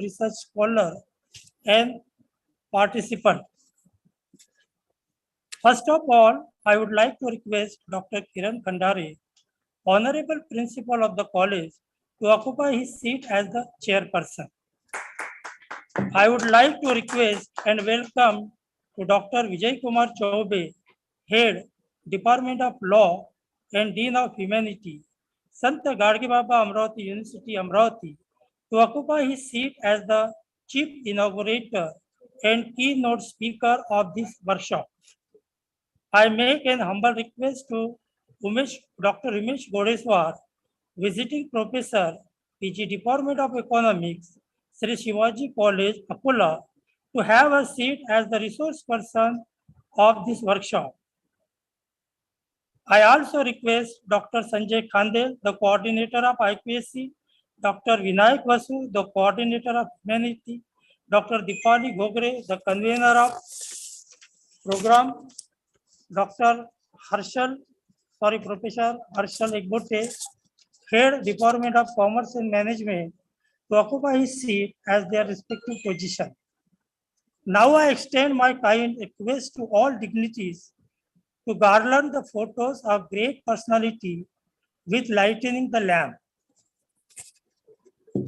research scholar and participant. First of all, I would like to request Dr. Kiran Kandare, Honorable Principal of the college, to occupy his seat as the chairperson. I would like to request and welcome to Dr. Vijay Kumar Chaube, Head, Department of Law and Dean of Humanity, Sant Gadge Baba Amravati University, Amravati, to occupy his seat as the Chief Inaugurator and Keynote Speaker of this workshop. I make an humble request to Dr. Umesh Godeswar, Visiting Professor, PG Department of Economics, Sri Shivaji College, Akola, to have a seat as the resource person of this workshop. I also request Dr. Sanjay Khandel, the coordinator of IPSC, Dr. Vinayak Vasu, the coordinator of Humanity, Dr. Dipali Gogre, the convener of program, Dr. Professor Harshal Egbote, Head Department of Commerce and Management, to occupy his seat as their respective position. Now I extend my kind request to all dignitaries to garland the photos of great personality with lightening the lamp.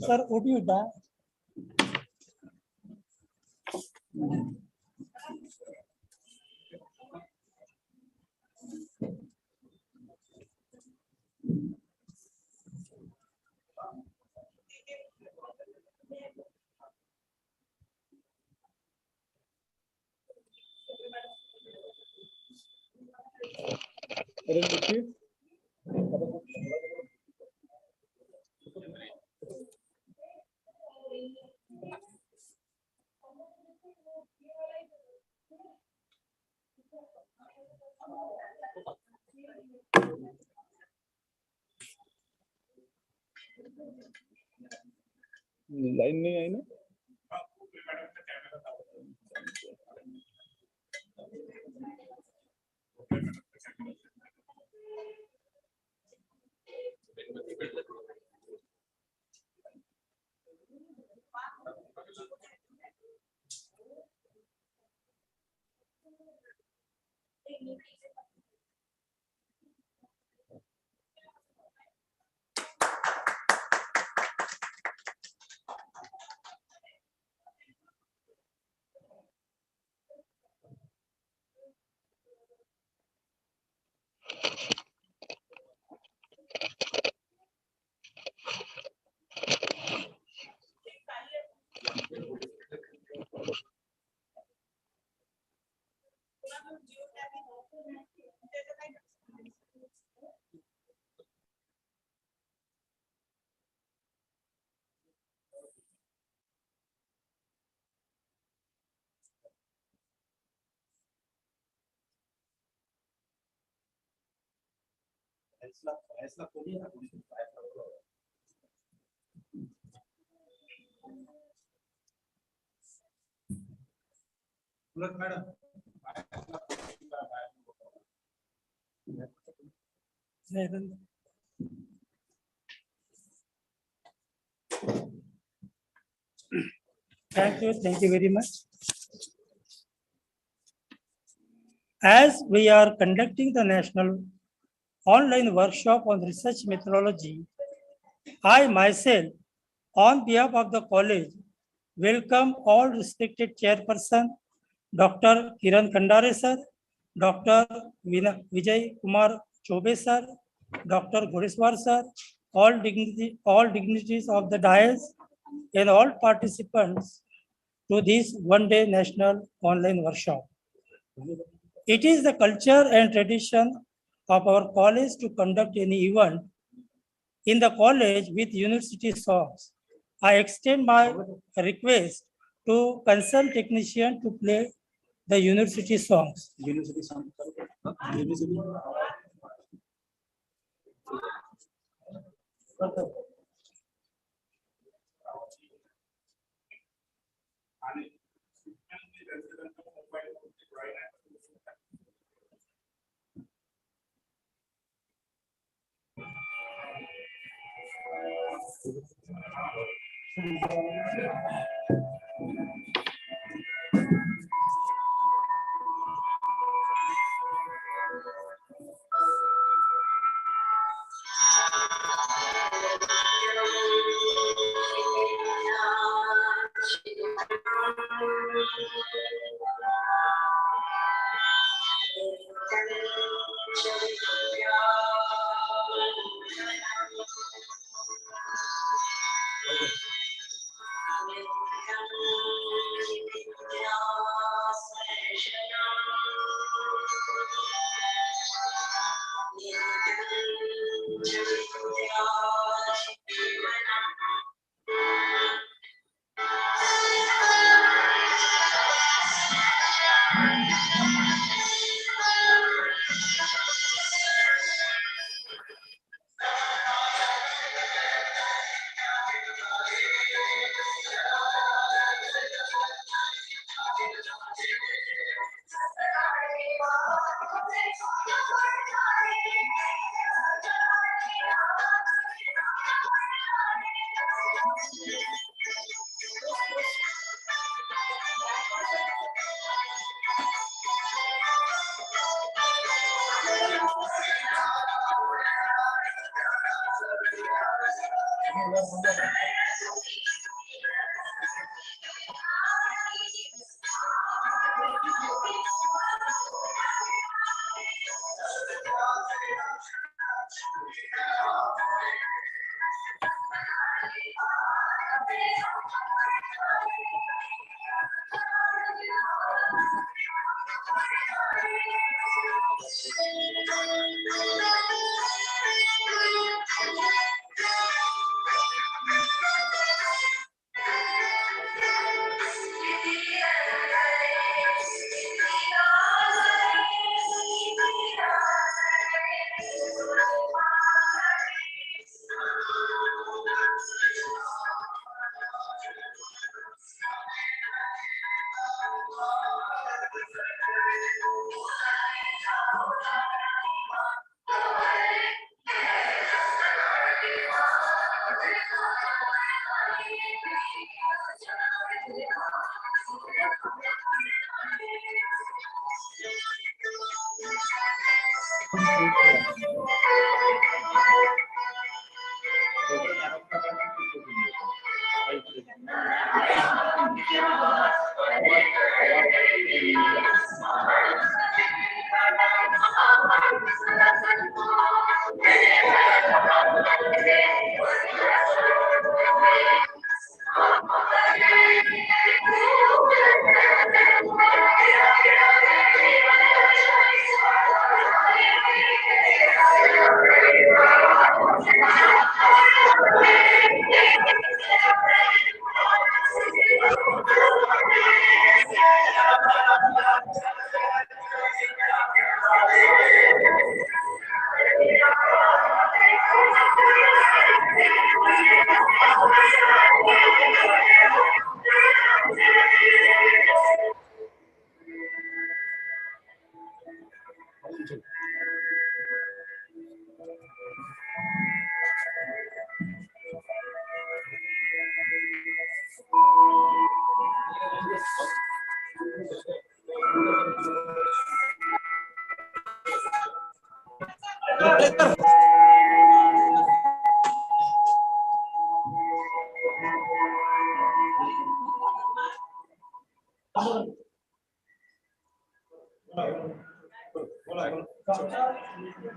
Sir, would you die? Line नहीं आई ना ऐसा कोई ना madam Thank you very much. As we are conducting the national online workshop on research methodology, I myself, on behalf of the college, welcome all respected chairperson, Dr. Kiran Kandare sir, Dr. Vijay Kumar Chobe sir, Dr. Godeswar sir, all dignitaries of the dais, and all participants to this one-day national online workshop. It is the culture and tradition of our college to conduct any event in the college with university songs. I extend my request to concerned technician to play the university songs. University university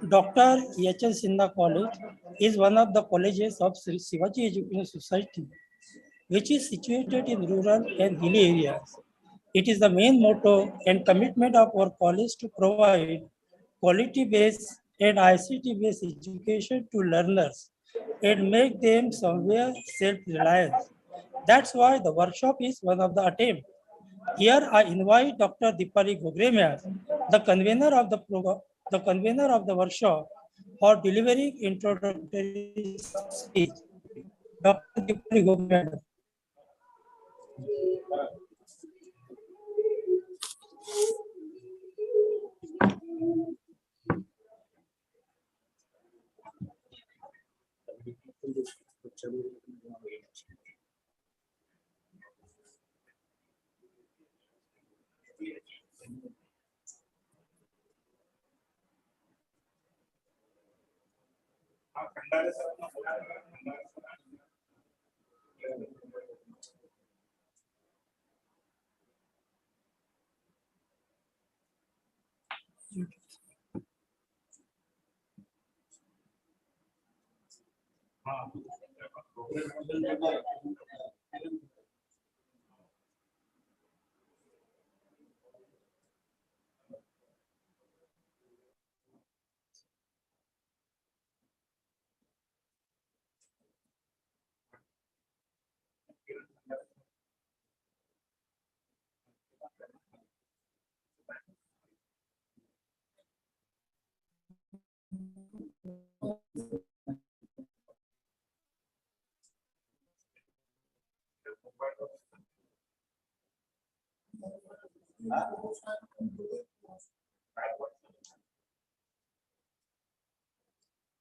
Dr. H.L. Sinha College is one of the colleges of Sri Shivaji Education Society, which is situated in rural and hilly areas. It is the main motto and commitment of our college to provide quality-based and ICT-based education to learners and make them somewhere self-reliant. That's why the workshop is one of the attempts. Here I invite Dr. Dipali Gogremia, the convener of the workshop, for delivering introductory speech. Dr. Dipali Gogremia.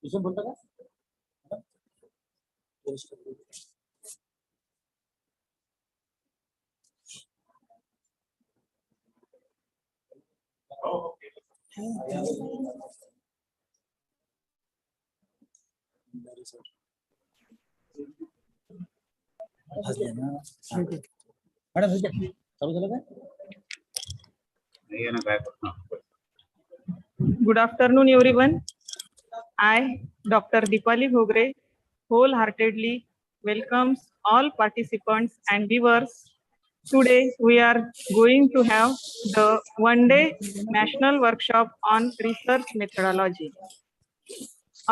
इसमें बोलता का madam चालू झालं काय Good afternoon, everyone. I, Dr. Deepali Bhogre, wholeheartedly welcomes all participants and viewers. Today, we are going to have the one-day national workshop on research methodology,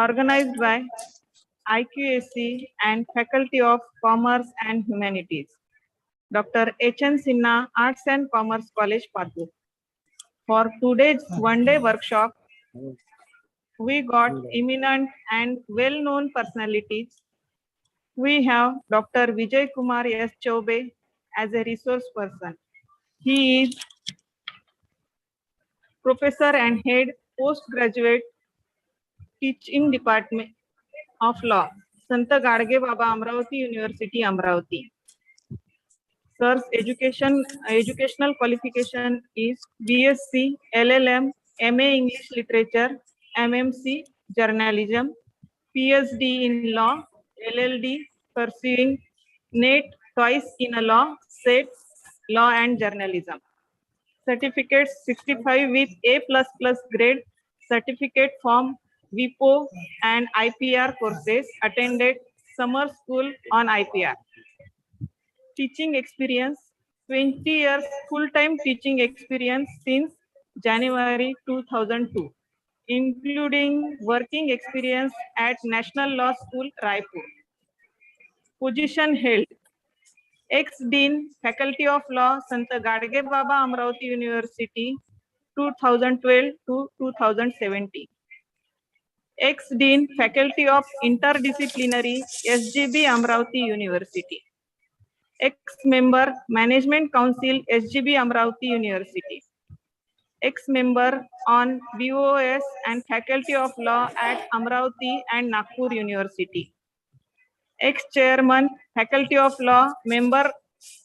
organized by IQAC and Faculty of Commerce and Humanities, Dr. H.N. Sinha, Arts and Commerce College, Patur. For today's one-day workshop, we got eminent and well-known personalities. We have Dr. Vijay Kumar S. Chaube as a resource person. He is Professor and Head Postgraduate Teaching Department of Law, Sant Gadge Baba Amravati University, Amravati. Sir's educational qualification is BSc, LLM, MA English Literature, MMC Journalism, PhD in Law, LLD pursuing NET twice in a law, SET, Law and Journalism. Certificates 65 with A++ grade, certificate from WIPO and IPR courses, attended summer school on IPR. Teaching experience, 20 years full-time teaching experience since January 2002, including working experience at National Law School, Raipur. Position held: ex-dean, Faculty of Law, Sant Gadge Baba Amravati University, 2012 to 2017. Ex-dean, Faculty of Interdisciplinary, SGB Amravati University. Ex-member, Management Council, SGB Amravati University. Ex-member on BOS and Faculty of Law at Amravati and Nagpur University. Ex-chairman, Faculty of Law, member,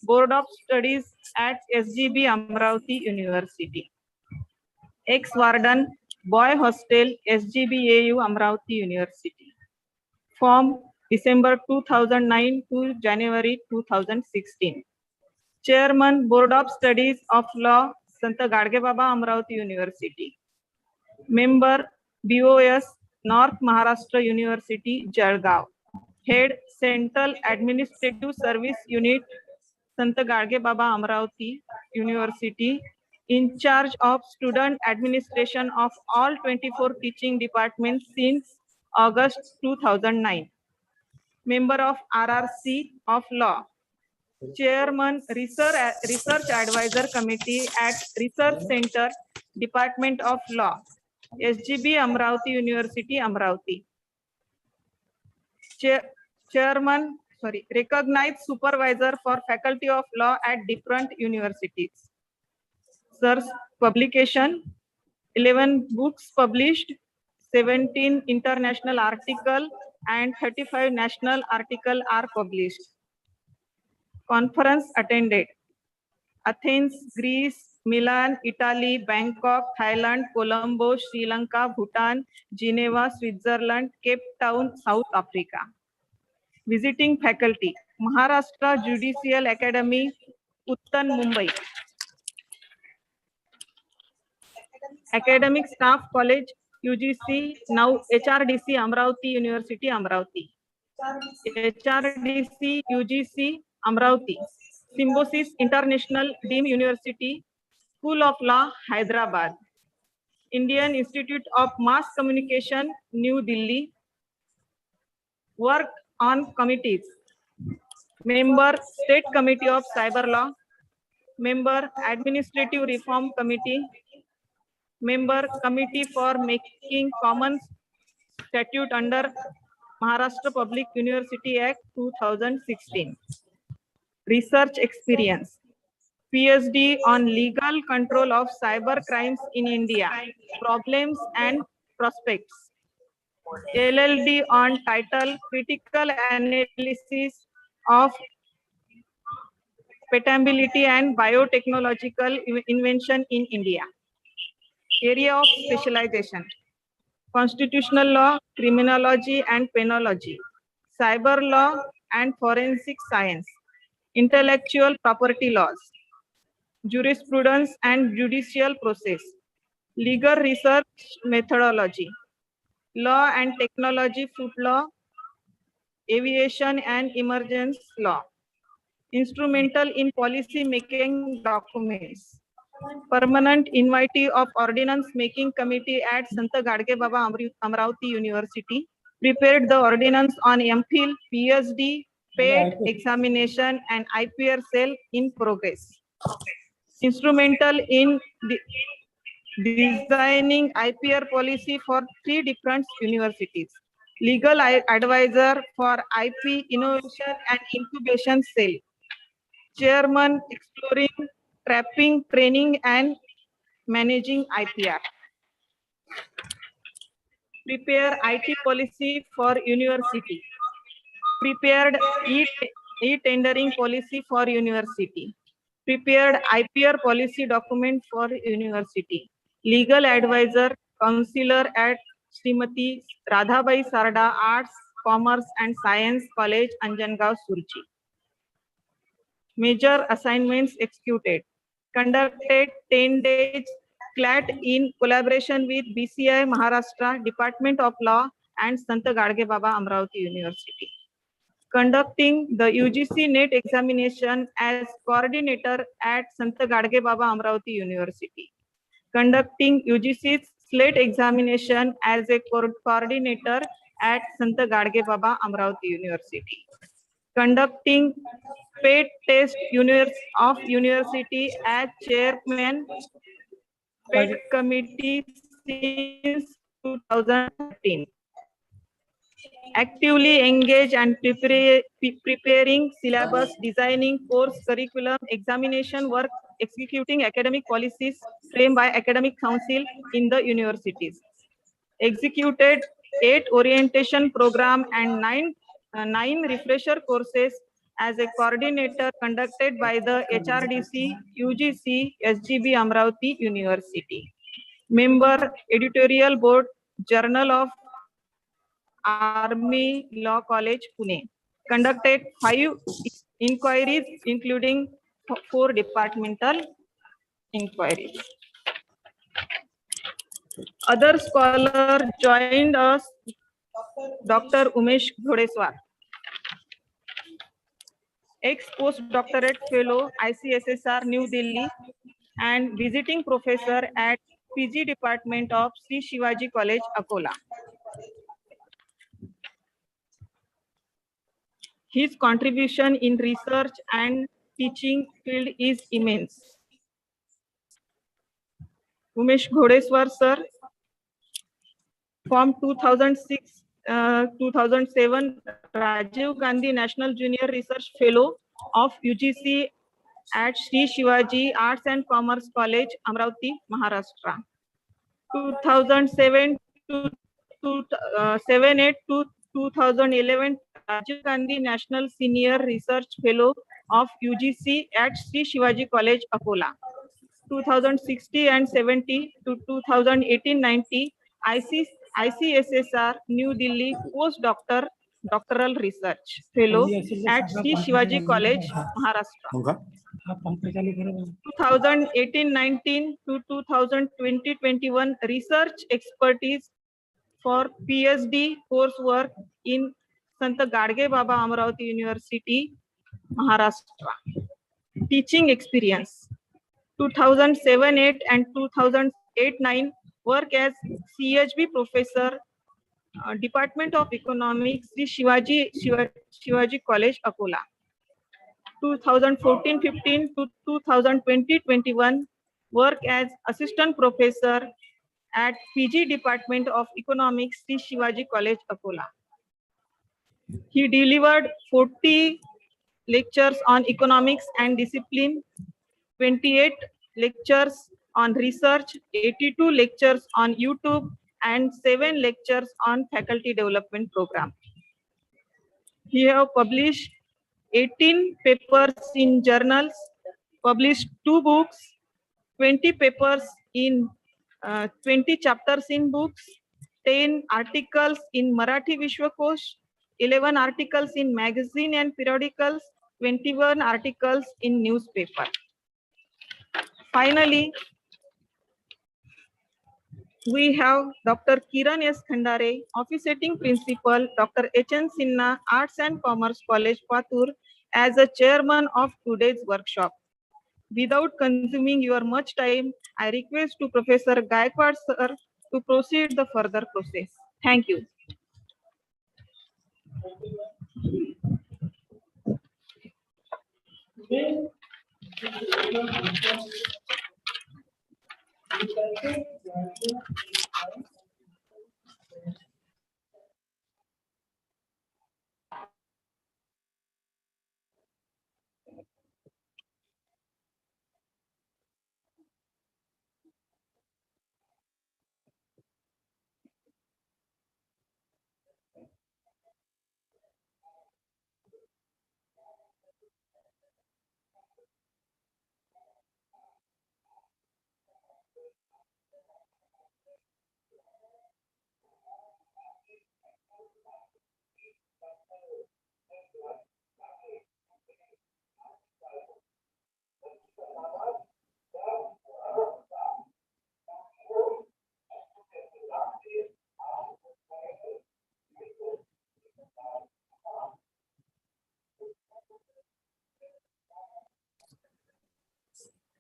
Board of Studies at SGB Amravati University. Ex-warden, Boy Hostel, SGBAU Amravati University. From December 2009 to January 2016. Chairman, Board of Studies of Law, Sant Gadge Baba Amravati University. Member, BOS, North Maharashtra University, Jalgaon. Head, Central Administrative Service Unit, Sant Gadge Baba Amravati University. In charge of student administration of all 24 teaching departments since August 2009. Member of RRC of Law. Chairman, Research Advisor Committee at Research Center, Department of Law, SGB Amravati University, Amravati. Recognized Supervisor for Faculty of Law at different universities. Sir's publication, 11 books published, 17 international articles and 35 national articles are published. Conference attended: Athens, Greece, Milan, Italy, Bangkok, Thailand, Colombo, Sri Lanka, Bhutan, Geneva, Switzerland, Cape Town, South Africa. Visiting faculty, Maharashtra Judicial Academy, Uttan, Mumbai. Academic Staff College, UGC, now HRDC, Amravati University, Amravati. HRDC, UGC, Amravati. Symbiosis International Deemed University, School of Law, Hyderabad. Indian Institute of Mass Communication, New Delhi. Work on committees. Member, State Committee of Cyber Law. Member, Administrative Reform Committee. Member, Committee for Making Common Statute under Maharashtra Public University Act 2016. Research experience. PhD on legal control of cyber crimes in India, problems and prospects. LLD on title critical analysis of patentability and biotechnological invention in India. Area of specialization. Constitutional law, criminology and penology, cyber law and forensic science, intellectual property laws, jurisprudence and judicial process, legal research methodology, law and technology, food law, aviation and emergence law, instrumental in policy making documents, permanent invitee of ordinance making committee at Sant Gadge Baba Amravati University, prepared the ordinance on MPhil, PhD, paid examination and IPR cell in progress. Instrumental in designing IPR policy for 3 different universities. Legal advisor for IP innovation and incubation cell. Chairman exploring, trapping, training and managing IPR. Prepare IT policy for university. Prepared e-tendering policy for university. Prepared IPR policy document for university. Legal advisor, counselor at Srimati Radhabai Sarda Arts, Commerce and Science College, Anjangaon, Surchi. Major assignments executed. Conducted 10 days CLAT in collaboration with BCI Maharashtra, Department of Law and Sant Gadge Baba Amravati University. Conducting the UGC NET examination as coordinator at Sant Gadge Baba Amravati University. Conducting UGC's slate examination as a coordinator at Sant Gadge Baba Amravati University. Conducting paid test of university as chairman paid committee since 2013. Actively engage and preparing syllabus, designing course curriculum, examination work, executing academic policies framed by academic council in the universities. Executed 8 orientation program and 9 refresher courses as a coordinator conducted by the HRDC, UGC, SGB Amravati University. Member editorial board, Journal of Army Law College, Pune. Conducted 5 inquiries, including 4 departmental inquiries. Other scholar joined us, Dr. Umesh Ghodeswar, ex-postdoctorate fellow, ICSSR, New Delhi, and visiting professor at PG Department of Sri Shivaji College, Akola. His contribution in research and teaching field is immense. Umesh Ghodeswar, sir, from 2006-2007, Rajiv Gandhi National Junior Research Fellow of UGC at Sri Shivaji Arts and Commerce College, Amravati, Maharashtra. 2007 to 2008 to 2011, Rajiv Gandhi National Senior Research Fellow of UGC at Sri Shivaji College, Akola. 2060 and 70 to 2018-90 ICSSR New Delhi doctoral research fellow at Sri Shivaji College, Maharashtra. 2018-19 to 2020-21 research expertise for PhD coursework in Sant Gadge Baba Amravati University, Maharashtra. Teaching experience 2007-8 and 2008-9 work as CHB professor, Department of Economics, Sri Shivaji College, Akola. 2014-15 to 2020-21 work as assistant professor at PG Department of Economics, Sri Shivaji College, Akola. He delivered 40 lectures on economics and discipline, 28 lectures on research, 82 lectures on YouTube, and 7 lectures on faculty development program. He have published 18 papers in journals, published 2 books, 20 papers in 20 chapters in books, 10 articles in Marathi Vishwakosh, 11 articles in magazine and periodicals, 21 articles in newspaper. Finally, we have Dr. Kiran S. Khandare, officiating principal, Dr. H.N. Sinha, Arts and Commerce College, Patur, as a chairman of today's workshop. Without consuming your much time, I request to Professor Gaikwad sir to proceed the further process. Thank you.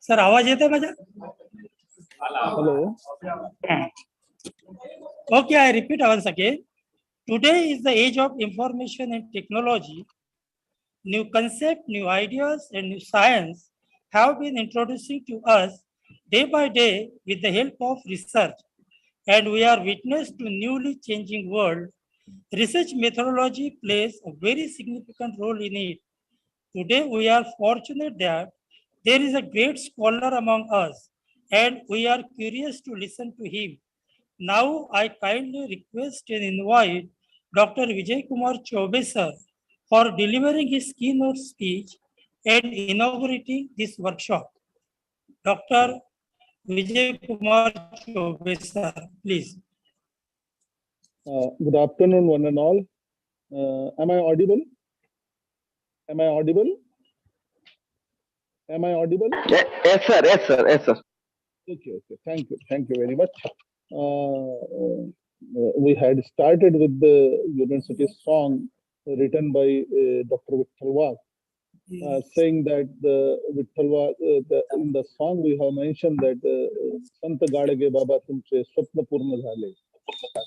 Sir आवाज येते माझा? Hello. Okay, I repeat once again. Today is the age of information and technology. New concepts, new ideas, and new science have been introducing to us day by day with the help of research. And we are witness to newly changing world. Research methodology plays a very significant role in it. Today, we are fortunate that there is a great scholar among us, and we are curious to listen to him. Now, I kindly request and invite Dr. Vijay Kumar Chaube sir for delivering his keynote speech and inaugurating this workshop. Dr. Vijay Kumar Chaube sir, please. Good afternoon, one and all. Am I audible? Am I audible? Am I audible? Yes, sir. Yes, sir. Yes, sir. Okay. Thank you. Thank you very much. We had started with the university song written by Dr. Vittal Wagh, saying that Vittal Wagh, in the song we have mentioned that Sant Gadge Baba tumche swapna purna zhale.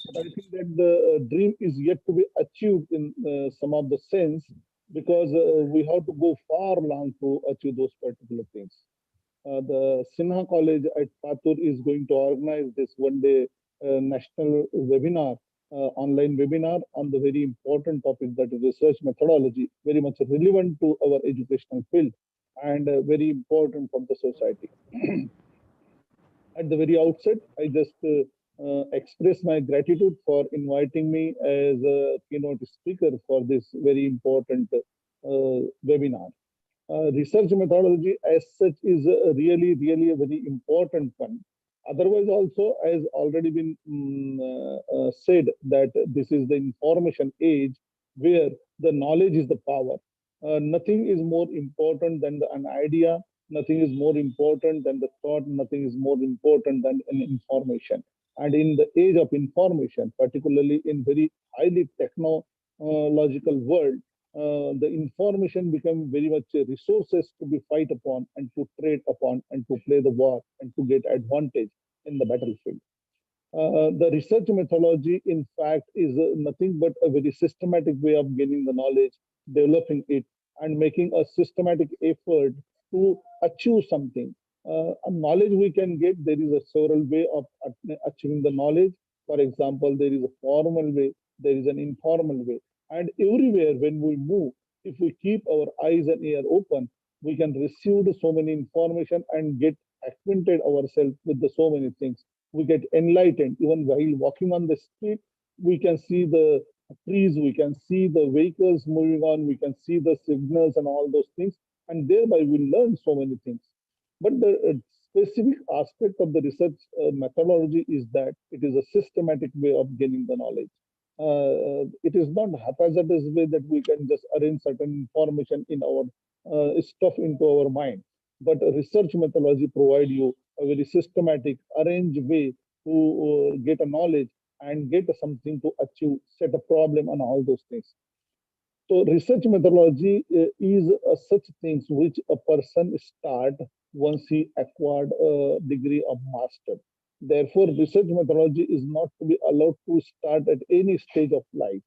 But I think that the dream is yet to be achieved in some of the sense, because we have to go far long to achieve those particular things. The Sinha College at Patur is going to organize this one-day national webinar, online webinar on the very important topic, that is research methodology, very much relevant to our educational field and very important for the society. At the very outset, I just express my gratitude for inviting me as a keynote speaker for this very important webinar. Research methodology as such is really a very important one. Otherwise, also, as already been said, that this is the information age where the knowledge is the power. Nothing is more important than an idea. Nothing is more important than the thought. Nothing is more important than an information. And in the age of information, particularly in very highly technological world, the information become very much resources to be fight upon and to trade upon and to play the war and to get advantage in the battlefield. The research methodology, in fact, is nothing but a very systematic way of gaining the knowledge, developing it, and making a systematic effort to achieve something. A knowledge we can get, there is a several way of achieving the knowledge. For example, there is a formal way, there is an informal way. And everywhere when we move, if we keep our eyes and ear open, we can receive so many information and get acquainted ourselves with the so many things. We get enlightened. Even while walking on the street, we can see the trees, we can see the vehicles moving on, we can see the signals and all those things, and thereby we learn so many things. But the specific aspect of the research methodology is that it is a systematic way of gaining the knowledge. It is not haphazardous way that we can just arrange certain information in our stuff into our mind. But a research methodology provide you a very systematic, arranged way to get a knowledge and get something to achieve, set a problem, and all those things. So research methodology is such things which a person start once he acquired a degree of master. Therefore, research methodology is not to be allowed to start at any stage of life.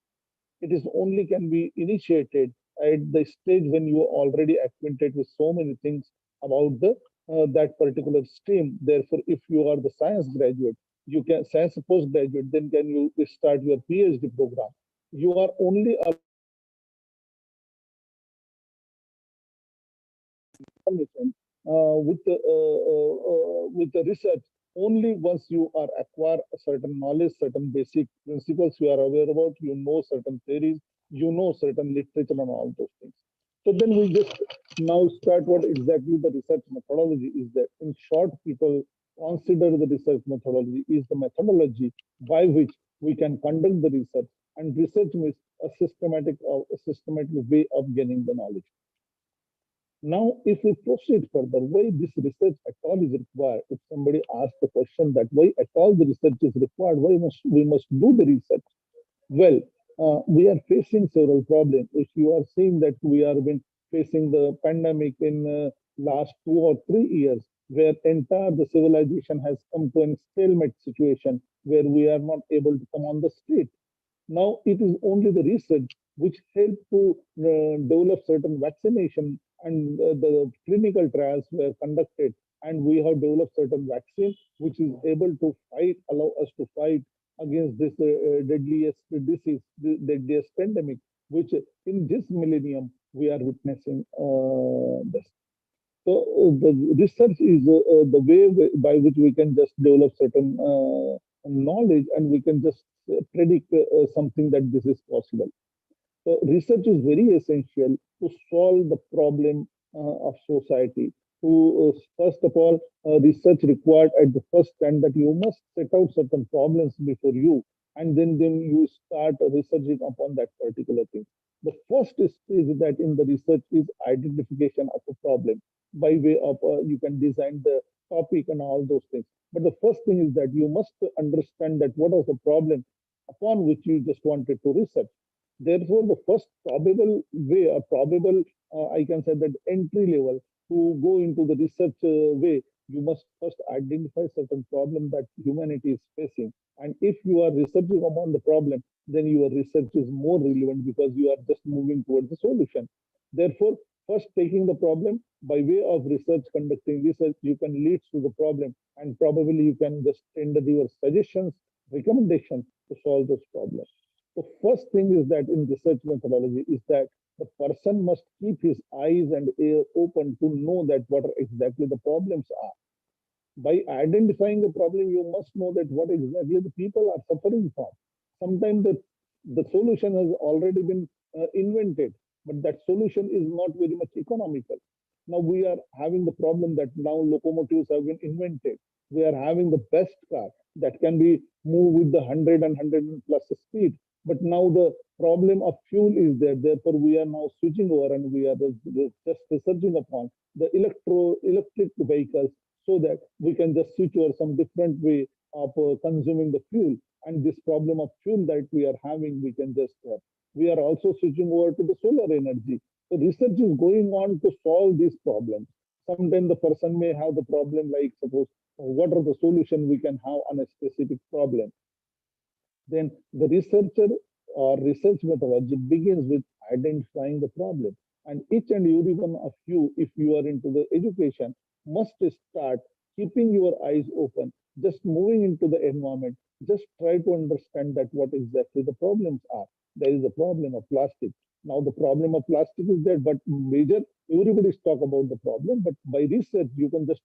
It is only can be initiated at the stage when you are already acquainted with so many things about the that particular stream. Therefore, if you are the science graduate, you can science postgraduate, then can you start your PhD program. You are only information with the research only once you are acquire a certain knowledge, certain basic principles you are aware about, you know certain theories, you know certain literature and all those things. So then we just now start what exactly the research methodology is. That in short, people consider the research methodology is the methodology by which we can conduct the research, and research means a systematic way of gaining the knowledge. Now, if we proceed further, why this research at all is required? If somebody asks the question that why at all the research is required, why must we must do the research? Well, we are facing several problems. If you are seeing that we have been facing the pandemic in last 2 or 3 years, where entire the civilization has come to a stalemate situation where we are not able to come on the street. Now it is only the research which help to develop certain vaccination, and the clinical trials were conducted, and we have developed certain vaccine which is able to fight, allow us to fight against this deadliest disease, the deadliest pandemic, which in this millennium we are witnessing this. So the research is the way by which we can just develop certain knowledge, and we can just predict something that this is possible. So research is very essential to solve the problem of society. To first of all, research required at the first time that you must set out certain problems before you, and then you start researching upon that particular thing. The first stage that in the research is identification of a problem by way of you can design the topic and all those things. But the first thing is that you must understand that what was the problem upon which you just wanted to research. Therefore, the first probable way, or probable, I can say that entry level to go into the research way, you must first identify certain problem that humanity is facing. And if you are researching upon the problem, then your research is more relevant because you are just moving towards the solution. Therefore, first taking the problem by way of research, conducting research, you can lead to the problem, and probably you can just tender your suggestions, recommendations to solve those problems. The first thing is that in research methodology is that the person must keep his eyes and ear open to know that what exactly the problems are. By identifying the problem, you must know that what exactly the people are suffering from. Sometimes the solution has already been invented, but that solution is not very much economical. Now we are having the problem that now locomotives have been invented. We are having the best car that can be moved with the 100 and 100 plus speed. But now the problem of fuel is there. Therefore, we are now switching over and we are just researching upon the electric vehicles so that we can just switch over some different way of consuming the fuel. And this problem of fuel that we are having, we can just we are also switching over to the solar energy. So research is going on to solve these problems. Sometimes the person may have the problem like suppose what are the solution we can have on a specific problem. Then the researcher or research methodology begins with identifying the problem. And each and every one of you, if you are into the education, must start keeping your eyes open, just moving into the environment, just try to understand that what exactly the problems are. There is a problem of plastic. Now the problem of plastic is there, but major everybody's talk about the problem, but by research you can just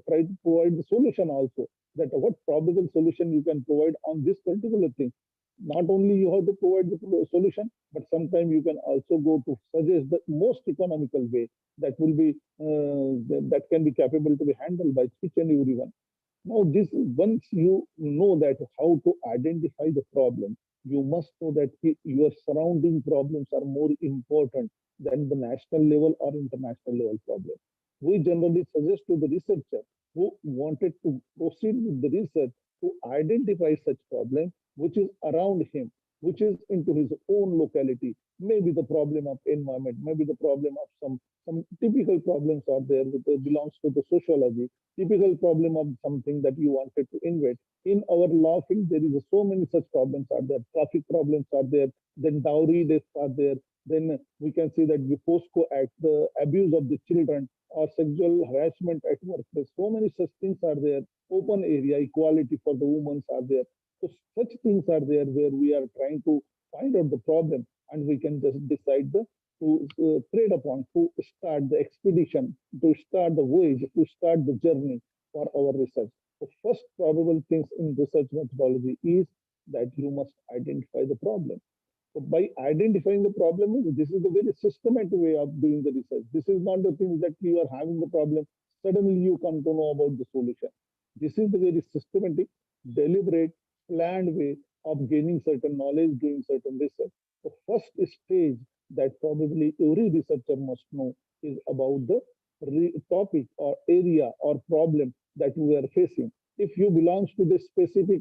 try to provide the solution also. That what probable solution you can provide on this particular thing. Not only you have to provide the solution, but sometimes you can also go to suggest the most economical way that will be that can be capable to be handled by each and everyone. Now, this once you know that how to identify the problem, you must know that your surrounding problems are more important than the national level or international level problem. We generally suggest to the researcher who wanted to proceed with the research to identify such problem which is around him, which is into his own locality. Maybe the problem of environment, maybe the problem of some typical problems are there which belongs to the sociology, typical problem of something that you wanted to invent. In our law field, there is so many such problems are there. Traffic problems are there. Then dowry deaths are there. Then we can see that the POSCO Act, the abuse of the children or sexual harassment at workplace. So many such things are there. Open area equality for the women are there. So such things are there where we are trying to find out the problem and we can just decide to trade upon, to start the expedition, to start the voyage, to start the journey for our research. The first probable things in research methodology is that you must identify the problem. So by identifying the problem, this is the very systematic way of doing the research. This is not the thing that you are having the problem, suddenly you come to know about the solution. This is the very systematic, deliberate, planned way of gaining certain knowledge, doing certain research. The first stage that probably every researcher must know is about the topic or area or problem that we are facing. If you belongs to this specific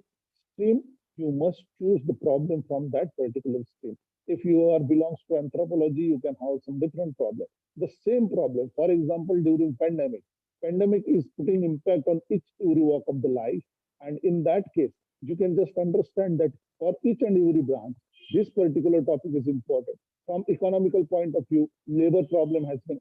stream, you must choose the problem from that particular stream. If you are belongs to anthropology, you can have some different problem. The same problem, for example, during pandemic is putting impact on each every walk of the life. And in that case, you can just understand that for each and every branch, this particular topic is important. From economical point of view, labor problem has been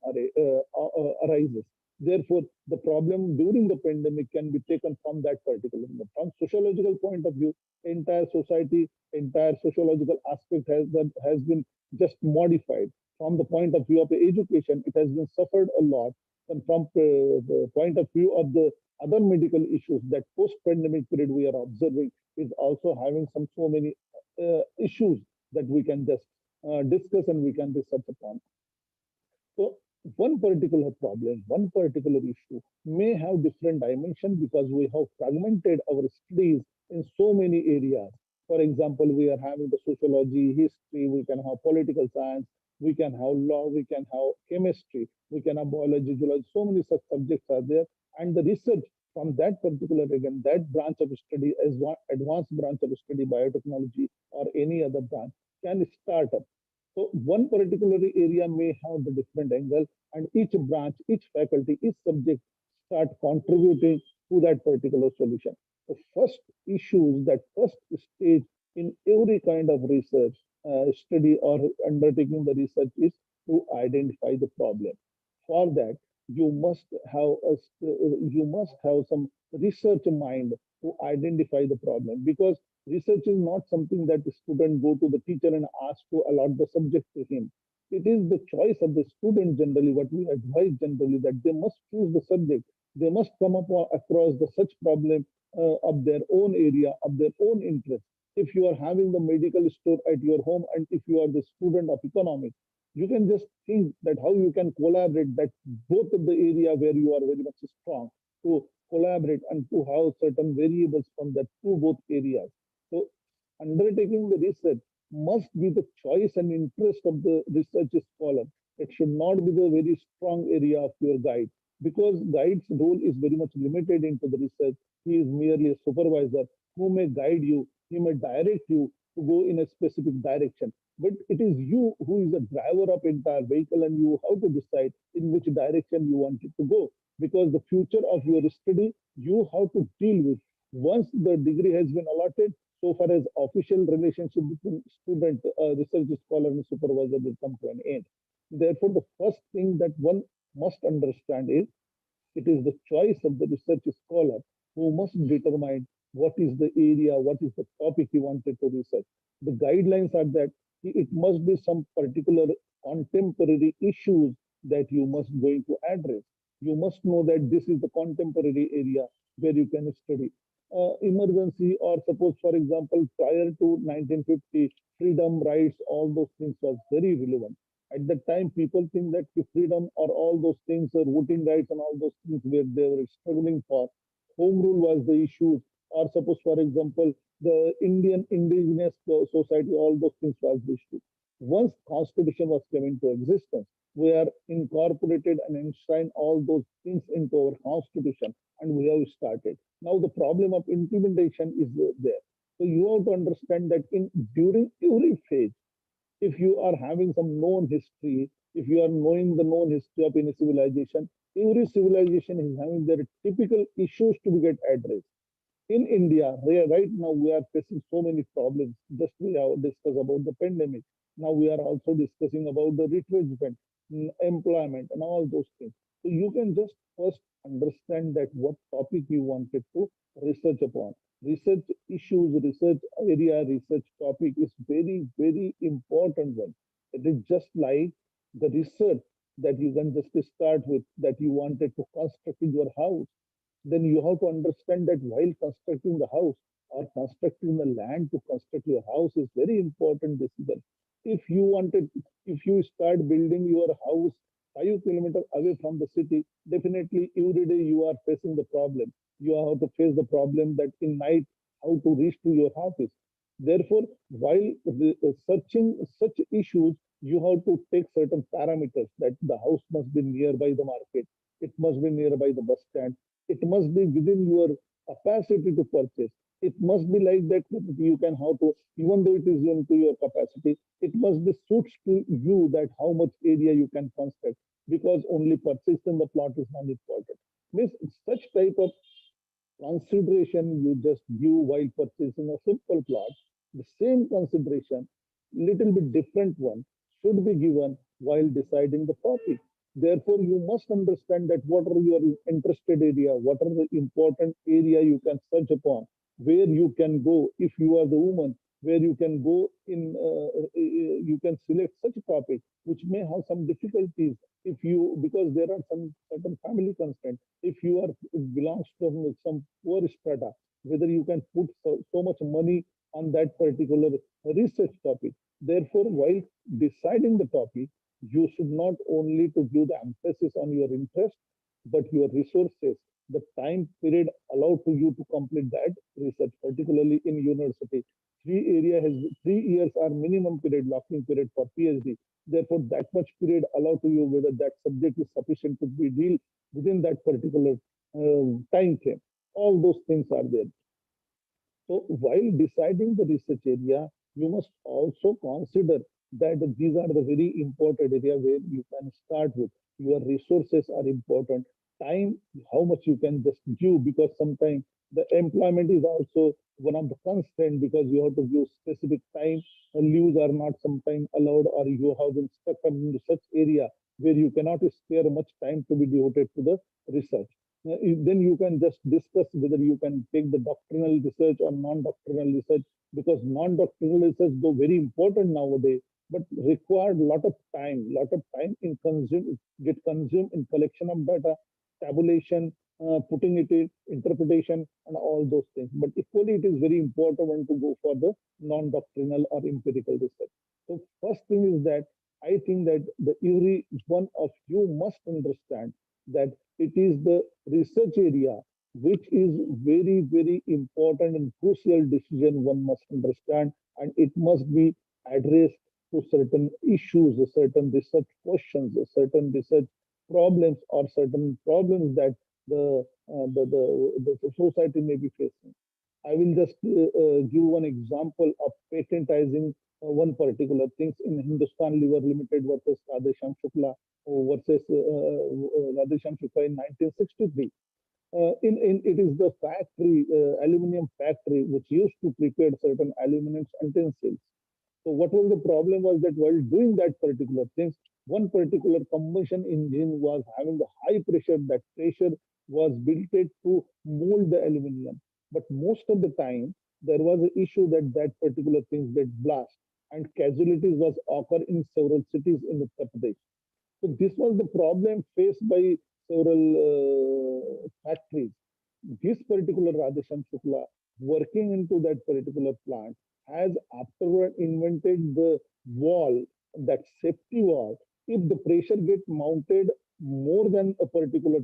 arises. Therefore, the problem during the pandemic can be taken from that particular. From sociological point of view, entire society, entire sociological aspect has been just modified. From the point of view of the education, it has been suffered a lot. And from the point of view of the other medical issues that post-pandemic period we are observing is also having so many issues that we can just discuss and we can research upon. So one particular problem, one particular issue may have different dimension because we have fragmented our studies in so many areas. For example, we are having the sociology, history, we can have political science, we can have law, we can have chemistry, we can have biology, geology, so many such subjects are there. And the research from that particular, again, that branch of study as one advanced branch of study, biotechnology or any other branch can start up. So one particular area may have the different angle and each branch, each faculty, each subject start contributing to that particular solution. The first issues, that first stage in every kind of research study or undertaking the research is to identify the problem. For that, you must have some research mind to identify the problem because research is not something that the student go to the teacher and ask to allot the subject to him. It is the choice of the student generally, what we advise generally, that they must choose the subject. They must come up across the such problem of their own area, of their own interest. If you are having the medical store at your home and if you are the student of economics, You can just think that how you can collaborate that both of the area where you are very much strong to collaborate and to have certain variables from that two both areas. So undertaking the research must be the choice and interest of the research scholar. It should not be the very strong area of your guide because guide's role is very much limited into the research. He is merely a supervisor who may guide you, he may direct you to go in a specific direction. But it is you who is the driver of entire vehicle and you how to decide in which direction you want it to go. Because the future of your study, you have to deal with. Once the degree has been allotted, so far as official relationship between student, research scholar and supervisor will come to an end. Therefore, the first thing that one must understand is it is the choice of the research scholar who must determine what is the area, what is the topic he wanted to research. The guidelines are that it must be some particular contemporary issues that you must going to address. You must know that this is the contemporary area where you can study. Emergency or suppose, for example, prior to 1950, freedom, rights, all those things was very relevant. At that time, people think that the freedom or all those things, voting rights and all those things where they were struggling for. Home rule was the issue. Or suppose, for example, the Indian indigenous society, all those things was the issue. Once constitution was came into existence, we are incorporated and enshrined all those things into our constitution and we have started. Now the problem of implementation is there. So you have to understand that in during every phase, if you are having some known history, if you are knowing the known history of any civilization, every civilization is having their typical issues to be get addressed. In India, where right now we are facing so many problems. Just we have discussed about the pandemic. Now we are also discussing about the retrenchment, employment, and all those things. So you can just first understand that what topic you wanted to research upon. Research issues, research area, research topic is very, very important one. It is just like the research that you can just start with that you wanted to construct in your house, then you have to understand that while constructing the house or constructing the land to construct your house is very important decision. If you wanted, if you start building your house 5 kilometers away from the city, definitely every day you are facing the problem. You have to face the problem that in night how to reach to your office. Therefore, while searching such issues, you have to take certain parameters that the house must be nearby the market, it must be nearby the bus stand, it must be within your capacity to purchase. It must be like that you can how to, even though it is into your capacity, it must be suits to you that how much area you can construct because only purchasing the plot is not important. Means such type of consideration you just give while purchasing a simple plot, the same consideration, little bit different one, should be given while deciding the topic. Therefore, you must understand that what are your interested area, what are the important area you can search upon, where you can go if you are the woman, where you can go in, you can select such a topic which may have some difficulties if you, because there are some certain family constraints. If you are belongs to some poor strata, whether you can put so much money on that particular research topic. Therefore, while deciding the topic, you should not only to give the emphasis on your interest, but your resources, the time period allowed to you to complete that research, particularly in university. 3 years are minimum period, locking period for PhD. Therefore, that much period allowed to you whether that subject is sufficient to be deal within that particular time frame. All those things are there. So while deciding the research area, you must also consider that these are the very important area where you can start with. Your resources are important. Time, how much you can just give, because sometimes the employment is also one of the constraint because you have to give specific time. Leaves are not sometimes allowed, or you have been stuck in such area where you cannot spare much time to be devoted to the research. Then you can just discuss whether you can take the doctrinal research or non-doctrinal research, because non-doctrinal research, though very important nowadays, but required lot of time in consume, get consumed in collection of data, tabulation, putting it in interpretation, and all those things. But equally, it is very important one to go for the non-doctrinal or empirical research. So first thing is that I think that every one of you must understand that it is the research area which is very, very important and crucial decision one must understand, and it must be addressed to certain issues, certain research questions, certain research problems, or certain problems that the society may be facing. I will just give one example of patentizing one particular things in Hindustan Liver Limited versus Radhesham Shukla versus Radhesham Shukla in 1963. It is the factory, aluminum factory, which used to prepare certain aluminum utensils. So what was the problem was that while doing that particular things, one particular combustion engine was having the high pressure. That pressure was built it to mold the aluminum. But most of the time, there was an issue that that particular things get blast, and casualties was occur in several cities in Uttar Pradesh. So this was the problem faced by several factories. This particular Radhesham Shukla, working into that particular plant, has afterward invented the wall, that safety wall. If the pressure get mounted more than a particular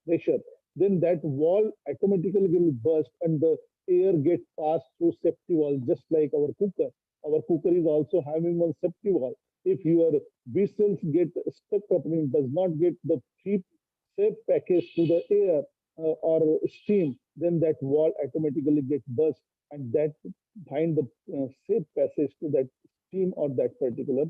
pressure, then that wall automatically will burst and the air get passed through safety wall, just like our cooker. Our cooker is also having one safety wall. If your vessels get stuck up and does not get the cheap safe package to the air or steam, then that wall automatically gets burst, and that find the safe passage to that steam or that particular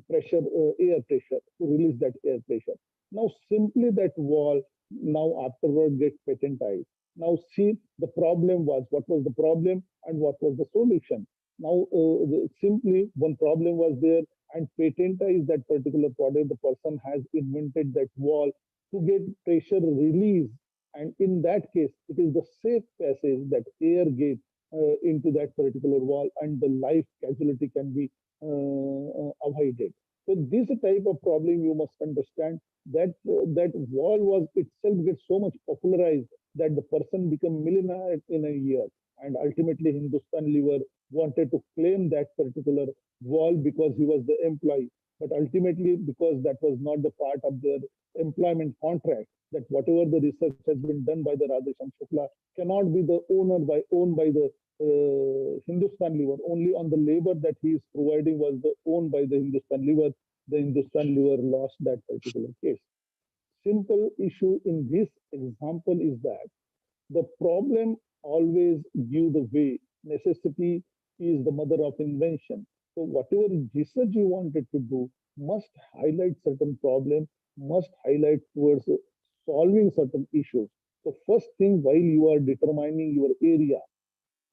pressure, air pressure, to release that air pressure. Now, simply that wall now afterward get patentized. Now, see, the problem was, what was the problem and what was the solution? Now, simply one problem was there, and patentize that particular product. The person has invented that wall to get pressure release, and in that case, it is the safe passage that air gets into that particular wall, and the life casualty can be avoided. So this type of problem you must understand, that that wall was itself gets so much popularized that the person become millionaire in a year, and ultimately Hindustan Liver wanted to claim that particular wall because he was the employee, but ultimately because that was not the part of their employment contract, that whatever the research has been done by the Radhesham Shukla cannot be the owned by the Hindustan Liver. Only on the labor that he is providing was the owned by the Hindustan Liver. The Hindustan Liver lost that particular case. Simple issue in this example is that the problem always give the way. Necessity is the mother of invention. So whatever research you wanted to do must highlight certain problem, must highlight towards solving certain issues. So first thing, while you are determining your area,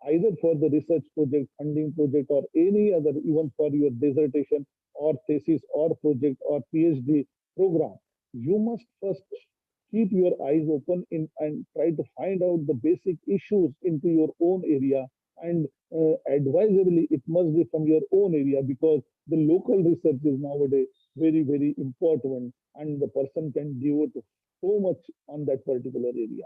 either for the research project, funding project, or any other, even for your dissertation or thesis or project or PhD program, you must first keep your eyes open and try to find out the basic issues into your own area. And advisably, it must be from your own area, because the local research is nowadays very, very important, and the person can devote so much on that particular area.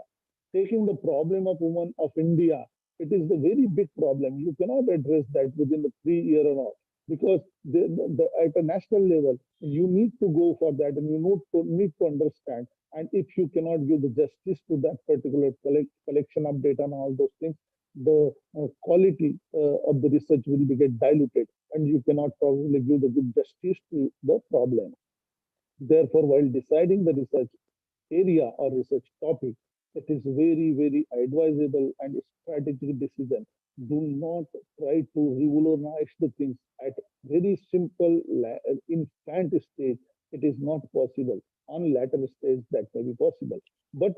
Taking the problem of women of India, it is the very big problem. You cannot address that within the 3 year or not, because at a national level, you need to go for that, and you need to understand. And if you cannot give the justice to that particular collection of data and all those things, the quality of the research will be get diluted, and you cannot probably give the good justice to the problem. Therefore, while deciding the research area or research topic, it is very, very advisable and strategic decision. Do not try to revolutionize the things at very simple infant stage. It is not possible. On later stage, that may be possible. But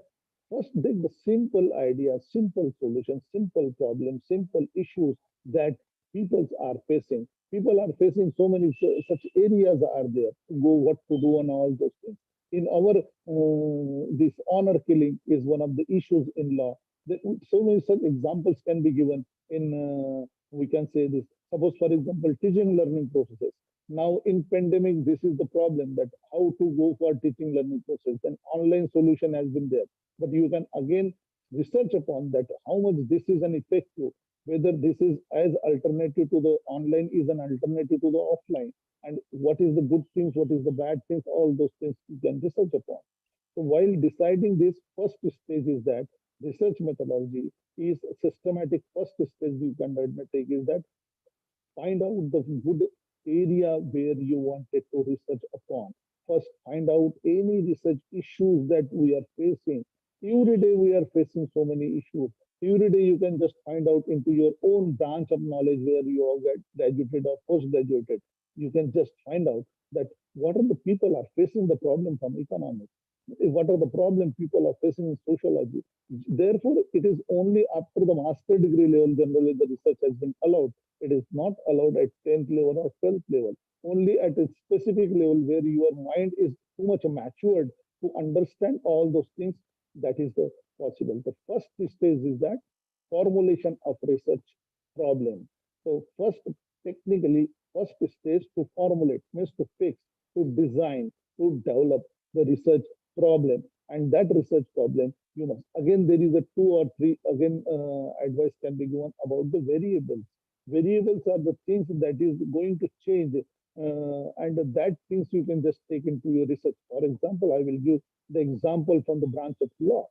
first, take the simple ideas, simple solutions, simple problems, simple issues that people are facing. People are facing so many such areas are there to go, what to do, and all those things. In our this honor killing is one of the issues in law. So many such examples can be given in we can say this. Suppose, for example, teaching learning processes. Now in pandemic, this is the problem, that how to go for teaching learning process. An online solution has been there, but you can again research upon that how much this is an effective. whether this is as alternative to the online is an alternative to the offline, and what is the good things, what is the bad things, all those things you can research upon. So while deciding this, first stage is that research methodology is systematic. First stage you can undertake is that find out the good area where you wanted to research upon. First, find out any research issues that we are facing. Every day we are facing so many issues. Every day you can just find out into your own branch of knowledge where you have got graduated or post-graduated. You can just find out that what are the people are facing the problem from economics. What are the problems people are facing in sociology? Therefore, it is only after the master degree level generally the research has been allowed. It is not allowed at 10th level or 12th level. Only at a specific level where your mind is too much matured to understand all those things, that is the possible. The first stage is that formulation of research problem. So first, technically, first stage to formulate means to fix, to design, to develop the research problem. And that research problem, you must, again, there is a two or three, again, advice can be given about the variables. Variables are the things that is going to change, and that things you can just take into your research. For example, I will give the example from the branch of law.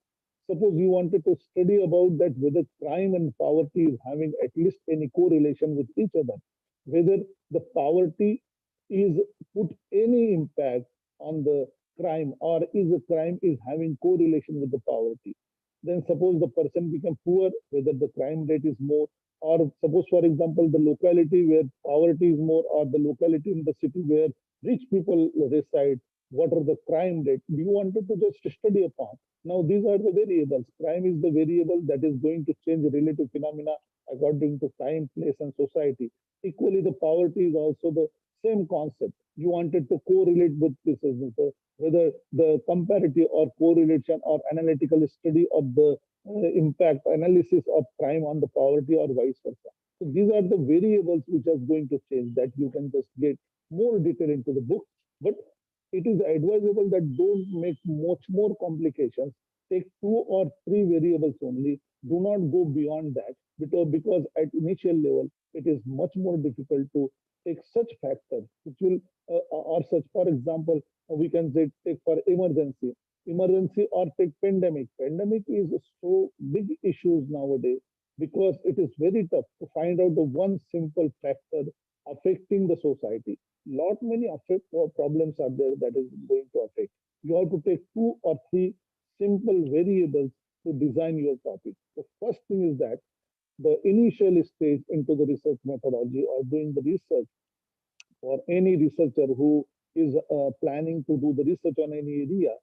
Suppose you wanted to study about that whether crime and poverty is having at least any correlation with each other, whether the poverty is put any impact on the crime, or is the crime is having correlation with the poverty. Then suppose the person become poor, whether the crime rate is more, or suppose for example the locality where poverty is more, or the locality in the city where rich people reside, what are the crime rate you wanted to just study upon. Now these are the variables. Crime is the variable that is going to change relative phenomena according to time, place, and society. Equally, the poverty is also the same concept. You wanted to correlate with this, whether the comparative or correlation or analytical study of the impact analysis of crime on the poverty or vice versa. So these are the variables which are going to change, that you can just get more detail into the book. But it is advisable that don't make much more complications. Take two or three variables only. Do not go beyond that, because at initial level it is much more difficult to take such factors which will or such. For example, we can say take for emergency, or take pandemic. Pandemic is so big issues nowadays because it is very tough to find out the one simple factor affecting the society. Lot many affect or problems are there that is going to affect. You have to take two or three simple variables to design your topic. The first thing is that the initial stage into the research methodology or doing the research, for any researcher who is planning to do the research on any area,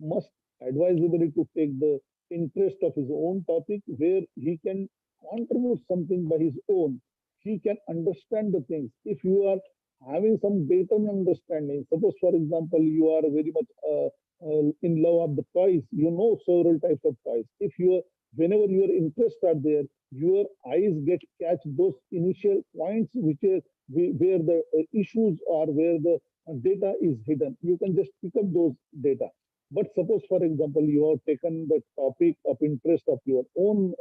must advisably to take the interest of his own topic where he can contribute something by his own. He can understand the things. If you are having some better understanding, suppose for example you are very much in love of the toys, you know several types of toys. If you are, whenever your interests are there, your eyes get catch those initial points which is where the issues are, where the data is hidden. You can just pick up those data. But suppose, for example, you have taken the topic of interest of your own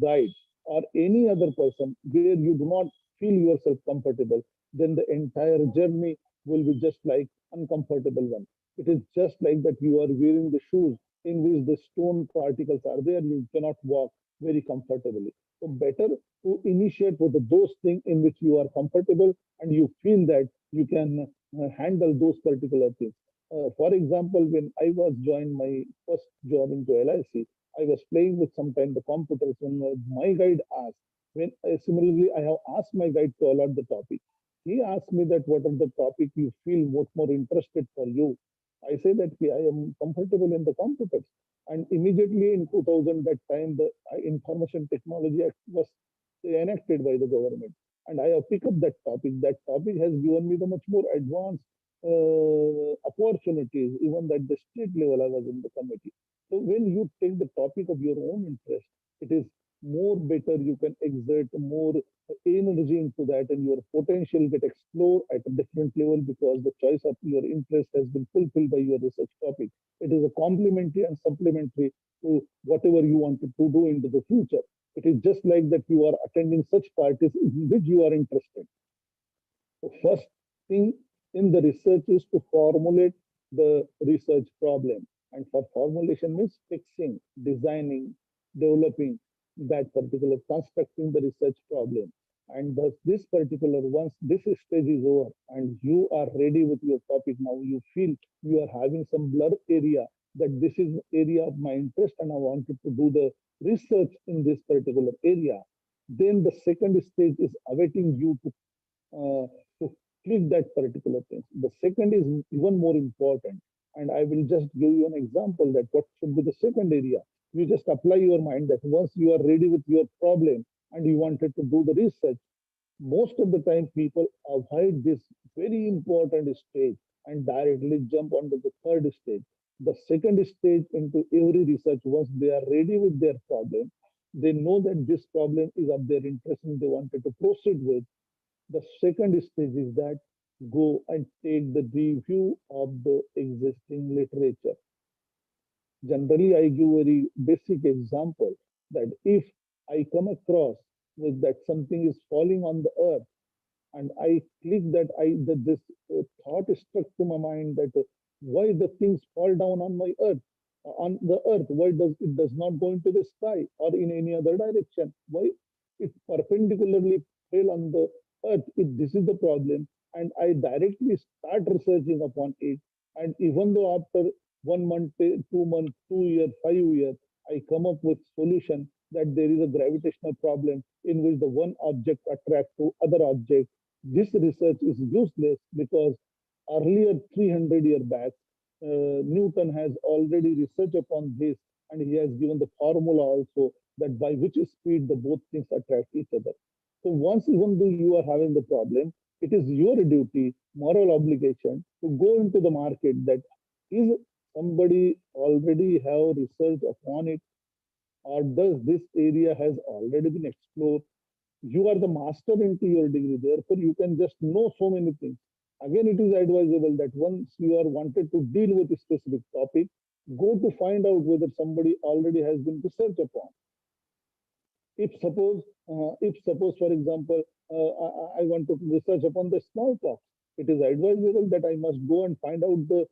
guide or any other person where you do not feel yourself comfortable, then the entire journey will be just like uncomfortable one. It is just like that you are wearing the shoes in which the stone particles are there. You cannot walk very comfortably. So better to initiate with those things in which you are comfortable and you feel that you can handle those particular things. For example, when I was joined my first job into LIC, I was playing with sometime the computers when my guide asked, when similarly I have asked my guide to allot the topic. He asked me that what are the topic you feel much more interested for you. I say that I am comfortable in the computers. And immediately in 2000, that time the Information Technology Act was enacted by the government. And I have picked up that topic. That topic has given me the much more advanced opportunities, even at the state level I was in the committee. So when you take the topic of your own interest, it is more better, you can exert more energy into that and your potential get explored at a different level because the choice of your interest has been fulfilled by your research topic. It is a complementary and supplementary to whatever you wanted to do into the future. It is just like that you are attending such parties in which you are interested. The first thing in the research is to formulate the research problem. And for formulation means fixing, designing, developing that particular, constructing the research problem. And thus this particular, once this stage is over and you are ready with your topic, now you feel you are having some blur area that this is area of my interest and I wanted to do the research in this particular area. Then the second stage is awaiting you to click that particular thing. The second is even more important. And I will just give you an example that what should be the second area. You just apply your mind that once you are ready with your problem and you wanted to do the research, most of the time people avoid this very important stage and directly jump onto the third stage. The second stage into every research, once they are ready with their problem, they know that this problem is of their interest and they wanted to proceed with. The second stage is that go and take the review of the existing literature. Generally, I give very basic example that if I come across with that something is falling on the earth, and I click that this thought struck to my mind that why the things fall down on my earth, on the earth, why does not go into the sky or in any other direction? Why it perpendicularly fell on the earth? If this is the problem, and I directly start researching upon it, and even though after 1 month, 2 months, 2 years, 5 years, I come up with solution that there is a gravitational problem in which the one object attracts to other object. This research is useless because earlier 300 years back, Newton has already researched upon this and he has given the formula also that by which speed the both things attract each other. So once even though you are having the problem, it is your duty, moral obligation to go into the market that is somebody already have researched upon it or does this area has already been explored. You are the master into your degree, therefore you can just know so many things. Again, it is advisable that once you are wanted to deal with a specific topic, go to find out whether somebody already has been researched upon. If suppose, for example, I want to research upon the smallpox, it is advisable that I must go and find out the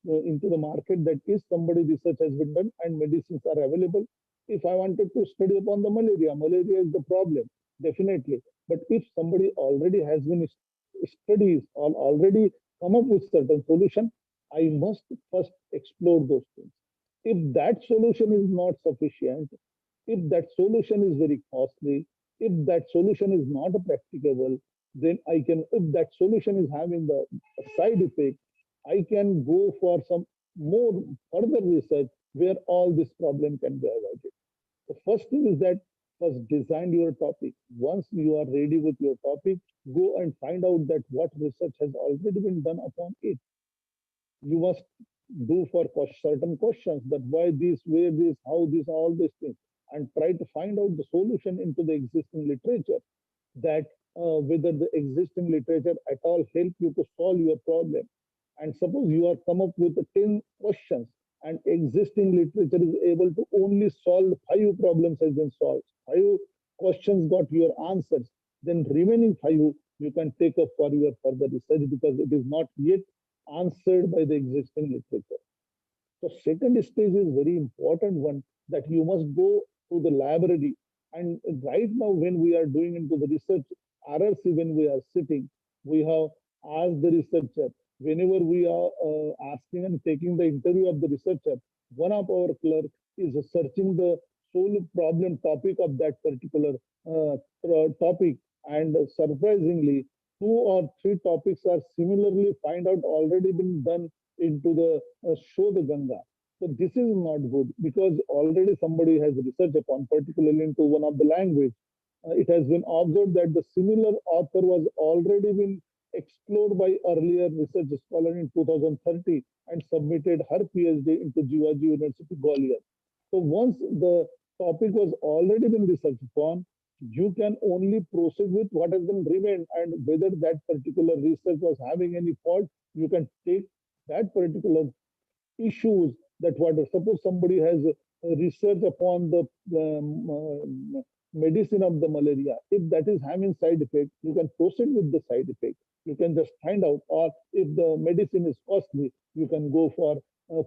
into the market that is somebody research has been done and medicines are available. If I wanted to study upon the malaria is the problem, definitely. But if somebody already has been studies or already come up with certain solution, I must first explore those things. If that solution is not sufficient, if that solution is very costly, if that solution is not practicable, then I can, if that solution is having the side effect, I can go for some more further research where all this problem can be avoided. The first thing is that first design your topic. Once you are ready with your topic, go and find out that what research has already been done upon it. You must do for certain questions that why this, where this, how this, all these things, and try to find out the solution into the existing literature that whether the existing literature at all help you to solve your problem. And suppose you are come up with 10 questions and existing literature is able to only solve 5 problems has been solved. 5 questions got your answers. Then remaining 5 you can take up for your further research because it is not yet answered by the existing literature. So second stage is very important one that you must go to the library. And right now when we are doing into the research RRC, when we are sitting, we have asked the researcher, whenever we are asking and taking the interview of the researcher, one of our clerk is searching the sole problem topic of that particular topic. And surprisingly, 2 or 3 topics are similarly find out already been done into the show the Ganga. So this is not good because already somebody has researched upon, particularly into one of the language. It has been observed that the similar author was already been explored by earlier research scholar in 2030 and submitted her PhD into Jivaji University, Gwalior. So once the topic was already been researched upon, you can only proceed with what has been remained and whether that particular research was having any fault, you can take that particular issues that what suppose somebody has research upon the medicine of the malaria. If that is having side effect, you can proceed with the side effect. You can just find out, or if the medicine is costly, you can go for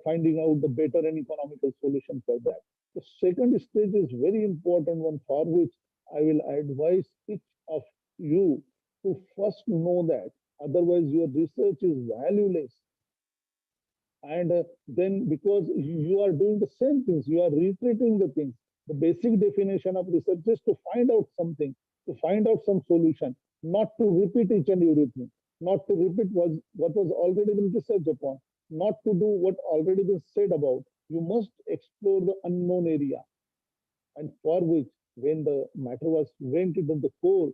finding out the better and economical solution for that. The second stage is very important one, for which I will advise each of you to first know that, otherwise your research is valueless. And then because you are doing the same things, you are reiterating the things. The basic definition of research is to find out something, to find out some solution, not to repeat each and everything, not to repeat what was already been researched upon, not to do what already been said about. You must explore the unknown area, and for which, when the matter was went into the core,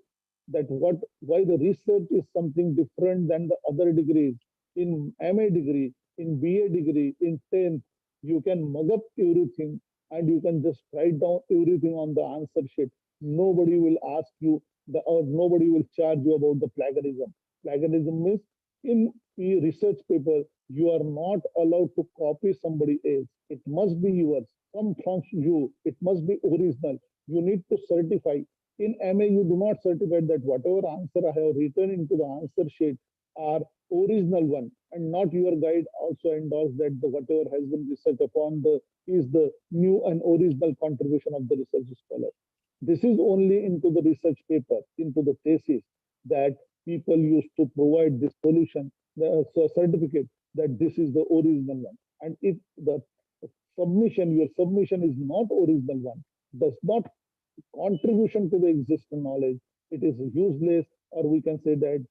that why the research is something different than the other degrees. In MA degree, in BA degree, in 10th, you can mug up everything and you can just write down everything on the answer sheet. Nobody will ask you or nobody will charge you about the plagiarism. Plagiarism means in a research paper, you are not allowed to copy somebody else. It must be yours, come from you. It must be original. You need to certify. In MA, you do not certify that whatever answer I have written into the answer sheet are original one, and not your guide also endorse that the whatever has been researched upon is the new and original contribution of the research scholar. This is only into the research paper, into the thesis, that people used to provide this solution, the certificate that this is the original one. And if the your submission is not original one, does not contribution to the existing knowledge, it is useless, or we can say that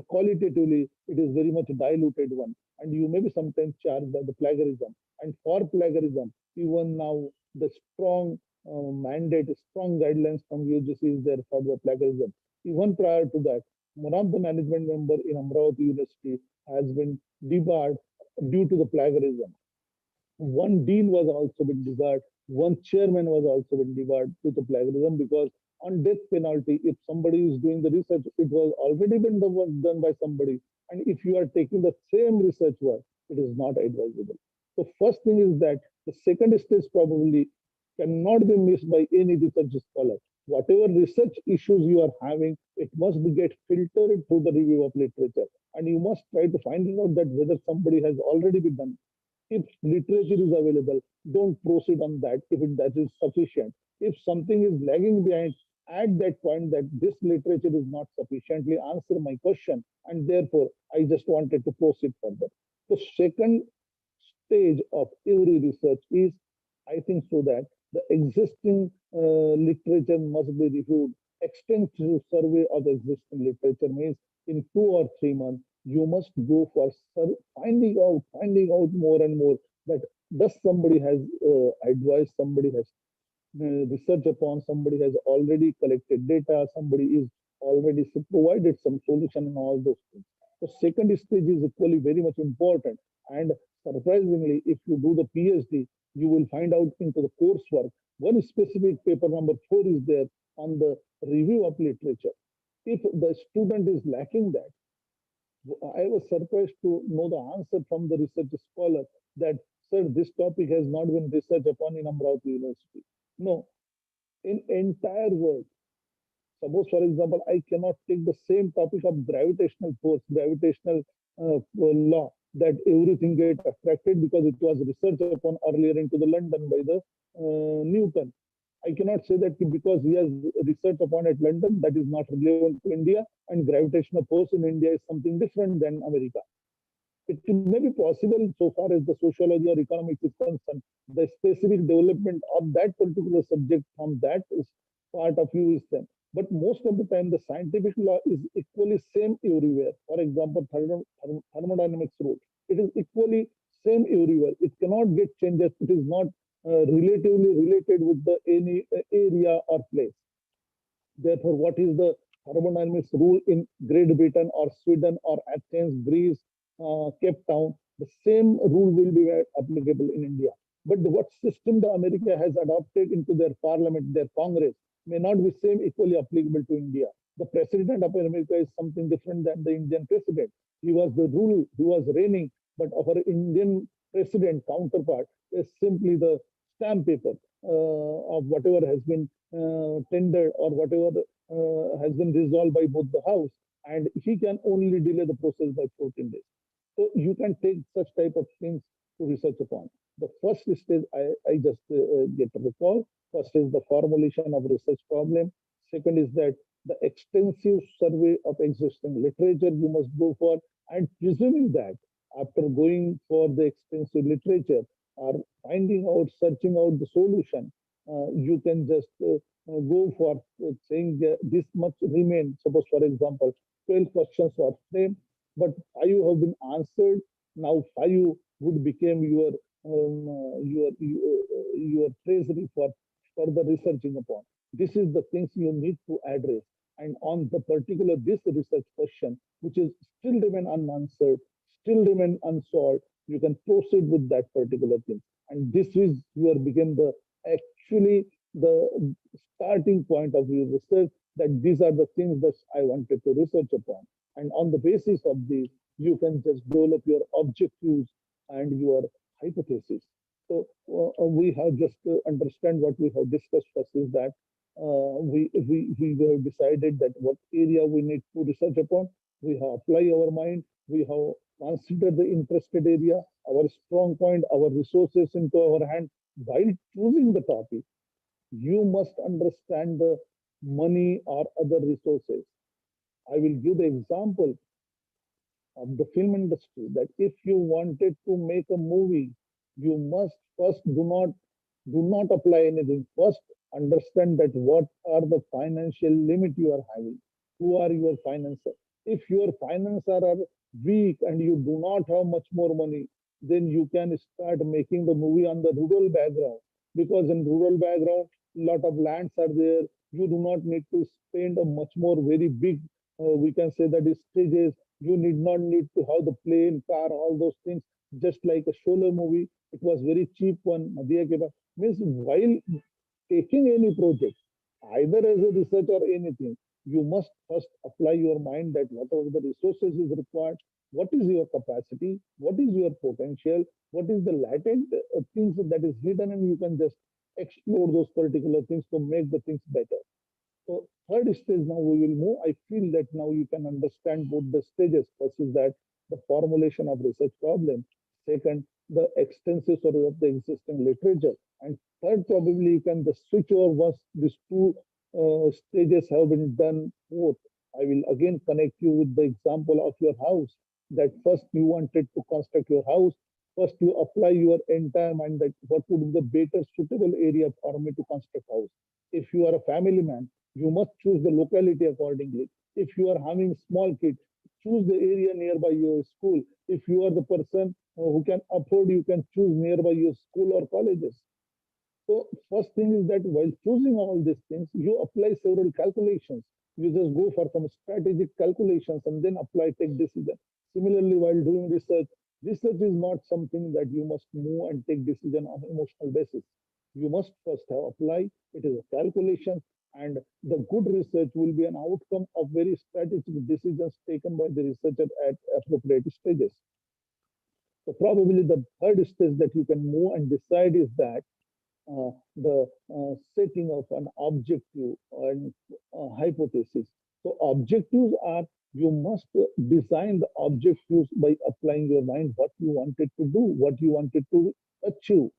qualitatively it is very much diluted one, and you may be sometimes charged by the plagiarism. And for plagiarism, even now the strong mandate, strong guidelines from UGC is there for the plagiarism. Even prior to that, one of the management member in Amravati University has been debarred due to the plagiarism. One dean was also been debarred. One chairman was also been debarred due to plagiarism, because on death penalty, if somebody is doing the research, it was already been done by somebody. And if you are taking the same research work, it is not advisable. So first thing is that the second stage probably cannot be missed by any research scholar. Whatever research issues you are having, it must be get filtered through the review of literature. And you must try to finding out that whether somebody has already been done. If literature is available, don't proceed on that if that is sufficient. If something is lagging behind, at that point that this literature is not sufficiently answer my question, and therefore I just wanted to proceed further. The second stage of every research is, I think, so that the existing literature must be reviewed. Extensive survey of existing literature means in 2 or 3 months you must go for finding out more and more that does somebody has advised, somebody has research upon, somebody has already collected data, somebody is already provided some solution and all those things. The second stage is equally very much important. And surprisingly, if you do the PhD, you will find out into the coursework, one specific paper number 4 is there on the review of literature. If the student is lacking that, I was surprised to know the answer from the research scholar that, sir, this topic has not been researched upon in Amravati University. No, in entire world. Suppose, for example, I cannot take the same topic of gravitational force, gravitational law, that everything get attracted because it was researched upon earlier into the London by the Newton. I cannot say that because he has researched upon at London, that is not relevant to India, and gravitational force in India is something different than America. It may be possible so far as the sociology or economics is concerned, the specific development of that particular subject from that is part of you is then. But most of the time, the scientific law is equally same everywhere. For example, thermodynamics rule, it is equally same everywhere. It cannot get changes. It is not relatively related with the any area or place. Therefore, what is the thermodynamics rule in Great Britain or Sweden or Athens, Greece, Cape Town? The same rule will be applicable in India. But what system the America has adopted into their parliament, their Congress, may not be same equally applicable to India. The president of America is something different than the Indian president. He was the rule, he was reigning, but our Indian precedent counterpart is simply the stamp paper of whatever has been tendered or whatever has been resolved by both the house, and he can only delay the process by 14 days. So you can take such type of things to research upon. The first stage I just get to recall. First is the formulation of research problem. Second is that the extensive survey of existing literature you must go for, and presuming that after going for the extensive literature or finding out, searching out the solution, you can just go for saying this much remain. Suppose, for example, 12 questions were framed, but 5 have been answered. Now 5 would become your treasury for further researching upon. This is the things you need to address. And on the particular this research question, which is still remain unanswered, still remain unsolved, you can proceed with that particular thing. And this is your become the actually the starting point of your research, that these are the things that I wanted to research upon. And on the basis of this, you can just develop your objectives and your hypothesis. So we have just to understand what we have discussed first is that we have decided that what area we need to research upon. We have apply our mind. We have considered the interested area, our strong point, our resources into our hand. While choosing the topic, you must understand the money or other resources. I will give the example of the film industry that if you wanted to make a movie, you must first do not apply anything. First, understand that what are the financial limit you are having. Who are your financer? If your financer are weak and you do not have much more money, then you can start making the movie on the rural background, because in rural background, lot of lands are there. You do not need to spend a much more very big, we can say that is stages. You need not need to have the plane, car, all those things. Just like a solo movie, it was very cheap one. Means while taking any project, either as a research or anything, you must first apply your mind that whatever the resources is required, what is your capacity, what is your potential, what is the latent things that is hidden, and you can just explore those particular things to make the things better. So third stage now we will move. I feel that now you can understand both the stages. First is that the formulation of research problem. Second, the extensive survey of the existing literature. And third, probably you can just switch over once these two stages have been done both. I will again connect you with the example of your house, that first you wanted to construct your house. First, you apply your entire mind that what would be the better suitable area for me to construct house. If you are a family man, you must choose the locality accordingly. If you are having small kids, choose the area nearby your school. If you are the person who can afford, you can choose nearby your school or colleges. So first thing is that while choosing all these things, you apply several calculations. You just go for some strategic calculations and then apply, take decision. Similarly, while doing research, research is not something that you must move and take decision on emotional basis. You must first have apply. It is a calculation, and the good research will be an outcome of very strategic decisions taken by the researcher at appropriate stages. So probably the third stage that you can move and decide is that the setting of an objective and hypothesis. So objectives are, you must design the objectives by applying your mind what you wanted to do, what you wanted to achieve.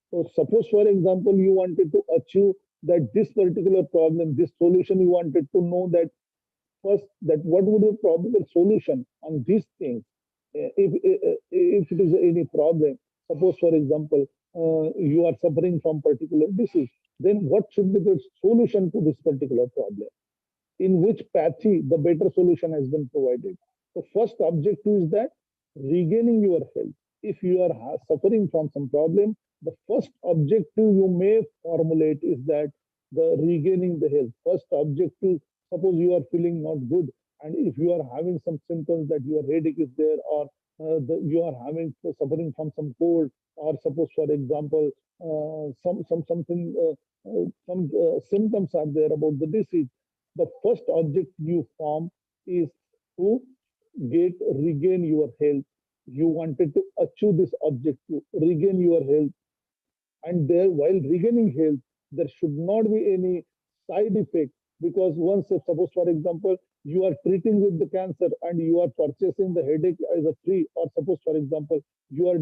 So suppose, for example, you wanted to achieve that this particular problem, this solution, you wanted to know that first that what would be the probable solution on these things. If it is any problem, suppose, for example, you are suffering from particular disease, then what should be the solution to this particular problem? In which pathy the better solution has been provided. The first objective is that regaining your health. If you are suffering from some problem, the first objective you may formulate is that the regaining the health. First objective, suppose you are feeling not good, and if you are having some symptoms that your headache is there, or you are having suffering from some cold, or suppose, for example, some symptoms are there about the disease. The first object you form is to regain your health. You wanted to achieve this objective, regain your health, and there, while regaining health, there should not be any side effect, because once, suppose for example, you are treating with the cancer and you are purchasing the headache as a free, or suppose for example, you are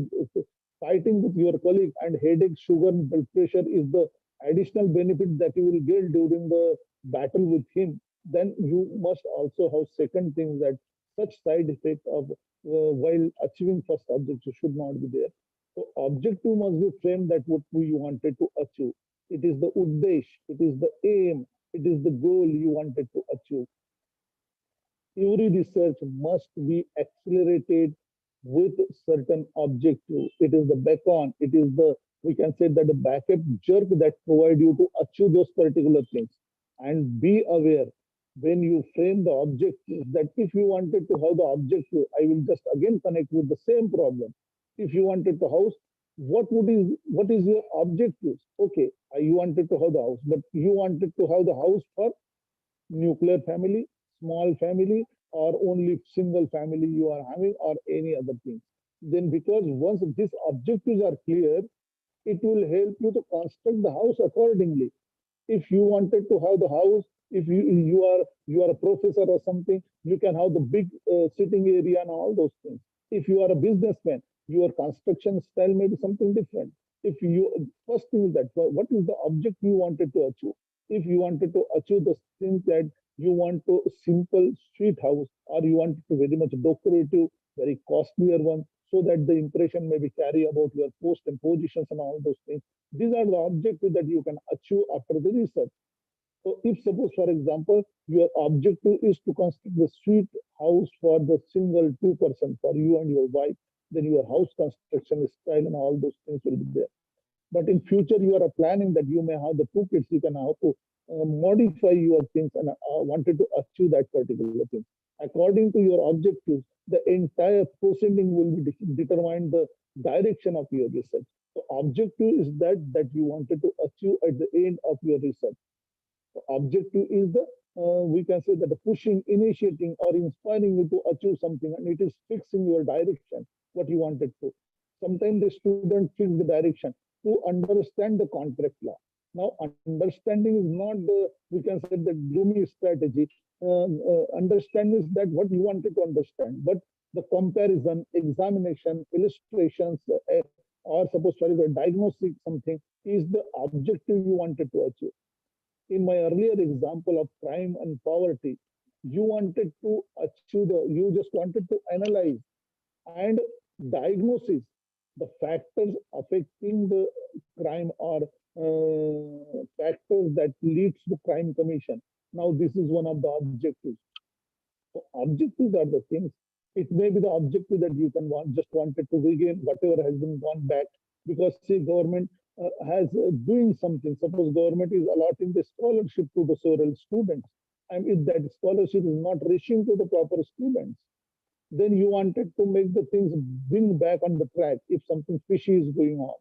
fighting with your colleague and headache, sugar, and blood pressure is the additional benefit that you will get during the battle with him, then you must also have second thing, that such side effect of while achieving first objective should not be there. So objective must be framed that what we wanted to achieve. It is the uddesh, it is the aim, it is the goal you wanted to achieve. Every research must be accelerated with certain objective. It is the beacon, it is the, we can say that the backup jerk that provide you to achieve those particular things. And be aware when you frame the objective, that if you wanted to have the objective, I will just again connect with the same problem. If you wanted to house, what is your objectives? Okay, you wanted to have the house, but you wanted to have the house for nuclear family, small family, or only single family you are having, or any other thing. Then because once these objectives are clear, it will help you to construct the house accordingly. If you wanted to have the house, if you are a professor or something, you can have the big sitting area and all those things. If you are a businessman, your construction style may be something different. If you, first thing is that what is the object you wanted to achieve? If you wanted to achieve the things that you want to simple street house, or you want to very much decorative, very costlier one, so that the impression may be carry about your post and positions and all those things. These are the objectives that you can achieve after the research. So if suppose, for example, your objective is to construct the street house for the single two-person for you and your wife, then your house construction style and all those things will be there. But in future, you are planning that you may have the two kids, you can have to modify your things and wanted to achieve that particular thing. According to your objectives, the entire proceeding will be determine the direction of your research. So objective is that you wanted to achieve at the end of your research. The objective is the we can say that the pushing, initiating, or inspiring you to achieve something, and it is fixing your direction, what you wanted to. Sometimes the student fix the direction to understand the contract law. Now, understanding is not the, we can say, the gloomy strategy. Understanding is that what you wanted to understand, but the comparison, examination, illustrations, or suppose sorry, the diagnostic something is the objective you wanted to achieve. In my earlier example of crime and poverty, you wanted to achieve you just wanted to analyze and diagnosis the factors affecting the crime, or factors that leads to crime commission. Now, this is one of the objectives. So objectives are the things. It may be the objective that you can just wanted to regain whatever has been gone back, because say government has doing something. Suppose government is allotting the scholarship to the several students, and if that scholarship is not reaching to the proper students, then you wanted to make the things bring back on the track if something fishy is going on.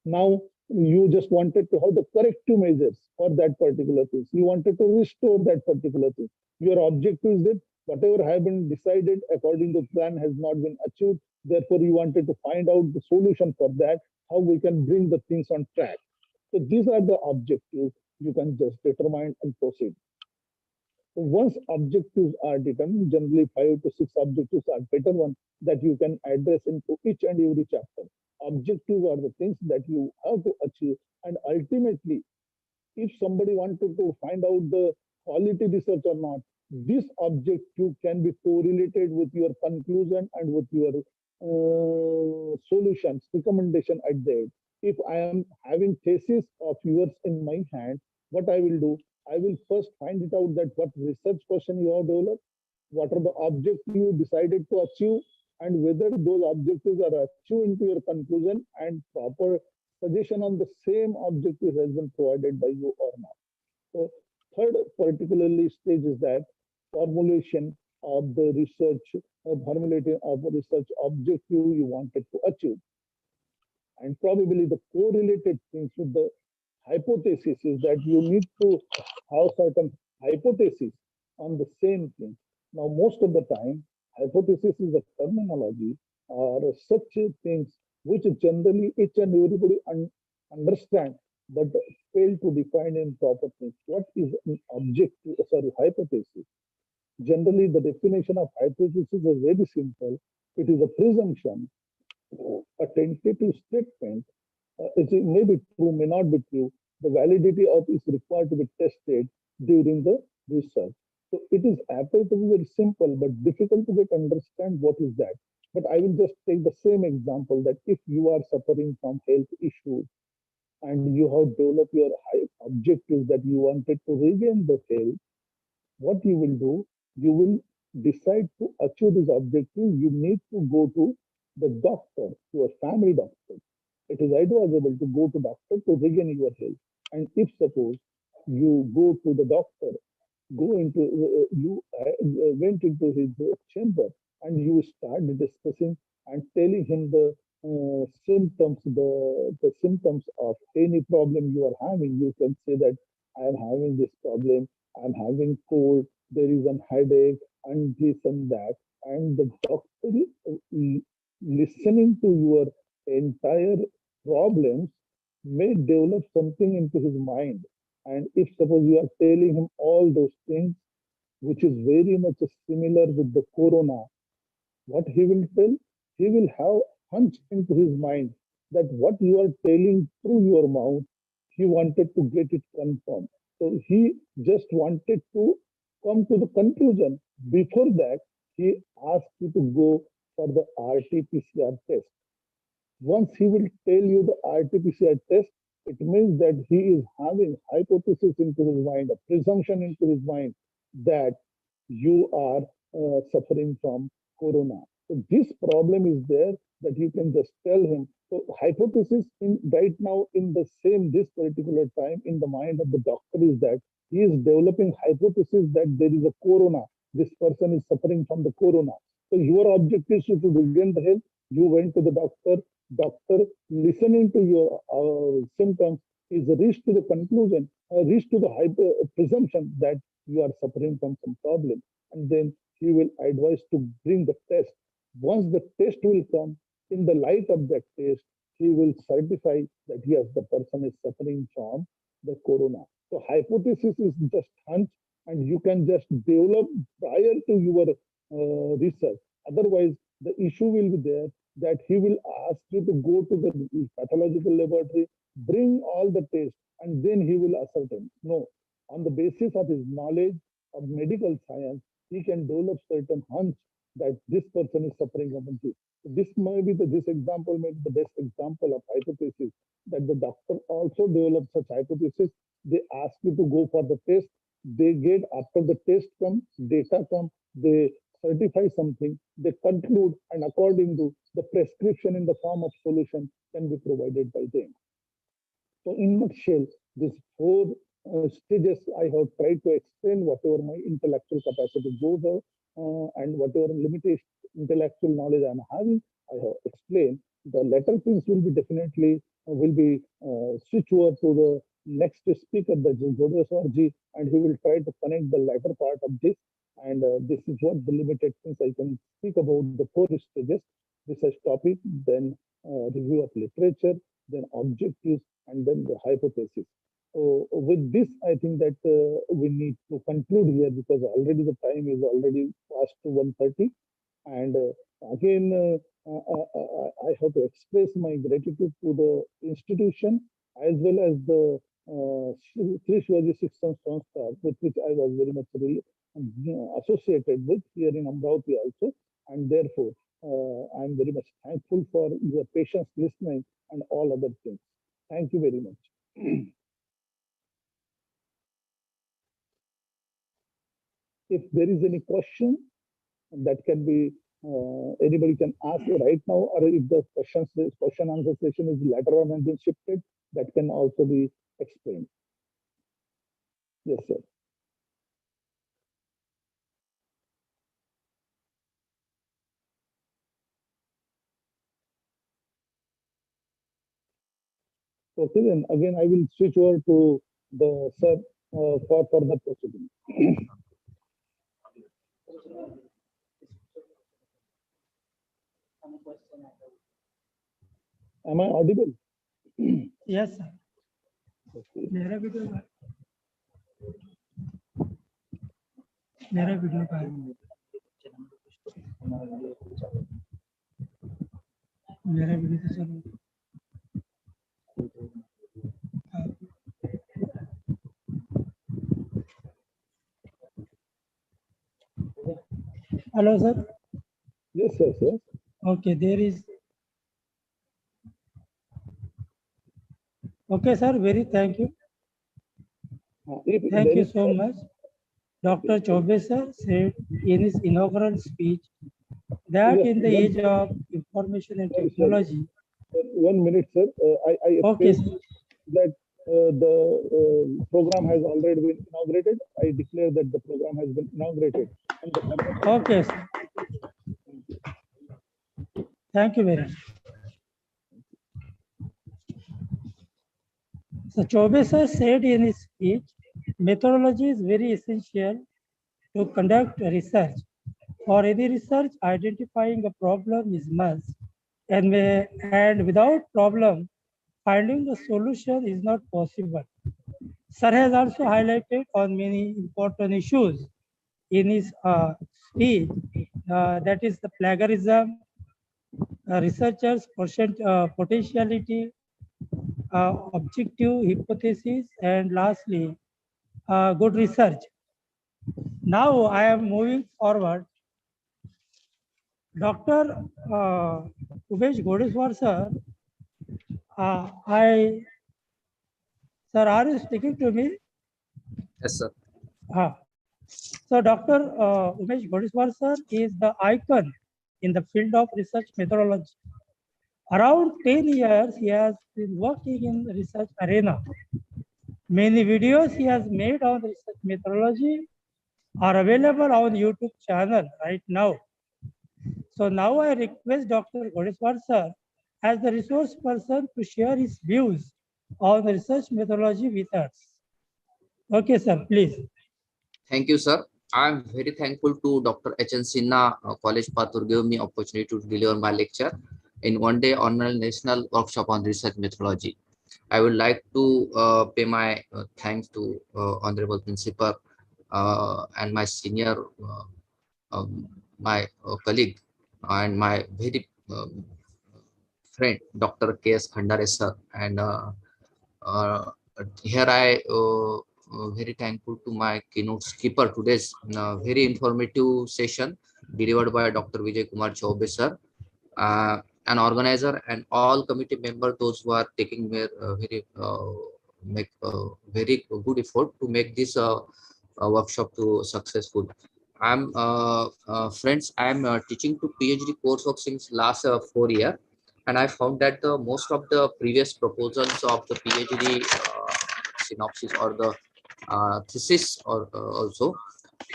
Now you just wanted to have the corrective measures for that particular thing. You wanted to restore that particular thing. Your objective is that whatever has been decided according to plan has not been achieved. Therefore, you wanted to find out the solution for that, how we can bring the things on track. So these are the objectives you can just determine and proceed. So once objectives are determined, generally 5 to 6 objectives are better one that you can address into each and every chapter. Objectives are the things that you have to achieve, and ultimately, if somebody wanted to find out the quality research or not, this objective can be correlated with your conclusion and with your solutions, recommendation at the end. If I am having thesis of yours in my hand, what I will do, I will first find it out that what research question you have developed, what are the objectives you decided to achieve, and whether those objectives are achieved into your conclusion, and proper suggestion on the same objective has been provided by you or not. So third particularly stage is that formulation of the research, formulating of a research objective you wanted to achieve. And probably the correlated things with the hypothesis is that you need to have certain hypothesis on the same thing. Now, most of the time, hypothesis is a terminology or such things which generally each and everybody understand, but fail to define in proper things. What is an objective, sorry, hypothesis? Generally, the definition of hypothesis is very simple. It is a presumption, a tentative statement. It may be true, may not be true. The validity of is required to be tested during the research. So it is appear to be very simple, but difficult to get understand what is that. But I will just take the same example that if you are suffering from health issues and you have developed your high objectives that you wanted to regain the health, what you will do, you will decide to achieve this objective, you need to go to the doctor, your family doctor. It is advisable to go to doctor to regain your health. And if suppose you go to the doctor, you went into his chamber and you start discussing and telling him the symptoms of any problem you are having. You can say that I am having this problem, I'm having cold, there is an headache, and this and that. And the doctor listening to your entire problems may develop something into his mind. And if suppose you are telling him all those things, which is very much similar with the corona, what he will tell, he will have hunch into his mind that what you are telling through your mouth, he wanted to get it confirmed. So he just wanted to come to the conclusion. Before that, he asked you to go for the RT-PCR test. Once he will tell you the RT-PCR test, it means that he is having hypothesis into his mind, a presumption into his mind that you are suffering from corona. So this problem is there that you can just tell him. So hypothesis in right now in the same this particular time in the mind of the doctor is that he is developing hypothesis that there is a corona. This person is suffering from the corona. So your objective is to regain the health. You went to the doctor. Doctor listening to your symptoms is reached to the conclusion, reached to the presumption that you are suffering from some problem, and then he will advise to bring the test. Once the test will come, in the light of that test, he will certify that yes, the person is suffering from the corona. So hypothesis is just hunch, and you can just develop prior to your research. Otherwise, the issue will be there that he will ask you to go to the pathological laboratory, bring all the tests, and then he will ascertain. No, on the basis of his knowledge of medical science, he can develop certain hunch that this person is suffering from this. This may be this example may be the best example of hypothesis that the doctor also develops such hypothesis. They ask you to go for the test. They get after the test comes, data come, they certify something, they conclude, and according to the prescription in the form of solution can be provided by them. So in nutshell, these four stages I have tried to explain whatever my intellectual capacity goes out and whatever limited intellectual knowledge I'm having, I have explained. The latter things will be definitely switch over to the next speaker, that is Godeswarji, and he will try to connect the latter part of this. And this is what the limited things I can speak about the four stages: research topic, then review of literature, then objectives, and then the hypothesis. So with this, I think that we need to conclude here because already the time is already past to 1:30. And again, I have to express my gratitude to the institution as well as the Sri Shivaji Shikshan Sanstha, with which I was very much really associated with here in Amravati also. And therefore, I'm very much thankful for your patience listening and all other things. Thank you very much. If there is any question that can be anybody can ask right now, or if the question answer session is later on and been shifted, that can also be explained. Yes, sir. Okay, then again I will switch over to the sir for further proceeding. Am I audible? Yes, sir. Okay. मेरा video का मेरा video का है मेरा video तो चलो hello sir Yes, sir, sir. okay there is okay sir very thank you If thank there you is so much Dr. Chobe sir said in his inaugural speech that yes, in the age of information and sorry, technology 1 minute, sir. I okay explained sir. that the program has already been inaugurated. I declare that the program has been inaugurated. And the Okay sir. Thank you very much. So Chobe sir said in his speech, methodology is very essential to conduct research. For any research, identifying a problem is must, and without problem, finding the solution is not possible. Sir has also highlighted on many important issues in his speech, that is the plagiarism, researchers' potentiality, objective hypothesis, and lastly, good research. Now I am moving forward. Dr. Umesh Godeswar sir, sir, are you speaking to me? Yes, sir. So Dr. Umesh Godeswar sir is the icon in the field of research methodology. Around 10 years, he has been working in the research arena. Many videos he has made on research methodology are available on YouTube channel right now. So now I request Dr. Godeswar sir as the resource person to share his views on the research methodology with us. Okay, sir, please. Thank you, sir. I'm very thankful to Dr. H.N. Sinha College Patur gave me opportunity to deliver my lecture in one-day online national workshop on research methodology. I would like to pay my thanks to Honorable Principal and my senior, my colleague and my very friend, Dr. K.S. Khandare sir. And here I very thankful to my keynote speaker today's very informative session delivered by Dr. Vijay Kumar Chaubey sir, an organizer and all committee members, those who are taking their make very good effort to make this workshop to successful. I'm friends. I'm teaching to PhD coursework since last 4 years, and I found that the most of the previous proposals of the PhD synopsis or the thesis or also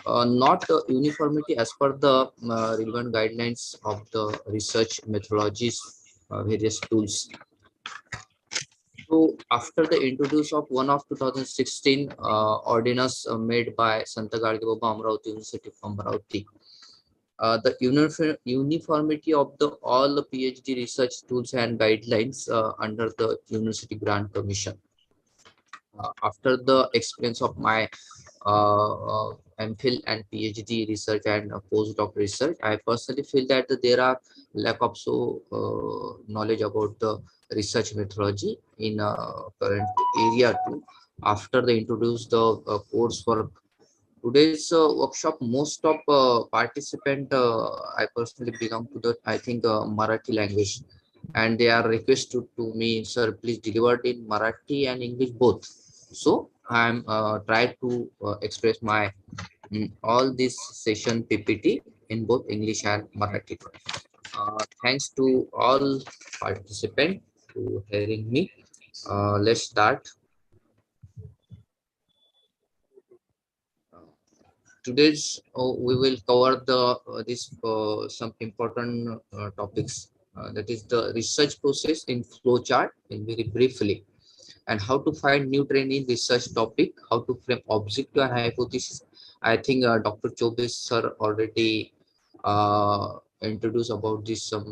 not uniformity as per the relevant guidelines of the research methodologies, various tools. So after the introduce of one of 2016 ordinance made by Santa Gargi Baba Amravati University of Amravati, the uniformity of the all the PhD research tools and guidelines under the University Grant Commission. After the experience of my MPhil and PhD research and postdoc research, I personally feel that there are lack of knowledge about the research methodology in current area too. After they introduce the coursework, today's workshop, most of participant, I personally belong to the, I think, Marathi language, and they are requested to me, sir, please deliver it in Marathi and English both. So I'm try to express my all this session PPT in both English and Marathi. Thanks to all participants to hearing me. Let's start. Today's we will cover the this some important topics. That is the research process in flowchart in very briefly, and how to find new trend in research topic, how to frame objective and hypothesis. I think Dr. Chobis sir already introduce about this some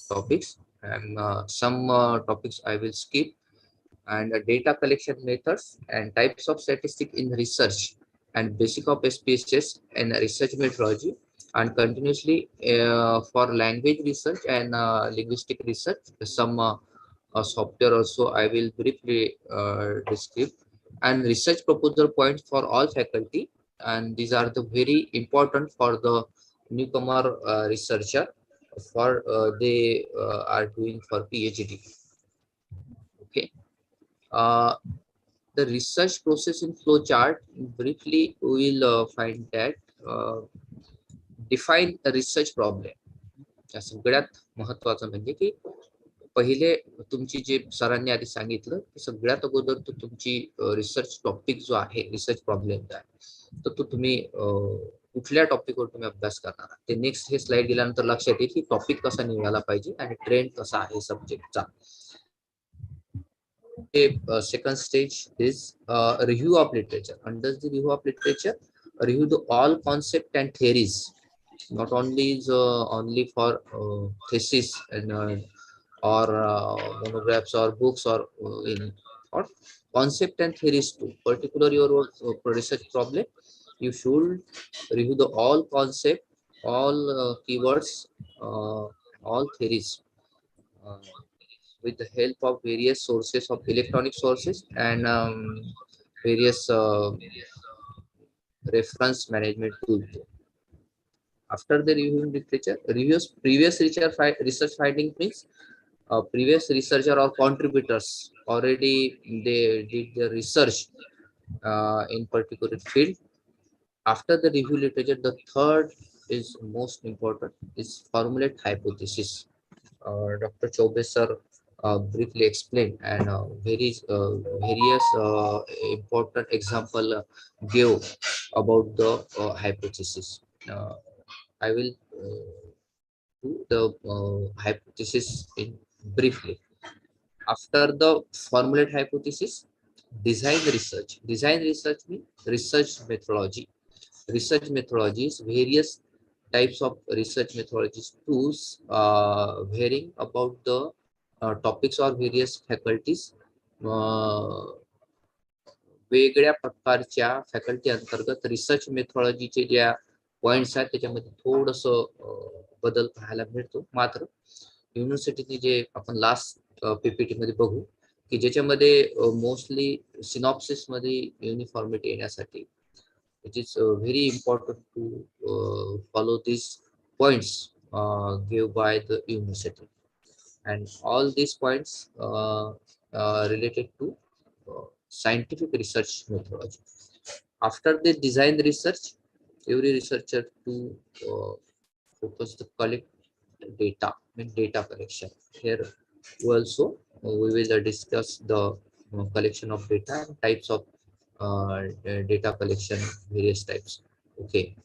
topics, and some topics I will skip, and data collection methods and types of statistic in research, and basic of SPSS and research methodology, and continuously for language research and linguistic research, some software also I will briefly describe, and research proposal points for all faculty, and these are the very important for the newcomer researcher for they are doing for PhD. Okay. Uh, the research process in flow chart, briefly we will find that uh, define a research problem. सगळ्यात महत्वाचं म्हणजे की पहिले तुमची जे सरांनी आधी सांगितलं सगळ्यात अगोदर तो तुमची रिसर्च टॉपिक जो आहे रिसर्च प्रॉब्लेम आहे तर तो तुम्ही कुठल्या टॉपिकवर तुम्ही अभ्यास करणार ते नेक्स्ट हे स्लाइड दिल्यानंतर लक्षात येईल की टॉपिक कसा निघाला पाहिजे आणि ट्रेंड कसा आहे सब्जेक्टचा. Second stage is review of literature. Under the review of literature, review the all concept and theories, not only only for thesis and or monographs or books or or concept and theories too. Particularly your research problem, you should review the all concept, all keywords, all theories. With the help of various sources of electronic sources and various reference management tools. After the reviewing literature, reviews previous research finding means previous researcher or contributors already they did the research in particular field. After the review literature, the third is most important is formulate hypothesis. Dr. Chobe sir briefly explained and various important example gave about the hypothesis. I will do the hypothesis in briefly. After the formulate hypothesis, design research. Design research means research methodology. Research methodologies, various types of research methodologies tools varying about the topics or various faculties. वेगळ्या प्रकारच्या faculty अंतर्गत research मेथॉलॉजीचे ज्या points आहेत त्याच्यामध्ये थोडस बदल पाहायला मिळतो. मात्र युनिव्हर्सिटीने जे आपण लास्ट पीपीटी मध्ये बघू की ज्याच्यामध्ये मोस्टली सिनॉप्सिस मध्ये युनिफॉर्मिटी येण्यासाठी it is very important to follow these points given by the university, and all these points related to scientific research methodology. After the design research, every researcher to focus the collect data and data collection. Here also we will discuss the collection of data and types of data collection, various types. Okay.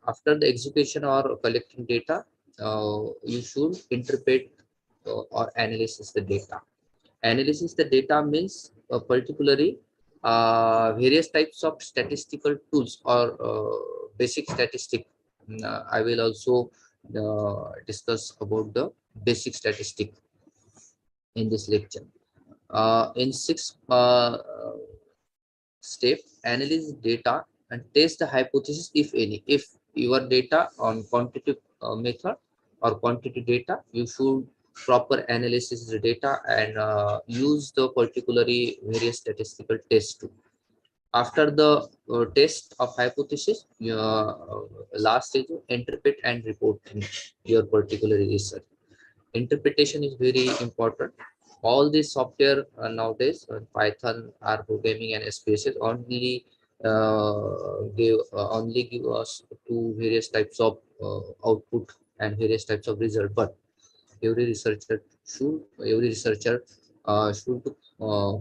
After the execution or collecting data, you should interpret or analysis the data. Analysis the data means particularly various types of statistical tools or basic statistic. I will also discuss about the basic statistic in this lecture. In six step, analyze data and test the hypothesis if any. If your data on quantitative method or quantity data, you should proper analysis the data and use the particularly various statistical tests too. After the test of hypothesis, last stage interpret and report your particular research. Interpretation is very important. All this software nowadays, Python, R programming, and SPSS only give us two various types of output and various types of result. But every researcher should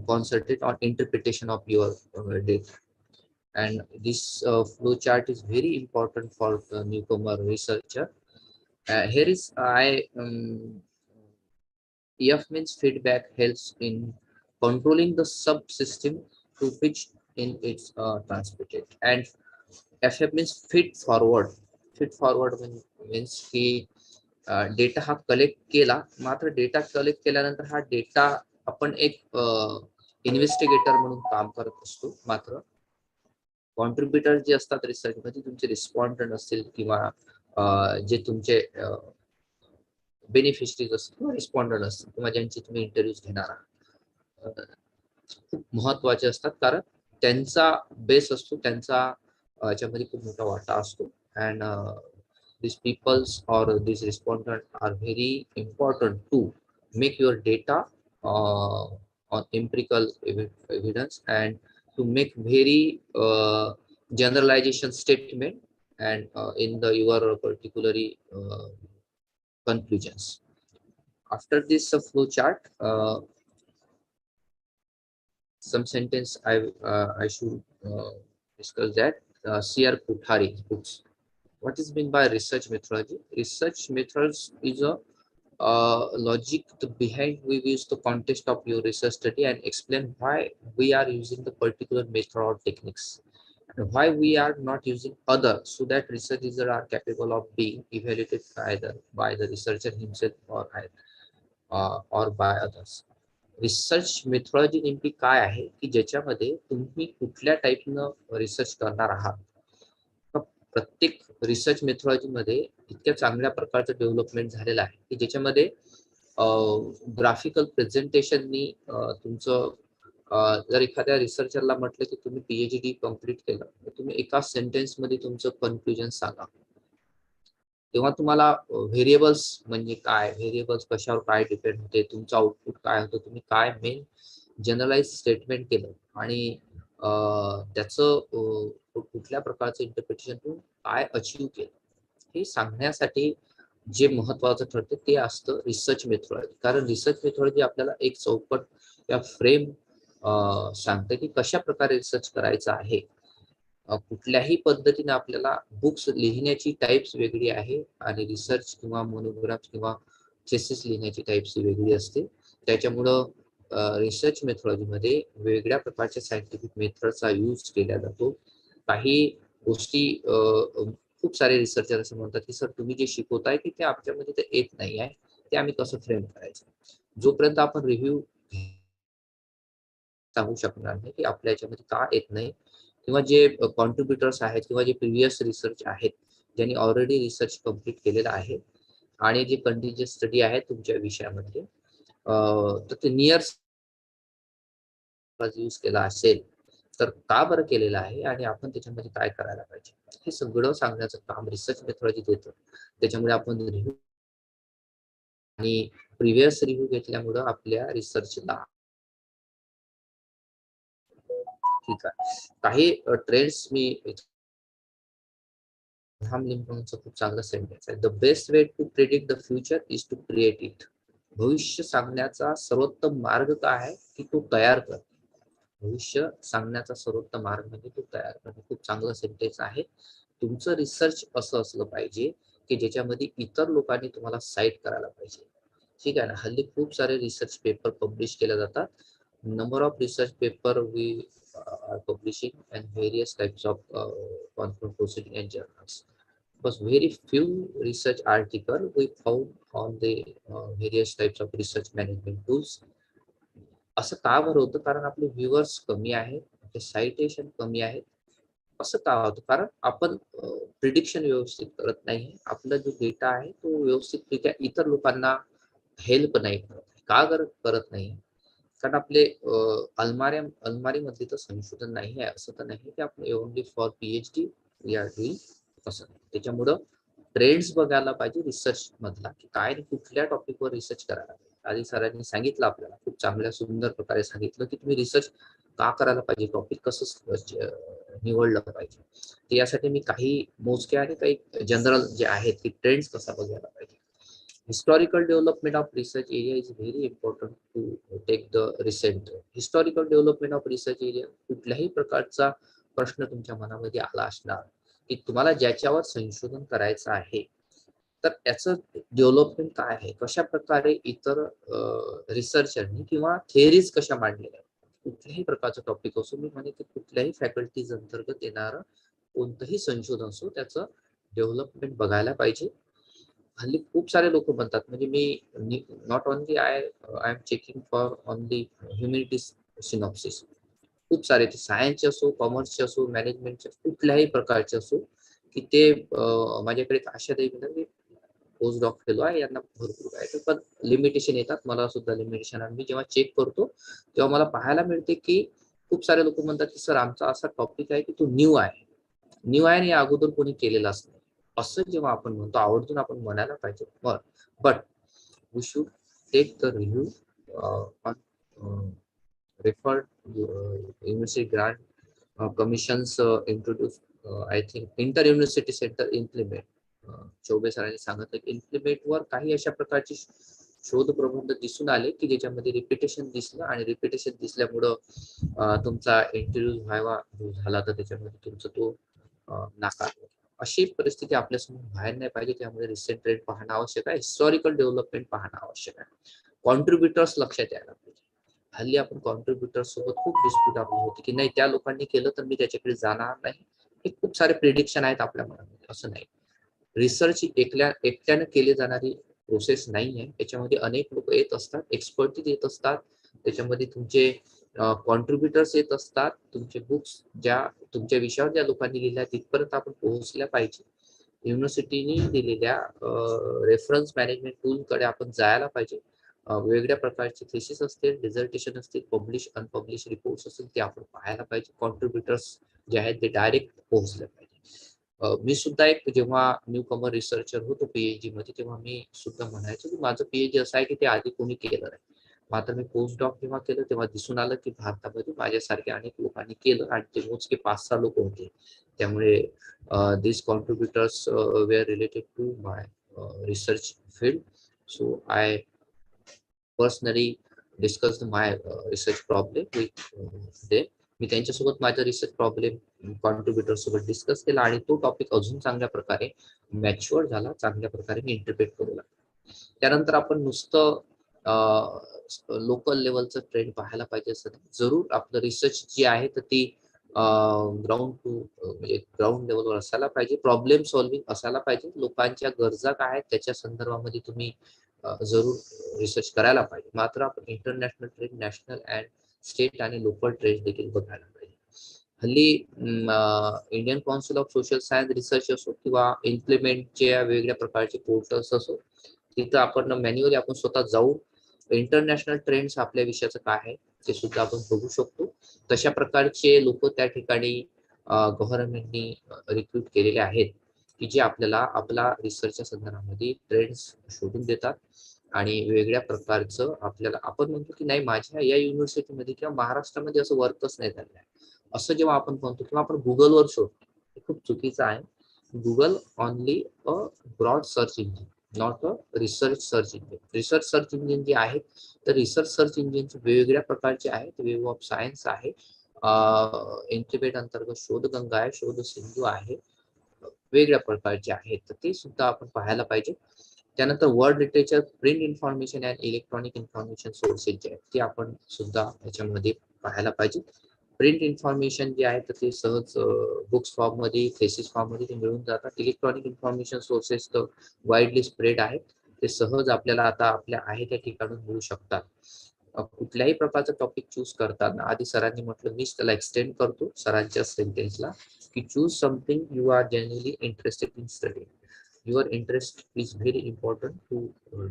concentrate on interpretation of your data. And this flow chart is very important for the newcomer researcher. Here is EF means feedback helps in controlling the subsystem to which in it's transmitted, and FF means feed forward. Feed forward means he data हा collect केला, मात्र data collect केल्यानंतर हा data आपण एक investigator म्हणून काम करत असतो. मात्र कॉन्ट्रीब्युटर जे असतात रिसर्च मध्ये, तुमचे रिस्पॉन्डंट असतील किंवा जे तुमचे बेनिफिशरीज असतील किंवा रिस्पॉन्डंट असतील किंवा ज्यांची तुम्ही इंटरव्ह्यूज घेणार आहात, खूप महत्वाचे असतात, कारण त्यांचा बेस असतो, त्यांचा याच्यामध्ये खूप मोठा वाटा असतो. And these peoples or these respondents are very important to make your data on empirical evidence and to make very generalization statement and in the your particularly conclusions. After this flow chart, some sentence I should discuss that. C.R. Kothari books. What is meant by research methodology? Research methods is a logic behind we use the context of your research study and explain why we are using the particular method or techniques and why we are not using other, so that researchers are capable of being evaluated either by the researcher himself or by others. Research methodology नेमकी काय आहे की ज्याच्यामध्ये तुम्ही कुठल्या टाईपनं research करणार आहात. प्रत्येक रिसर्च मेथॉलॉजी मध्ये इतक्या चांगल्या प्रकारचं डेव्हलपमेंट झालेलं आहे की ज्याच्यामध्ये ग्राफिकल प्रेझेंटेशननी तुमचं जर एखाद्या रिसर्चरला म्हटलं की तुम्ही PhD कम्प्लीट केलं तर तुम्ही एका सेंटेन्समध्ये तुमचं कन्क्लुजन सांगा, तेव्हा तुम्हाला व्हेरिएबल्स म्हणजे काय, व्हेरिएबल्स कशावर काय डिपेंड होते, तुमचं आउटपुट काय होतं, तुम्ही काय मेन जनरलाइज स्टेटमेंट केलं आणि त्याचं कुठल्या प्रकारचं इंटरप्रिटेशन तुम्ही काय अचीव केलं हे सांगण्यासाठी जे महत्वाचं ठरते ते असतं रिसर्च मेथॉलॉजी. कारण रिसर्च मेथॉलॉजी आपल्याला एक चौकट या फ्रेम सांगते की कशा प्रकारे रिसर्च करायचं आहे. कुठल्याही पद्धतीने आपल्याला बुक्स लिहिण्याची टाइप्स वेगळी आहे आणि रिसर्च किंवा मोनोग्राफ किंवा थेसिस लिहिण्याची टाइप्स वेगळी असते. त्याच्यामुळं रिसर्च मेथॉलॉजीमध्ये वेगळ्या प्रकारच्या सायंटिफिक मेथडचा यूज केला जातो. काही गोष्टी खूप सारे रिसर्चर असं म्हणतात की सर तुम्ही जे शिकवताय की ते आमच्यामध्ये ते येत नाही आहे, ते आम्ही कसं फ्रेम करायचं. जोपर्यंत आपण रिव्ह्यू सांगू शकणार नाही की आपल्या याच्यामध्ये का येत नाही, किंवा जे कॉन्ट्रीब्युटर्स आहेत किंवा जे प्रिव्हियस रिसर्च आहेत ज्यांनी ऑलरेडी रिसर्च कम्प्लीट केलेला आहे आणि जे कंटिन्युअस स्टडी आहे तुमच्या विषयामध्ये, तर ते नियर यूज केला असेल तर का बरं केलेलं आहे आणि आपण त्याच्यामध्ये काय करायला पाहिजे हे सगळं सांगण्याचं काम रिसर्च मेथॉलॉजी देतं. त्याच्यामुळे आपण रिव्ह्यू आणि प्रिव्हियस रिव्ह्यू घेतल्यामुळं आपल्या रिसर्चला ठीक आहे. काही ट्रेंड्स मी खूप चांगला सेंटेन्स आहे. The best way to predict the future is to create it. भविष्य सांगण्याचा सर्वोत्तम मार्ग काय आहे की तो तयार कर. भविष्य सांगण्याचा सर्वोत्तम मार्ग म्हणजे तो तयार करणे. खूप चांगलं सेंटेन्स आहे. तुमचं रिसर्च असं असलं पाहिजे की ज्याच्यामध्ये इतर लोकांनी तुम्हाला साईट करायला पाहिजे. ठीक आहे ना. हल्ली खूप सारे रिसर्च पेपर पब्लिश केले जातात. Number of research paper we are publishing and various types of conference proceeding and journals. Because very few research article we found on the various types of research management tools. असं का बरं होतं? कारण आपले viewers कमी आहेत, आपले citation कमी आहेत. असं का होतं? कारण आपण प्रिडिक्शन व्यवस्थित करत नाही. आपला जो डेटा आहे तो व्यवस्थितरित्या इतर लोकांना हेल्प नाही करत. का करत नाही? कारण आपले अलमारीमध्ये तर संशोधन नाही आहे. असं तर नाही की आपण only for PhD we are doing असं. त्याच्यामुळं ट्रेंड्स बघायला पाहिजे रिसर्च मधला की काय कुठल्या टॉपिकवर रिसर्च करायला पाहिजे. आधी सरांनी सांगितलं आपल्याला, खूप चांगल्या सुंदर प्रकारे सांगितलं की तुम्ही रिसर्च का करायला पाहिजे, टॉपिक कसं निवडलं पाहिजे. तर यासाठी मी काही मोजके आणि काही जनरल जे आहेत की ट्रेंड्स कसा बघायला पाहिजे. Historical development of research area is very important to take the recent. Historical development of research area कुठल्याही प्रकारचा प्रश्न तुमच्या मनामध्ये आला असणार की तुम्हाला ज्याच्यावर संशोधन करायचं आहे तर त्याचं डेव्हलपमेंट काय आहे, कशा प्रकारे इतर रिसर्चरनी किंवा थेअरीज कशा मांडलेल्या आहेत. कुठल्याही प्रकारचा टॉपिक असो, मी म्हणे की कुठल्याही फॅकल्टीज अंतर्गत येणारं कोणतंही संशोधन असो त्याचं डेव्हलपमेंट बघायला पाहिजे. हल्ली खूप सारे लोक म्हणतात, म्हणजे me not only I am checking for only humanities synopsis. खूप सारे, ते सायन्सचे असो, कॉमर्सचे असो, मॅनेजमेंटचे, कुठल्याही प्रकारचे असो, की ते माझ्याकडे आशादायी म्हणतात की पोस्ट डॉक फेलो आहे, यांना भरपूर आहे, पण लिमिटेशन येतात. मला सुद्धा लिमिटेशन आहे. मी जेव्हा चेक करतो तेव्हा मला पाहायला मिळते की खूप सारे लोक म्हणतात की सर आमचा असा टॉपिक आहे की तो न्यू आहे आणि या अगोदर कोणी केलेलाच नाही. असं जेव्हा आपण म्हणतो, आवर्जून आपण म्हणायला पाहिजे. But we should take the review on referred university grant commissions introduced I think inter university center implement. Choubey सरांनी सांगितलं की इम्प्लिमेंट वर काही अशा प्रकारचे शोध प्रबंध दिसून आले की ज्याच्यामध्ये रिपिटेशन दिसलं, आणि रिपिटेशन दिसल्यामुळं तुमचा इंटरव्ह्यू व्हायवा झाला तर त्याच्यामध्ये तुमचा तो नाकार. अशी परिस्थिती आपल्यासमोर बाहेर नाही पाहिजे. त्यामुळे रिसेंट ट्रेंड पाहणं आवश्यक आहे, हिस्टॉरिकल डेव्हलपमेंट पाहणं आवश्यक आहे, कॉन्ट्रीब्युटर्स लक्षात यायला पाहिजे. हल्ली आपण कॉन्ट्रीब्युटर सोबत खूप डिस्प्यूट आपली होती की नाही, त्या लोकांनी केलं तर मी त्याच्याकडे जाणार नाही. हे खूप सारे प्रिडिक्शन आहेत आपल्या मनामध्ये. असं नाही, रिसर्च ही एकट्याने केली जाणारी प्रोसेस नाही आहे. त्याच्यामध्ये अनेक लोक येत असतात, एक्सपर्टीज येत असतात, त्याच्यामध्ये तुमचे कॉन्ट्रीब्युटर्स येत असतात, तुमचे बुक्स ज्या तुमच्या विषयावर ज्या लोकांनी लिहिल्या तिथपर्यंत आपण पोहोचल्या पाहिजे. युनिव्हर्सिटीने दिलेल्या रेफरन्स मॅनेजमेंट टूलकडे आपण जायला पाहिजे. वेगवेगळ्या प्रकारचे थेसिस असतील, डिझर्टेशन असतील, पब्लिश अनपब्लिश रिपोर्ट्स असतील, ते आपण पाहायला पाहिजे. कॉन्ट्रीब्युटर्स जे आहेत ते डायरेक्ट पोहोचले पाहिजे. मी सुद्धा एक जेव्हा न्यू कमर रिसर्चर होतो पीएचडी मध्ये, तेव्हा मी सुद्धा म्हणायचो की माझं पीएचडी असं आहे की ते आधी कोणी केलं नाही. मात्र मी पोस्ट डॉक जेव्हा केलं तेव्हा दिसून आलं की भारतामध्ये माझ्यासारख्या अनेक लोकांनी केलं, आणि ते मोजके 5-6 लोक होते. त्यामुळे these contributors were related to my research field. So I personally discussed my research problem with them. मी त्यांच्यासोबत माझा रिसर्च प्रॉब्लेम कॉन्ट्रीब्युटर सोबत डिस्कस केला, आणि तो टॉपिक अजून चांगल्या प्रकारे मॅच्युअर झाला, चांगल्या प्रकारे मी इंटरप्रेट करू लागलो. त्यानंतर आपण नुसतं लोकल लेवलचं ट्रेंड पाहायला पाहिजे असं नाही. जरूर आपलं रिसर्च जी आहे तर ती ग्राउंड टू म्हणजे ग्राउंड लेवलवर असायला पाहिजे. प्रॉब्लेम सॉल्व्हिंग असायला पाहिजे. लोकांच्या गरजा काय आहेत त्याच्या संदर्भामध्ये तुम्ही जरूर रिसर्च करायला पाहिजे. मात्र आपण international trend, national and state आणि लोकल ट्रेंड देखील बघायला पाहिजे. हल्ली Indian council of social science research असो किंवा इम्प्लिमेंटच्या वेगवेगळ्या प्रकारचे पोर्टल्स असो, तिथं आपण मॅन्युअली आपण स्वतः जाऊन इंटरनॅशनल ट्रेंड्स आपल्या विषयाचं काय आहे ते सुद्धा आपण बघू शकतो. तशा प्रकारचे लोक त्या ठिकाणी गव्हर्नमेंटनी रिक्रूट केलेले आहेत की जे आपल्याला आपला रिसर्चच्या संदर्भामध्ये ट्रेंड्स शोधून देतात, आणि वेगळ्या प्रकारचं आपल्याला आपण म्हणतो की नाही माझ्या या युनिव्हर्सिटीमध्ये किंवा महाराष्ट्रामध्ये असं वर्कच नाही झालं आहे असं जेव्हा आपण म्हणतो किंवा आपण गुगलवर शोधतो, हे खूप चुकीचं आहे. Google only a broad search engine, not a research search engine. Research search engine जे आहे तर रिसर्च सर्च इंजिनचे वेगवेगळ्या प्रकारचे आहेत. वेब ऑफ सायन्स आहे, इंटिमेट अंतर्गत शोधगंगा आहे, शोध सिंधू आहे, वेगळ्या प्रकारचे आहेत, तर ते सुद्धा आपण पाहायला पाहिजे. त्यानंतर world literature, print information and electronic information sources जे आहेत ते आपण सुद्धा याच्यामध्ये पाहायला पाहिजे. प्रिंट इन्फॉर्मेशन जे आहे तर ते सहज बुक्स फॉर्म मध्ये, थेसिस फॉर्म मध्ये ते मिळून जातात. इलेक्ट्रॉनिक इन्फॉर्मेशन सोर्सेस तर वाईडली स्प्रेड आहेत, ते सहज आपल्याला आता आपल्या आहे त्या ठिकाणून मिळू शकतात. कुठल्याही प्रकारचं टॉपिक चूज करताना आधी सरांनी म्हटलं, मीच त्याला एक्सटेंड करतो सरांच्या सेंटेन्सला, की choose something you are genuinely interested in study. Your interest is very important to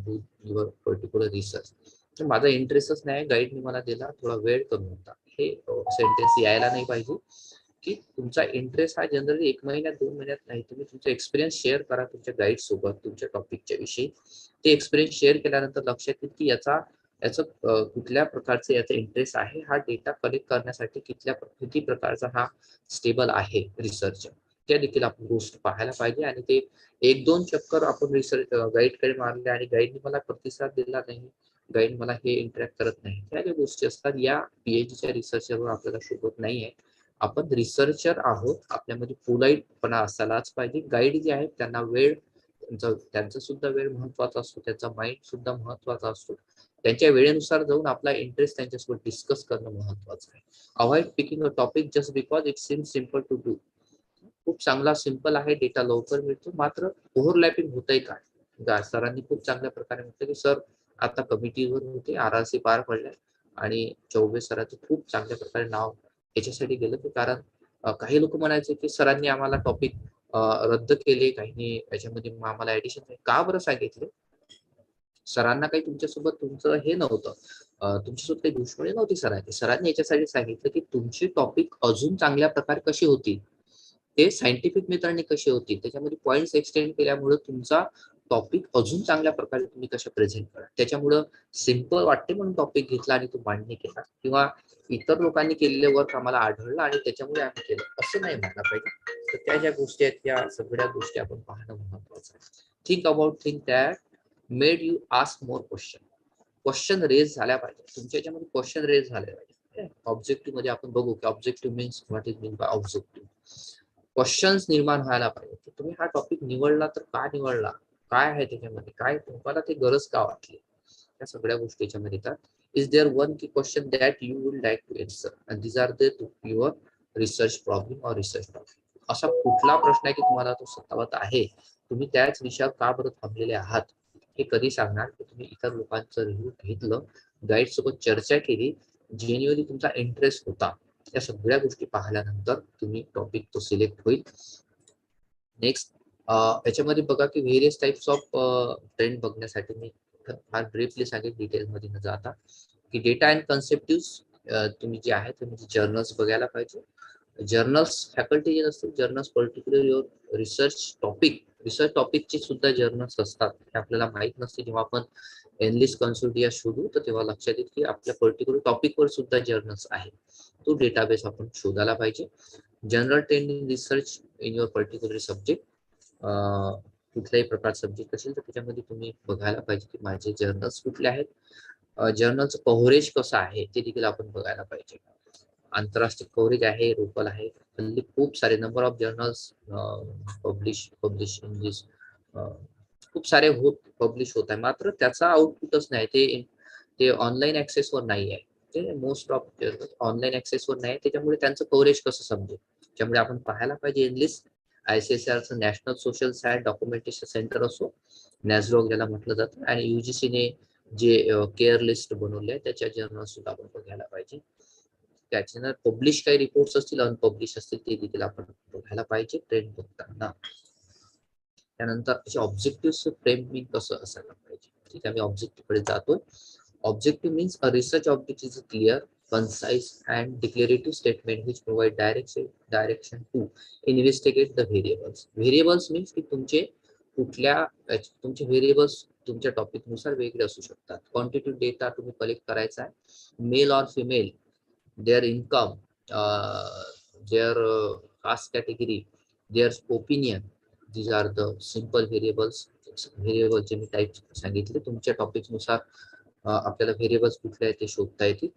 do your particular research. तर माझा इंटरेस्टच नाही, गाईडने मला दिला, थोडा वेळ कमी होता, हे सेंटेन्स यायला नाही पाहिजे. की तुमचा इंटरेस्ट हा जनरली 1 महिन्यात 2 महिन्यात नाही, तुम्ही तुमचा एक्सपिरियन्स शेअर करा तुमच्या गाईड सोबत तुमच्या टॉपिकच्या विषयी. ते एक्सपिरियन्स शेअर केल्यानंतर लक्षात येईल की याचं कुठल्या प्रकारचा याचा इंटरेस्ट आहे, हा डेटा कलेक्ट करण्यासाठी किती प्रकारचा हा स्टेबल आहे रिसर्च, त्या देखील आपण गोष्ट पाहायला पाहिजे. आणि ते 1-2 चक्कर आपण रिसर्च गाईडकडे मारले आणि गाईडने मला प्रतिसाद दिला नाही, गाईड मला हे इंटरॅक्ट करत नाही, त्या ज्या गोष्टी असतात या पीएचडीच्या रिसर्चरवर आपल्याला शोधत नाहीये. आपण रिसर्चर आहोत, आपल्यामध्ये पोलाईटपणा असायलाच पाहिजे. गाईड जे आहेत त्यांना वेळ, त्यांचा सुद्धा वेळ महत्वाचा असतो, त्यांचा माइंड सुद्धा महत्वाचा असतो. त्यांच्या वेळेनुसार जाऊन आपला इंटरेस्ट त्यांच्यासोबत डिस्कस करणं महत्वाचं आहे. Avoid picking a topic just because it seems simple to do. खूप चांगला सिंपल आहे, डेटा लवकर मिळतो, मात्र ओव्हरलॅपिंग होतंय काय, सरांनी खूप चांगल्या प्रकारे म्हटलं की सर आता कमिटीवर होते, RRC पार पडलाय आणि चौबे सरांचं खूप चांगल्या प्रकारे नाव याच्यासाठी गेलं की कारण काही लोक म्हणायचे की सरांनी आम्हाला टॉपिक रद्द केले, काहींनी याच्यामध्ये आम्हाला ऍडिशन का बरं सांगितले. सरांना काही तुमच्यासोबत तुमचं हे नव्हतं, तुमच्यासोबत काही दुश्मनी नव्हती सरांनी याच्यासाठी सांगितलं की तुमची टॉपिक अजून चांगल्या प्रकारे कशी होती, ते सायंटिफिक मेथडने कशी होती, त्याच्यामध्ये पॉइंट्स एक्सटेंड केल्यामुळे तुमचा टॉपिक अजून चांगल्या प्रकारे तुम्ही कशा प्रेझेंट करा. त्याच्यामुळं सिम्पल वाटते म्हणून टॉपिक घेतला आणि तो मांडणी केला, किंवा इतर लोकांनी केलेले वर्क आम्हाला आढळलं आणि त्याच्यामुळे आम्ही केलं असं नाही म्हणायला पाहिजे. तर त्या ज्या गोष्टी आहेत त्या सगळ्या गोष्टी आपण पाहणं महत्वाचं आहे. Think about thing that made you ask more question raise झाल्या पाहिजे तुमच्या याच्यामध्ये, क्वेश्चन रेज झाले पाहिजे. ऑब्जेक्टिव्ह मध्ये आपण बघू की objective means what is mean bye objective. Questions निर्माण व्हायला पाहिजे की तुम्ही हा टॉपिक निवडला तर का निवडला, काय आहे त्याच्यामध्ये, काय तुम्हाला ते गरज का वाटली, या सगळ्या गोष्टी याच्यामध्ये येतात. Is there one key question that you would like to answer and these are the your research problem or research topic. असा कुठला प्रश्न आहे की तुम्हाला तो सतावत आहे, तुम्ही त्याच विषयावर का बरं थांबलेले आहात, हे कधी सांगणार की तुम्ही इतर लोकांचं रिव्ह्यू घेतलं, गाईड सोबत चर्चा केली, जेन्युअली तुमचा इंटरेस्ट होता. या सगळ्या गोष्टी पाहिल्यानंतर तुम्ही टॉपिक तो सिलेक्ट होईल. नेक्स्ट याच्यामध्ये बघा की व्हेरियस टाइप्स ऑफ ट्रेंड बघण्यासाठी मी फार ब्रीफली सांगेन, डिटेल्स मध्ये न जाता, की डेटा अँड कन्सेप्टिव्ह तुम्ही जे आहे तुम्ही जर्नल्स बघायला पाहिजे. जर्नल्स फॅकल्टी जे असतील जर्नल्स पर्टिक्युलर युअर रिसर्च टॉपिकचे सुद्धा जर्नल्स असतात, हे आपल्याला माहित नसते. जेव्हा आपण एनलिस्ट कन्सोर्टिया शोधू तर तेव्हा लक्षात येईल की आपल्या पर्टिक्युलर टॉपिकवर सुद्धा जर्नल्स आहे, तो डेटाबेस आपण शोधायला पाहिजे. General trend in research in your particular subject, कुठल्याही प्रकारचा सब्जेक्ट असेल तर त्याच्यामध्ये तुम्ही बघायला पाहिजे की माझे जर्नल्स कुठले आहेत, जर्नलचं कव्हरेज कसं आहे ते देखील आपण बघायला पाहिजे. आंतरराष्ट्रीय कव्हरेज आहे, लोकल आहे, हल्ली खूप सारे number of journals publish in this खूप सारे पब्लिश होत आहे, मात्र त्याचा आउटपुटच नाही, ते ऑनलाईन ऍक्सेसवर नाही आहे. ते मोस्ट ऑफ जर्नल ऑनलाईन ऍक्सेसवर नाही, त्याच्यामुळे त्यांचं कव्हरेज कसं समजेल. त्यामुळे आपण पाहायला पाहिजे एनलिस्ट ICSRचं national social science documentation centre असो, नॅसडॉक ज्याला म्हटलं जातं, आणि UGCने जे केअर लिस्ट बनवले आहे त्याच्या जर्नल सुद्धा आपण बघायला पाहिजे. त्याच्यानं पब्लिश काही रिपोर्ट्स असतील, अनपब्लिश असतील, ते देखील आपण बघायला पाहिजे ट्रेंड बघताना. त्यानंतर ऑब्जेक्टिव्ह फ्रेमिंग कसं असायला पाहिजे. ठीक आहे, मी ऑब्जेक्टिव्ह कडे जातोय. Objective means a research object is a clear, concise, and declarative statement which provide direction to investigate the variables. Variables means की तुमचे व्हेरिएबल्स तुमच्या टॉपिक नुसार वेगळे असू शकतात. क्वांटिटेटिव्ह डेटा तुम्ही कलेक्ट करायचा आहे, male or female, their income, their caste category, their opinion. These are the simple variables. व्हेरिएबलचे मी टाईप सांगितले. तुमच्या टॉपिक नुसार आपल्याला व्हेरिएबल्स कुठले आहेत ते शोधता येतील.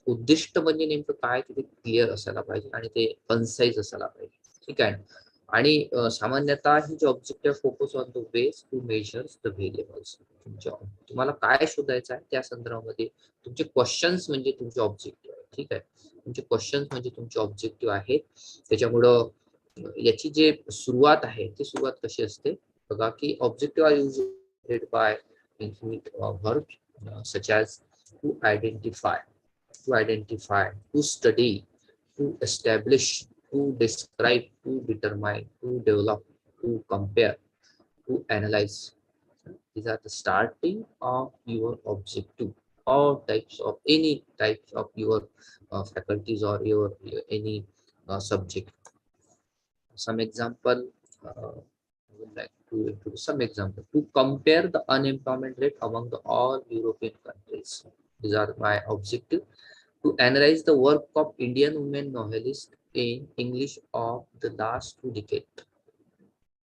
उद्दिष्ट म्हणजे नेमकं काय ते क्लिअर असायला पाहिजे आणि ते कन्साइज असायला पाहिजे. ठीक आहे. आणि सामान्यतः ही जे objective focus on the ways to measures the variables. तुम्हाला काय शोधायचं आहे त्या संदर्भामध्ये तुमचे क्वेश्चन्स म्हणजे तुमचे ऑब्जेक्टिव्ह आहे. ठीक आहे, तुमचे क्वेश्चन्स म्हणजे तुमचे ऑब्जेक्टिव्ह आहे. त्याच्यामुळं याची जे सुरुवात आहे ती सुरुवात कशी असते बघा की objective are used by infinite verbs such as to identify, to study, to establish, to describe, to determine, to develop, to compare, to analyze. These are the starting of your objective. All types of any types of your faculties or your any subject. Some example. I would like to introduce some example to compare the unemployment rate among the all European countries. These are my objective. To analyze the work of Indian women novelists in English of the last 2 decades.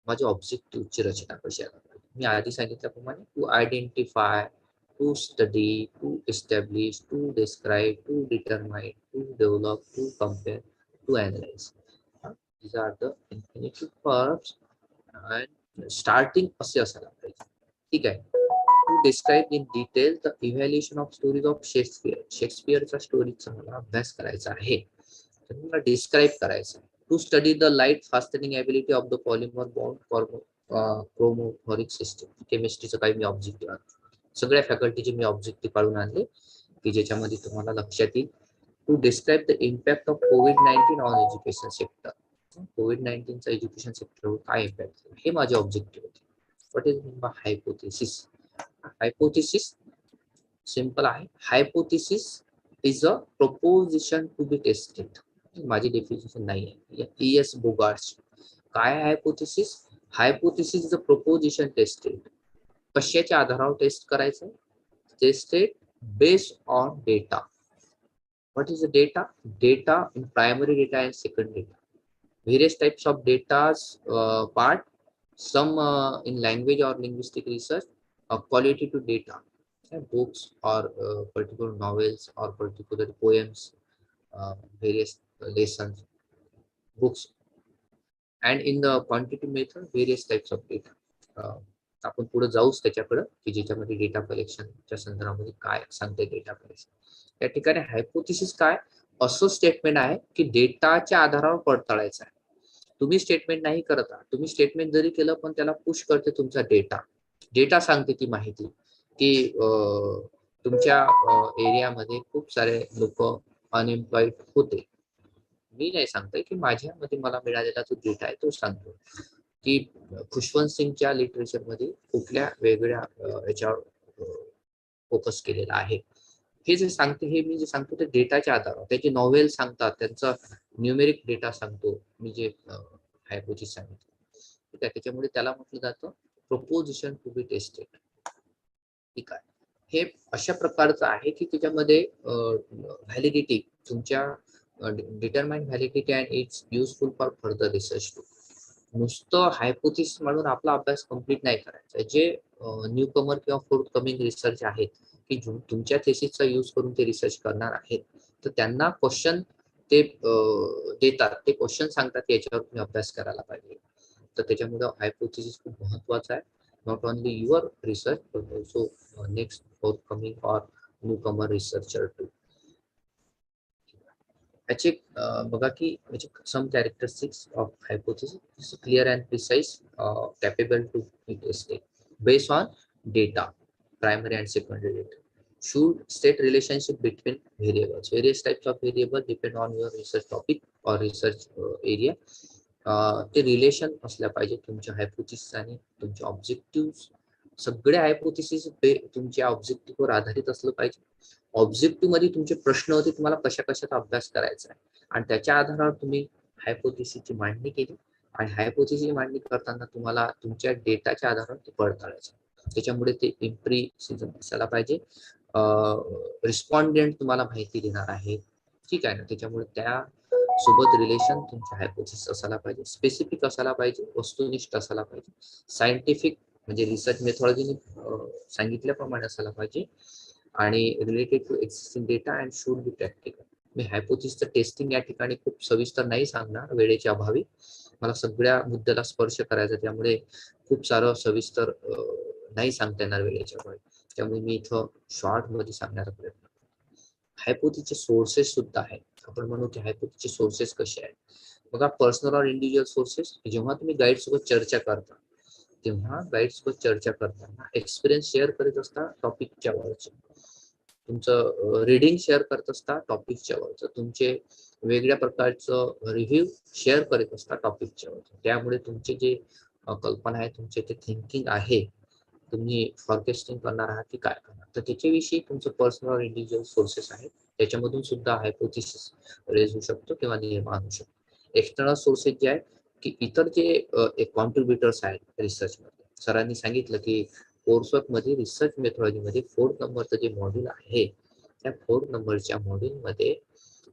माझ्या ऑब्जेक्टिव्हची रचना कशी आहे मी आधी सांगितल्याप्रमाणे to identify, to study, to establish, to describe, to determine, to develop, to compare, to analyse. These are the infinitive verbs. आणि starting असे असायला पाहिजे. ठीक आहे. To describe in detail the evaluation of stories of शेक्सपियरच्या स्टोरीचा मला अभ्यास करायचा आहे, तर मला डिस्क्राईब करायचं आहे. To study the light fastening ability of the polymer bond chromophoric system, केमिस्ट्रीचं काही मी ऑब्जेक्टिव्ह आणतो, सगळ्या फॅकल्टीचे मी ऑब्जेक्टिव्ह काढून आणले की ज्याच्यामध्ये तुम्हाला लक्षात येईल. To describe the impact of COVID-19 on education sector. COVID-19चा एज्युकेशन सेक्टरवर काय इम्पॅक्ट हे माझे ऑब्जेक्टिव्ह होते. What is hypothesis? Hypothesis simple आहे. Hypothesis is a proposition to be tested. माझी डेफिनेशन नाही आहे. ES Bogardus. काय आहे hypothesis? Hypothesis is a proposition tested. कशाच्या आधारावर टेस्ट करायचं? Tested based on data. What is the data? Data in primary data and secondary data. Various types of data's part. Some in language or linguistic research, qualitative data, books or particular novels or particular poems, various lessons, books. And in the quantitative method, various types of data. आपण पुढे जाऊच त्याच्याकडे की ज्याच्यामध्ये data कलेक्शनच्या संदर्भामध्ये काय सांगते data collection. या ठिकाणी हायपोथेसिस काय? असं स्टेटमेंट आहे की डेटाच्या आधारावर पडताळायचं आहे. तुम्ही स्टेटमेंट नाही करत आहात. तुम्ही स्टेटमेंट जरी केलं पण त्याला पुश करते तुमचा डेटा. डेटा सांगते ती माहिती की तुमच्या एरियामध्ये खूप सारे लोक अनएम्प्लॉईड होते. मी नाही सांगतोय की माझ्यामध्ये मला मिळालेला जो डेटा आहे तो सांगतो की खुशवंत सिंगच्या लिटरेचरमध्ये कुठल्या वेगळ्या याच्यावर फोकस केलेला आहे. हे जे सांगते, हे मी जे सांगतो ते डेटाच्या आधारावर. त्याचे नॉवेल सांगतात, त्यांचा न्यूमेरिक डेटा सांगतो मी जे हायपोथेसिस सांगितलं. ठीक आहे, त्याच्यामुळे त्याला म्हटलं जातं प्रपोजिशन टू बी टेस्टेड. ठीक आहे, हे अशा प्रकारचं आहे की त्याच्यामध्ये व्हॅलिडिटी तुमच्या determine validity and it's useful for further research to. नुसतं हायपोथेसिस म्हणून आपला अभ्यास कम्प्लीट नाही करायचा. जे न्यू कमर किंवा फोर्थ कमिंग रिसर्च आहेत की तुमच्या थेसिसचा यूज करून ते रिसर्च करणार आहेत, तर त्यांना क्वेश्चन ते देतात, ते क्वेश्चन सांगतात याच्यावर तुम्ही अभ्यास करायला पाहिजे. तर त्याच्यामुळे हायपोथेसिस खूप महत्वाचा आहे. Not only your research but also next forthcoming or newcomer researcher too. याचे बघा की some characteristics of hypothesis clear and precise, capable to be tested based on data, primary and secondary data. Should state relationship between variables. Various types of variables depend on your research topic or research area. ते relation असल्या पाहिजे तुमच्या hypothesis आणि तुमचे objective. सगळे hypothesis तुमच्या ऑब्जेक्टिव्हवर आधारित असलं पाहिजे. ऑब्जेक्टिव्ह मध्ये तुमचे प्रश्न होते, तुम्हाला कशा कशाचा अभ्यास करायचा आहे आणि त्याच्या आधारावर तुम्ही हायपोथेसिसची मांडणी केली आणि हायपोथेसिसची मांडणी करताना तुम्हाला तुमच्या डेटाच्या आधारावर ते पडताळायचं. त्याच्यामुळे ते इम्प्रिसिजम असायला पाहिजे. रिस्पॉन्डेंट तुम्हाला माहिती देणार आहे, ठीक आहे ना. त्याच्यामुळे त्या सोबत रिलेशन तुमच्या हायपोथेसिस असायला पाहिजे. स्पेसिफिक असायला पाहिजे, वस्तुनिष्ठ असायला पाहिजे. सायंटिफिक म्हणजे रिसर्च मेथॉलॉजीने सांगितल्याप्रमाणे असायला पाहिजे आणि related to existing data and should be practical. मी हायपोथेसिसचं टेस्टिंग या ठिकाणी खूप सविस्तर नाही सांगणार वेळेच्या अभावी. मला सगळ्या मुद्द्याला स्पर्श करायचा, त्यामुळे खूप सारं सविस्तर नाही सांगता येणार वेळेच्या अभावी. त्यामुळे मी इथं शॉर्ट मध्ये सांगण्याचा प्रयत्न करतो. हायपोथेसिसचे सोर्सेस सुद्धा आहेत. आपण म्हणू की हायपोथेसिसचे सोर्सेस कसे आहेत. बघा, पर्सनल और इंडिव्हिज्युअल सोर्सेस. जेव्हा तुम्ही गाईड सोबत चर्चा करता तेव्हा गाईड सोबत चर्चा करताना एक्सपिरियन्स शेअर करत असता टॉपिकच्या वरचे, तुमचं रीडिंग शेअर करत असता टॉपिकच्या वरचं, तुमचे वेगळ्या प्रकारचं रिव्ह्यू शेअर करत असता टॉपिकच्या वरचं. त्यामुळे तुमचे जे कल्पना आहे, तुमचे ते थिंकिंग आहे, तुम्ही फॉरकास्टिंग करणार आहात की काय करणार, तर त्याच्याविषयी तुमचं पर्सनल और इंडिव्हिज्युअल सोर्सेस आहेत. त्याच्यामधून सुद्धा हायपोथेसिस रेज होऊ शकतो किंवा निर्माण होऊ शकतो. एक्सटर्नल सोर्सेस जे आहेत की इतर जे कॉन्ट्रीब्युटर्स आहेत रिसर्चमध्ये. सरांनी सांगितलं की कोर्सवर्क मध्ये रिसर्च मेथॉलॉजीमध्ये 4th नंबरचं जे मॉड्यूल आहे त्या 4th नंबरच्या मॉड्यूलमध्ये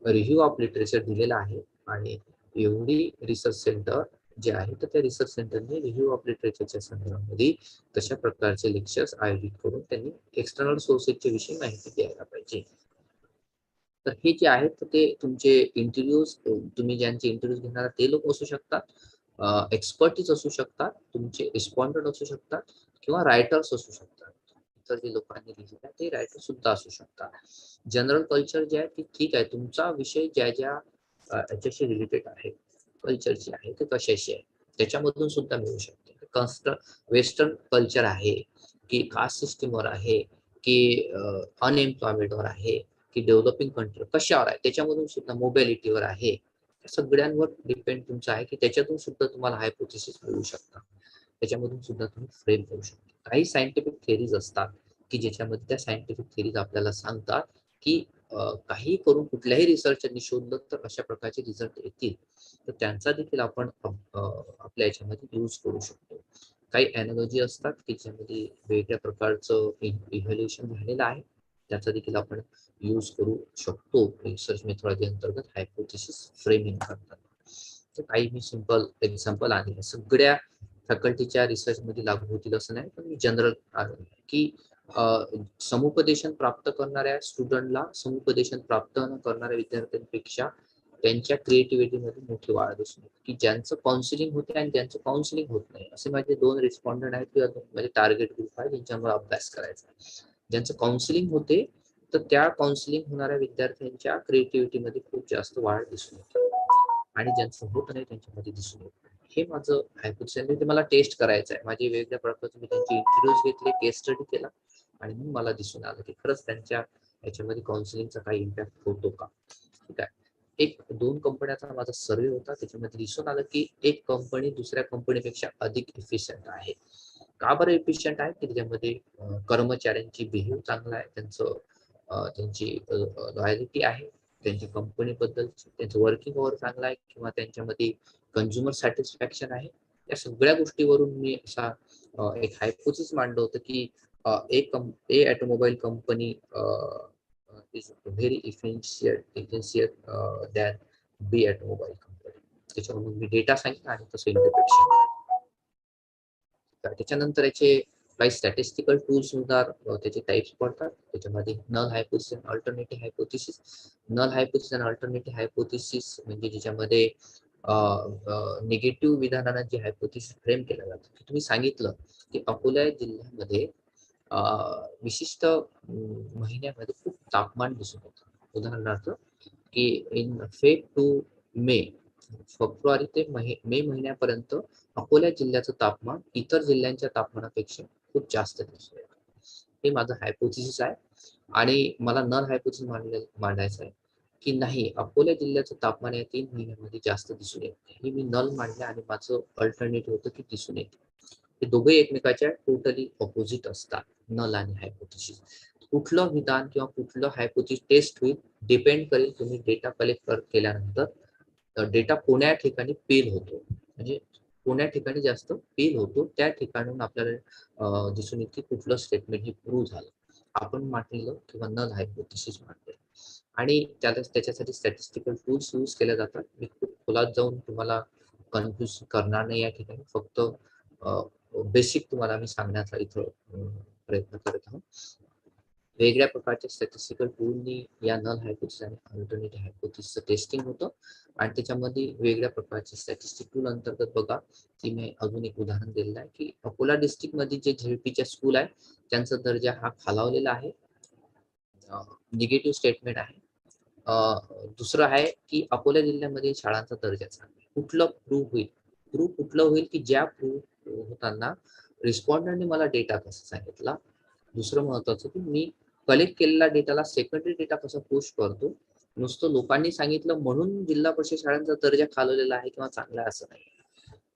रिव्ह्यू ऑफ लिटरेचर दिलेला आहे आणि एवढी रिसर्च सेंटर जे आहे तर त्या रिसर्च सेंटरने रिव्ह्यू ऑफ लिटरेचरच्या संदर्भामध्ये तशा प्रकारचे लेक्चर्स आयोजित करून त्यांनी एक्सटर्नल सोर्सेसच्या विषयी माहिती द्यायला पाहिजे. तर हे जे आहेत तर ते तुमचे इंटरव्ह्यूज, तुम्ही ज्यांचे इंटरव्ह्यूज घेणार ते लोक असू शकतात, एक्सपर्टीज असू शकतात, तुमचे रिस्पॉन्डंट असू शकतात किंवा रायटर्स असू शकतात. इतर जे लोकांनी लिहिलेलं आहे ते रायटर सुद्धा असू शकतात. जनरल कल्चर जे आहे ते ठीक आहे, तुमचा विषय ज्या ज्या याच्याशी रिलेटेड आहे, कल्चरची आहे ते कशाशी आहे त्याच्यामधून सुद्धा मिळू शकते. वेस्टर्न कल्चर आहे की कास्ट सिस्टीमवर आहे की अनएम्प्लॉयमेंटवर आहे की डेव्हलपिंग कंट्री कशावर आहे, त्याच्यामधून सुद्धा मोबिलिटीवर आहे, सगळ्यांवर डिपेंड तुमचं आहे की त्याच्यातून सुद्धा तुम्हाला हायपोथेसिस मिळू शकतात, त्याच्यामधून सुद्धा तुम्ही फ्रेम करू शकता. काही सायंटिफिक थेरीज असतात की ज्याच्यामध्ये त्या सायंटिफिक थेरीज आपल्याला सांगतात की काही करून कुठल्याही रिसर्चरनी शोधलं तर अशा प्रकारचे रिझल्ट येतील, तर त्यांचा देखील आपण आपल्या याच्यामध्ये यूज करू शकतो. काही एनालॉजी असतात की ज्यामध्ये वेगळ्या प्रकारचं इव्हॅल्युएशन झालेलं आहे, त्याचा देखील आपण यूज करू शकतो रिसर्च मेथॉडॉलॉजी अंतर्गत हायपोथेसिस फ्रेमिंग करतात. तर काही मी सिंपल एक्झाम्पल आहे, सगळ्या फॅकल्टीच्या रिसर्च मध्ये लागू होतील असं नाही, पण जनरल की समुपदेशन प्राप्त करणाऱ्या स्टुडंटला समुपदेशन प्राप्त न करणाऱ्या विद्यार्थ्यांपेक्षा त्यांच्या क्रिएटिव्हिटीमध्ये मोठी वाढ दिसून येते, की ज्यांचं काउन्सिलिंग होते आणि ज्यांचं काउन्सिलिंग होत नाही, असे माझे 2 रिस्पॉन्डंट आहेत किंवा माझे टार्गेट ग्रुप आहे ज्यांच्यामुळे अभ्यास करायचा आहे. ज्यांचं काउन्सिलिंग होते तर त्या काउन्सिलिंग होणाऱ्या विद्यार्थ्यांच्या क्रिएटिव्हिटीमध्ये खूप जास्त वाढ दिसून येते आणि ज्यांचं होत नाही त्यांच्यामध्ये दिसून येत नाही. हे माझं हायपोथेसिस, ते मला टेस्ट करायचं आहे. माझे वेगवेगळ्या प्रकारचे मी त्यांचे इंटरव्ह्यूज घेतले, केस स्टडी केला आणि मग मला दिसून आलं की खरंच त्यांच्या याच्यामध्ये काउन्सिलिंगचा काही इम्पॅक्ट होतो का. ठीक आहे, 1-2 कंपन्याचा माझा सर्वे होता, त्याच्यामध्ये दिसून आलं की एक कंपनी दुसऱ्या कंपनीपेक्षा अधिक इफिशियंट आहे. का बरं इफिशियंट आहे, की त्याच्यामध्ये कर्मचाऱ्यांची बिहेव चांगला आहे, त्यांची लॉयलिटी आहे, त्यांच्या कंपनीबद्दल त्यांचं वर्किंग ओव्हर चांगला आहे किंवा त्यांच्यामध्ये कंझ्युमर सॅटिस्फॅक्शन आहे. या सगळ्या गोष्टीवरून मी असा एक हायपोथेसिस मांडलं होतं की A automobile company is very efficient than B automobile company. त्याच्यावरून मी डेटा सांगितलं आणि तसं इंटरप्रिटेशन. त्याच्यानंतर याचे काही स्टॅटिस्टिकल टूल्स नुसार त्याचे टाइप्स पडतात. त्याच्यामध्ये नल हायपोथेसिस आणि अल्टरनेटिव्ह हायपोथेसिस. नल हायपोथेसिस आणि अल्टरनेटिव्ह हायपोथेसिस म्हणजे ज्याच्यामध्ये निगेटिव्ह विधानानं जे हायपोथेसिस फ्रेम केलं जातं, की तुम्ही सांगितलं की अकोला जिल्ह्यामध्ये विशिष्ट महिन्यामध्ये खूप तापमान दिसून येतं. उदाहरणार्थ की इन फेब टू मे, फेब्रुवारी ते मे महिन्यापर्यंत अकोला जिल्ह्याचं तापमान इतर जिल्ह्यांच्या तापमानापेक्षा खूप जास्त दिसून येतं. हे माझं हायपोथेसिस आहे आणि मला नल हायपोथेसिस मांडायचं आहे की नाही, अकोला जिल्ह्याचं तापमान या 3 महिन्यामध्ये जास्त दिसून येत नाही. हे मी नल मांडलं आणि माझं अल्टरनेटिव्ह होतं की दिसून येते. हे दोघे एकमेकाच्या टोटली ऑपोजिट असतात, नल आणि हायपोथेसिस. कुठलं विधान किंवा कुठलं हायपोथेसिस टेस्ट होईल डिपेंड करेल तुम्ही डेटा कलेक्ट केल्यानंतर डेटा कोण्या ठिकाणी पेल होतो, म्हणजे कोण्या ठिकाणी जास्त पेल होतो त्या ठिकाणून आपल्याला दिसून येते कुठलं स्टेटमेंट हे प्रूव्ह झालं, आपण मांडलेलं किंवा नल हायपोथेसिस मांडलेलं. आणि त्याच्यासाठी स्टॅटिस्टिकल टूल्स यूज केल्या जातात. मी खूप खोलात जाऊन तुम्हाला कन्फ्यूज करणार नाही या ठिकाणी, फक्त बेसिक तुम्हाला मी सांगण्याचा इथं प्रयत्न करत आहोत. वेगळ्या प्रकारच्या स्टॅटिस्टिकल टूलनी या नल हायपोथेसिस आणि अल्टरनेटिव्ह हायपोथेसिसचं टेस्टिंग होतं आणि त्याच्यामध्ये वेगळ्या प्रकारचे स्टॅटिस्टिक टूल अंतर्गत बघा, की मी अजून एक उदाहरण दिलेलं आहे की अकोला डिस्ट्रिक्ट मध्ये जे झेडपीच्या स्कूल आहे त्यांचा दर्जा हा खालावलेला आहे, निगेटिव्ह स्टेटमेंट आहे. दुसरं आहे की अकोला जिल्ह्यामध्ये शाळांचा दर्जा चांगला. कुठलं प्रूव्ह होईल, प्रूव्ह कुठलं होईल की ज्या प्रूव्ह होताना रिस्पॉन्डंटने मला डेटा कसा सांगितला. दुसरं महत्वाचं की मी कलेक्ट केलेला डेटाला सेकंडरी डेटा कसा पुश करतो. नुसतं लोकांनी सांगितलं म्हणून जिल्हा परिषद शाळांचा दर्जा खालवलेला आहे किंवा चांगला आहे असं नाही.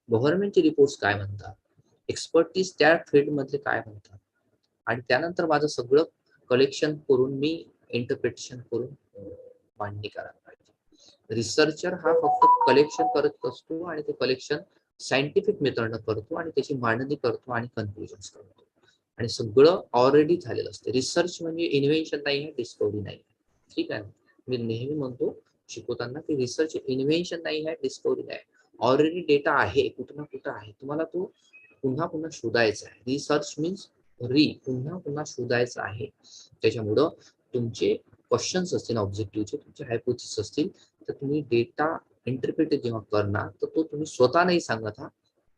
गव्हर्नमेंटचे रिपोर्ट्स काय म्हणतात, एक्सपर्टीज त्या फील्ड मधले काय म्हणतात आणि त्यानंतर माझं सगळं कलेक्शन करून मी इंटरप्रिटेशन करून मांडणी करायला पाहिजे. रिसर्चर हा फक्त कलेक्शन करत असतो आणि ते कलेक्शन सायंटिफिक मेथडनं करतो आणि त्याची मांडणी करतो आणि कन्क्लुजन्स करतो आणि सगळं ऑलरेडी झालेलं असतं. रिसर्च म्हणजे इन्व्हेन्शन नाही आहे, डिस्कवरी नाही आहे. ठीक आहे, मी नेहमी म्हणतो शिकवताना की रिसर्च इन्व्हेन्शन नाही आहे, डिस्कवरी नाही. ऑलरेडी डेटा आहे, कुठं ना कुठं आहे, तुम्हाला तो पुन्हा पुन्हा शोधायचा आहे. रिसर्च मीन्स पुन्हा पुन्हा शोधायचं आहे. त्याच्यामुळं तुमचे क्वेश्चन्स असतील, ऑब्जेक्टिव्हचे तुमचे हायपोथेसिस असतील, तर तुम्ही डेटा इंटरप्रिट जेव्हा करणार तर तो तुम्ही स्वतः नाही सांगत, हा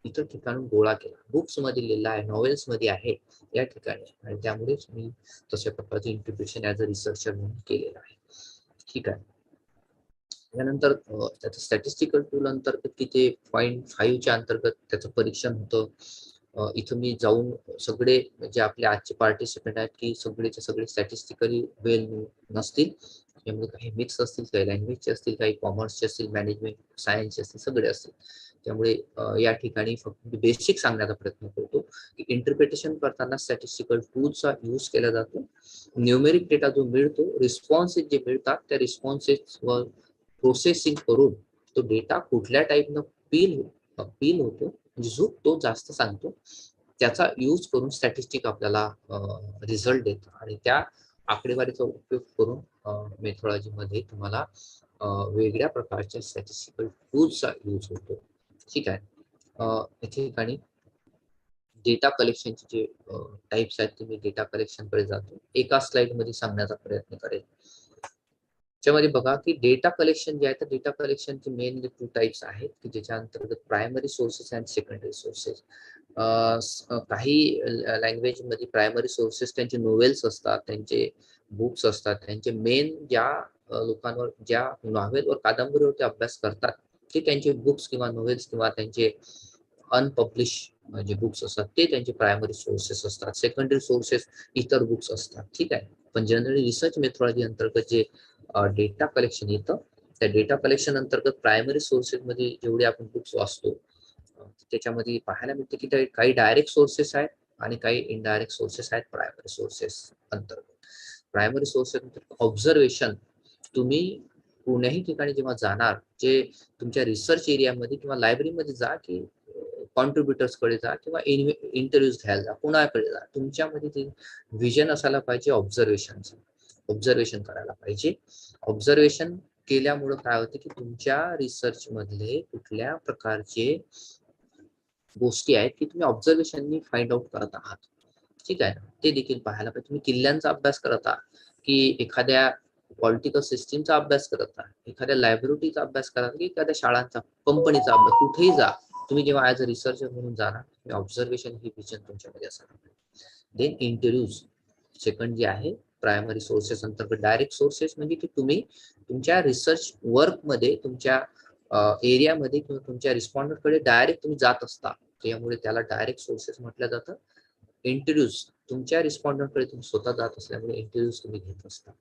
इतर ठिकाणून गोळा केला, बुक्स मध्ये लिहिला आहे, नॉवेल्स मध्ये आहे या ठिकाणी, आणि त्यामुळेच मी तशा प्रकारचे इंटरप्रिटेशन ऍज अ रिसर्चर म्हणून केलेलं आहे. ठीक आहे, यानंतर त्याचं स्टॅटिस्टिकल टूल अंतर्गत की ते 0.5च्या अंतर्गत त्याचं परीक्षण होतं. इथं मी जाऊन सगळे जे आपले आजचे पार्टिसिपेंट आहेत की सगळेचे सगळे स्टॅटिस्टिकली वेल नसतील, त्यामुळे काही मिक्स असतील, काही लँग्वेजचे असतील, काही कॉमर्सचे असतील, मॅनेजमेंट सायन्सचे असतील, सगळे असतील. त्यामुळे या ठिकाणी फक्त बेसिक सांगण्याचा प्रयत्न करतो की इंटरप्रिटेशन करताना स्टॅटिस्टिकल टूल्सचा यूज केला जातो. न्यूमेरिक डेटा जो मिळतो, रिस्पॉन्सेस जे मिळतात त्या रिस्पॉन्सेसवर प्रोसेसिंग करून तो डेटा कुठल्या टाईपनं पील होतो, जो तो जास्त सांगतो, त्याचा यूज करून स्टॅटिस्टिक आपल्याला रिझल्ट देतो आणि त्या आकडेवारीचा उपयोग करून मेथॉडॉलॉजी मध्ये तुम्हाला वेगळ्या प्रकारच्या स्टॅटिस्टिकल टूल्सचा यूज होतो. ठीक आहे. या ठिकाणी डेटा कलेक्शनचे जे टाइप्स आहेत ते मी डेटा कलेक्शन कडे जातो. एका स्लाइड मध्ये सांगण्याचा प्रयत्न करेल. त्याच्यामध्ये बघा की डेटा कलेक्शन जे आहे तर डेटा कलेक्शनचे मेनली 2 टाइप्स आहेत की ज्याच्या अंतर्गत primary sources and secondary sources. काही लँग्वेज मध्ये प्रायमरी सोर्सेस त्यांचे नोवेल्स असतात, त्यांचे बुक्स असतात, त्यांचे मेन ज्या लोकांवर ज्या नॉव्हेलवर कादंबरीवर ते अभ्यास करतात ते त्यांचे बुक्स किंवा नोवेल्स किंवा त्यांचे अनपब्लिश जे बुक्स असतात ते त्यांचे प्रायमरी सोर्सेस असतात. सेकंडरी सोर्सेस इतर बुक्स असतात. ठीक आहे. पण जनरली रिसर्च मेथॉडॉलॉजी अंतर्गत जे डेटा कलेक्शन येतं, त्या डेटा कलेक्शन अंतर्गत प्रायमरी सोर्सेस मध्ये जेवढे आपण बुक्स वाचतो त्याच्यामध्ये पाहायला मिळते की काही डायरेक्ट सोर्सेस आहेत आणि काही इनडायरेक्ट सोर्सेस आहेत प्रायमरी सोर्सेस अंतर्गत. प्रायमरी सोर्सेस ऑब्झर्वेशन, तुम्ही कोण्याही ठिकाणी जेव्हा जाणार, जे तुमच्या रिसर्च एरियामध्ये किंवा लायब्ररीमध्ये जा की कॉन्ट्रीब्युटर्स कडे जा किंवा इंटरव्ह्यूज घ्यायला जा, कोणाकडे जा, तुमच्यामध्ये ते व्हिजन असायला पाहिजे ऑब्झर्वेशनचं. ऑब्झर्वेशन करायला पाहिजे. ऑब्झर्वेशन केल्यामुळे काय होते की तुमच्या रिसर्च मधले कुठल्या प्रकारचे गोष्टी आहेत की तुम्ही ऑब्झर्वेशननी फाइंड आउट करत आहात. ठीक आहे. ते देखील पाहायला पाहिजे. तुम्ही किल्ल्यांचा अभ्यास करत आहात की एखाद्या पॉलिटिकल सिस्टीमचा अभ्यास करत आहात, एखाद्या लायब्ररीचा अभ्यास करत की एखाद्या शाळांचा, कंपनीचा अभ्यास, कुठेही जा तुम्ही जेव्हा ऍज अ रिसर्चर म्हणून जाणार, ऑब्झर्वेशन ही विजन तुमच्यामध्ये असणार. देन इंटरव्ह्यूज सेकंड जे आहे प्रायमरी सोर्सेस अंतर्गत. डायरेक्ट सोर्सेस म्हणजे की तुम्ही तुमच्या रिसर्च वर्क मध्ये तुमच्या एरियामध्ये किंवा तुमच्या रिस्पॉन्डंट कडे डायरेक्ट तुम्ही जात असता, त्यामुळे त्याला डायरेक्ट सोर्सेस म्हटलं जातं. इंटरव्ह्यूज तुमच्या रिस्पॉन्डंट कडे तुम्ही स्वतः जात असल्यामुळे इंटरव्ह्यूज तुम्ही घेत असता.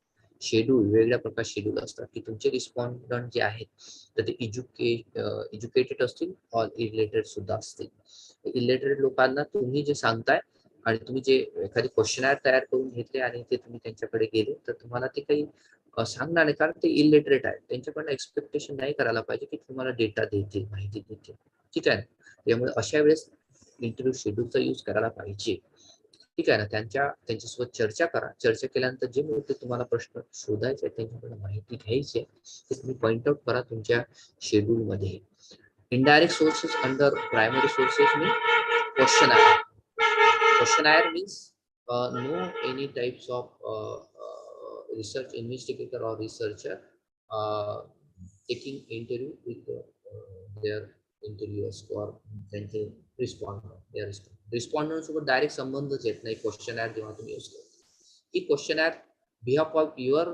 शेड्यूल वेगळ्या प्रकार शेड्यूल असतात की तुमचे रिस्पॉन्डंट जे आहेत तर ते एज्युकेटेड असतील ऑर इलिटरेट सुद्धा असतील. इलिटरेट लोकांना तुम्ही जे सांगताय आणि तुम्ही जे एखादी क्वेश्चनर तयार करून घेतले आणि ते तुम्ही त्यांच्याकडे गेले तर तुम्हाला ते काही सांगणार नाही, कारण ते इलिटरेट आहेत. त्यांच्याकडनं एक्सपेक्टेशन नाही करायला पाहिजे की तुम्हाला डेटा देतील, माहिती देतील. ठीक आहे. त्यामुळे अशा वेळेस इंटरव्ह्यू शेड्यूलचा यूज करायला पाहिजे. ठीक आहे ना. त्यांच्यासोबत चर्चा करा. चर्चा केल्यानंतर जे मुद्दे तुम्हाला प्रश्न शोधायचे आहेत त्यांच्याकडून माहिती घ्यायची आहे ते तुम्ही पॉइंट आउट करा तुमच्या शेड्यूल मध्ये. Indirect sources under primary sources मी questionnaire. Questionnaire means no any types of research investigator or researcher taking interview with their interviewers or त्यांचे रिस्पॉन्डंट सोबत डायरेक्ट संबंधच येत नाही क्वेश्चनर जेव्हा तुम्ही यूज करता. ही questionnaire behalf of your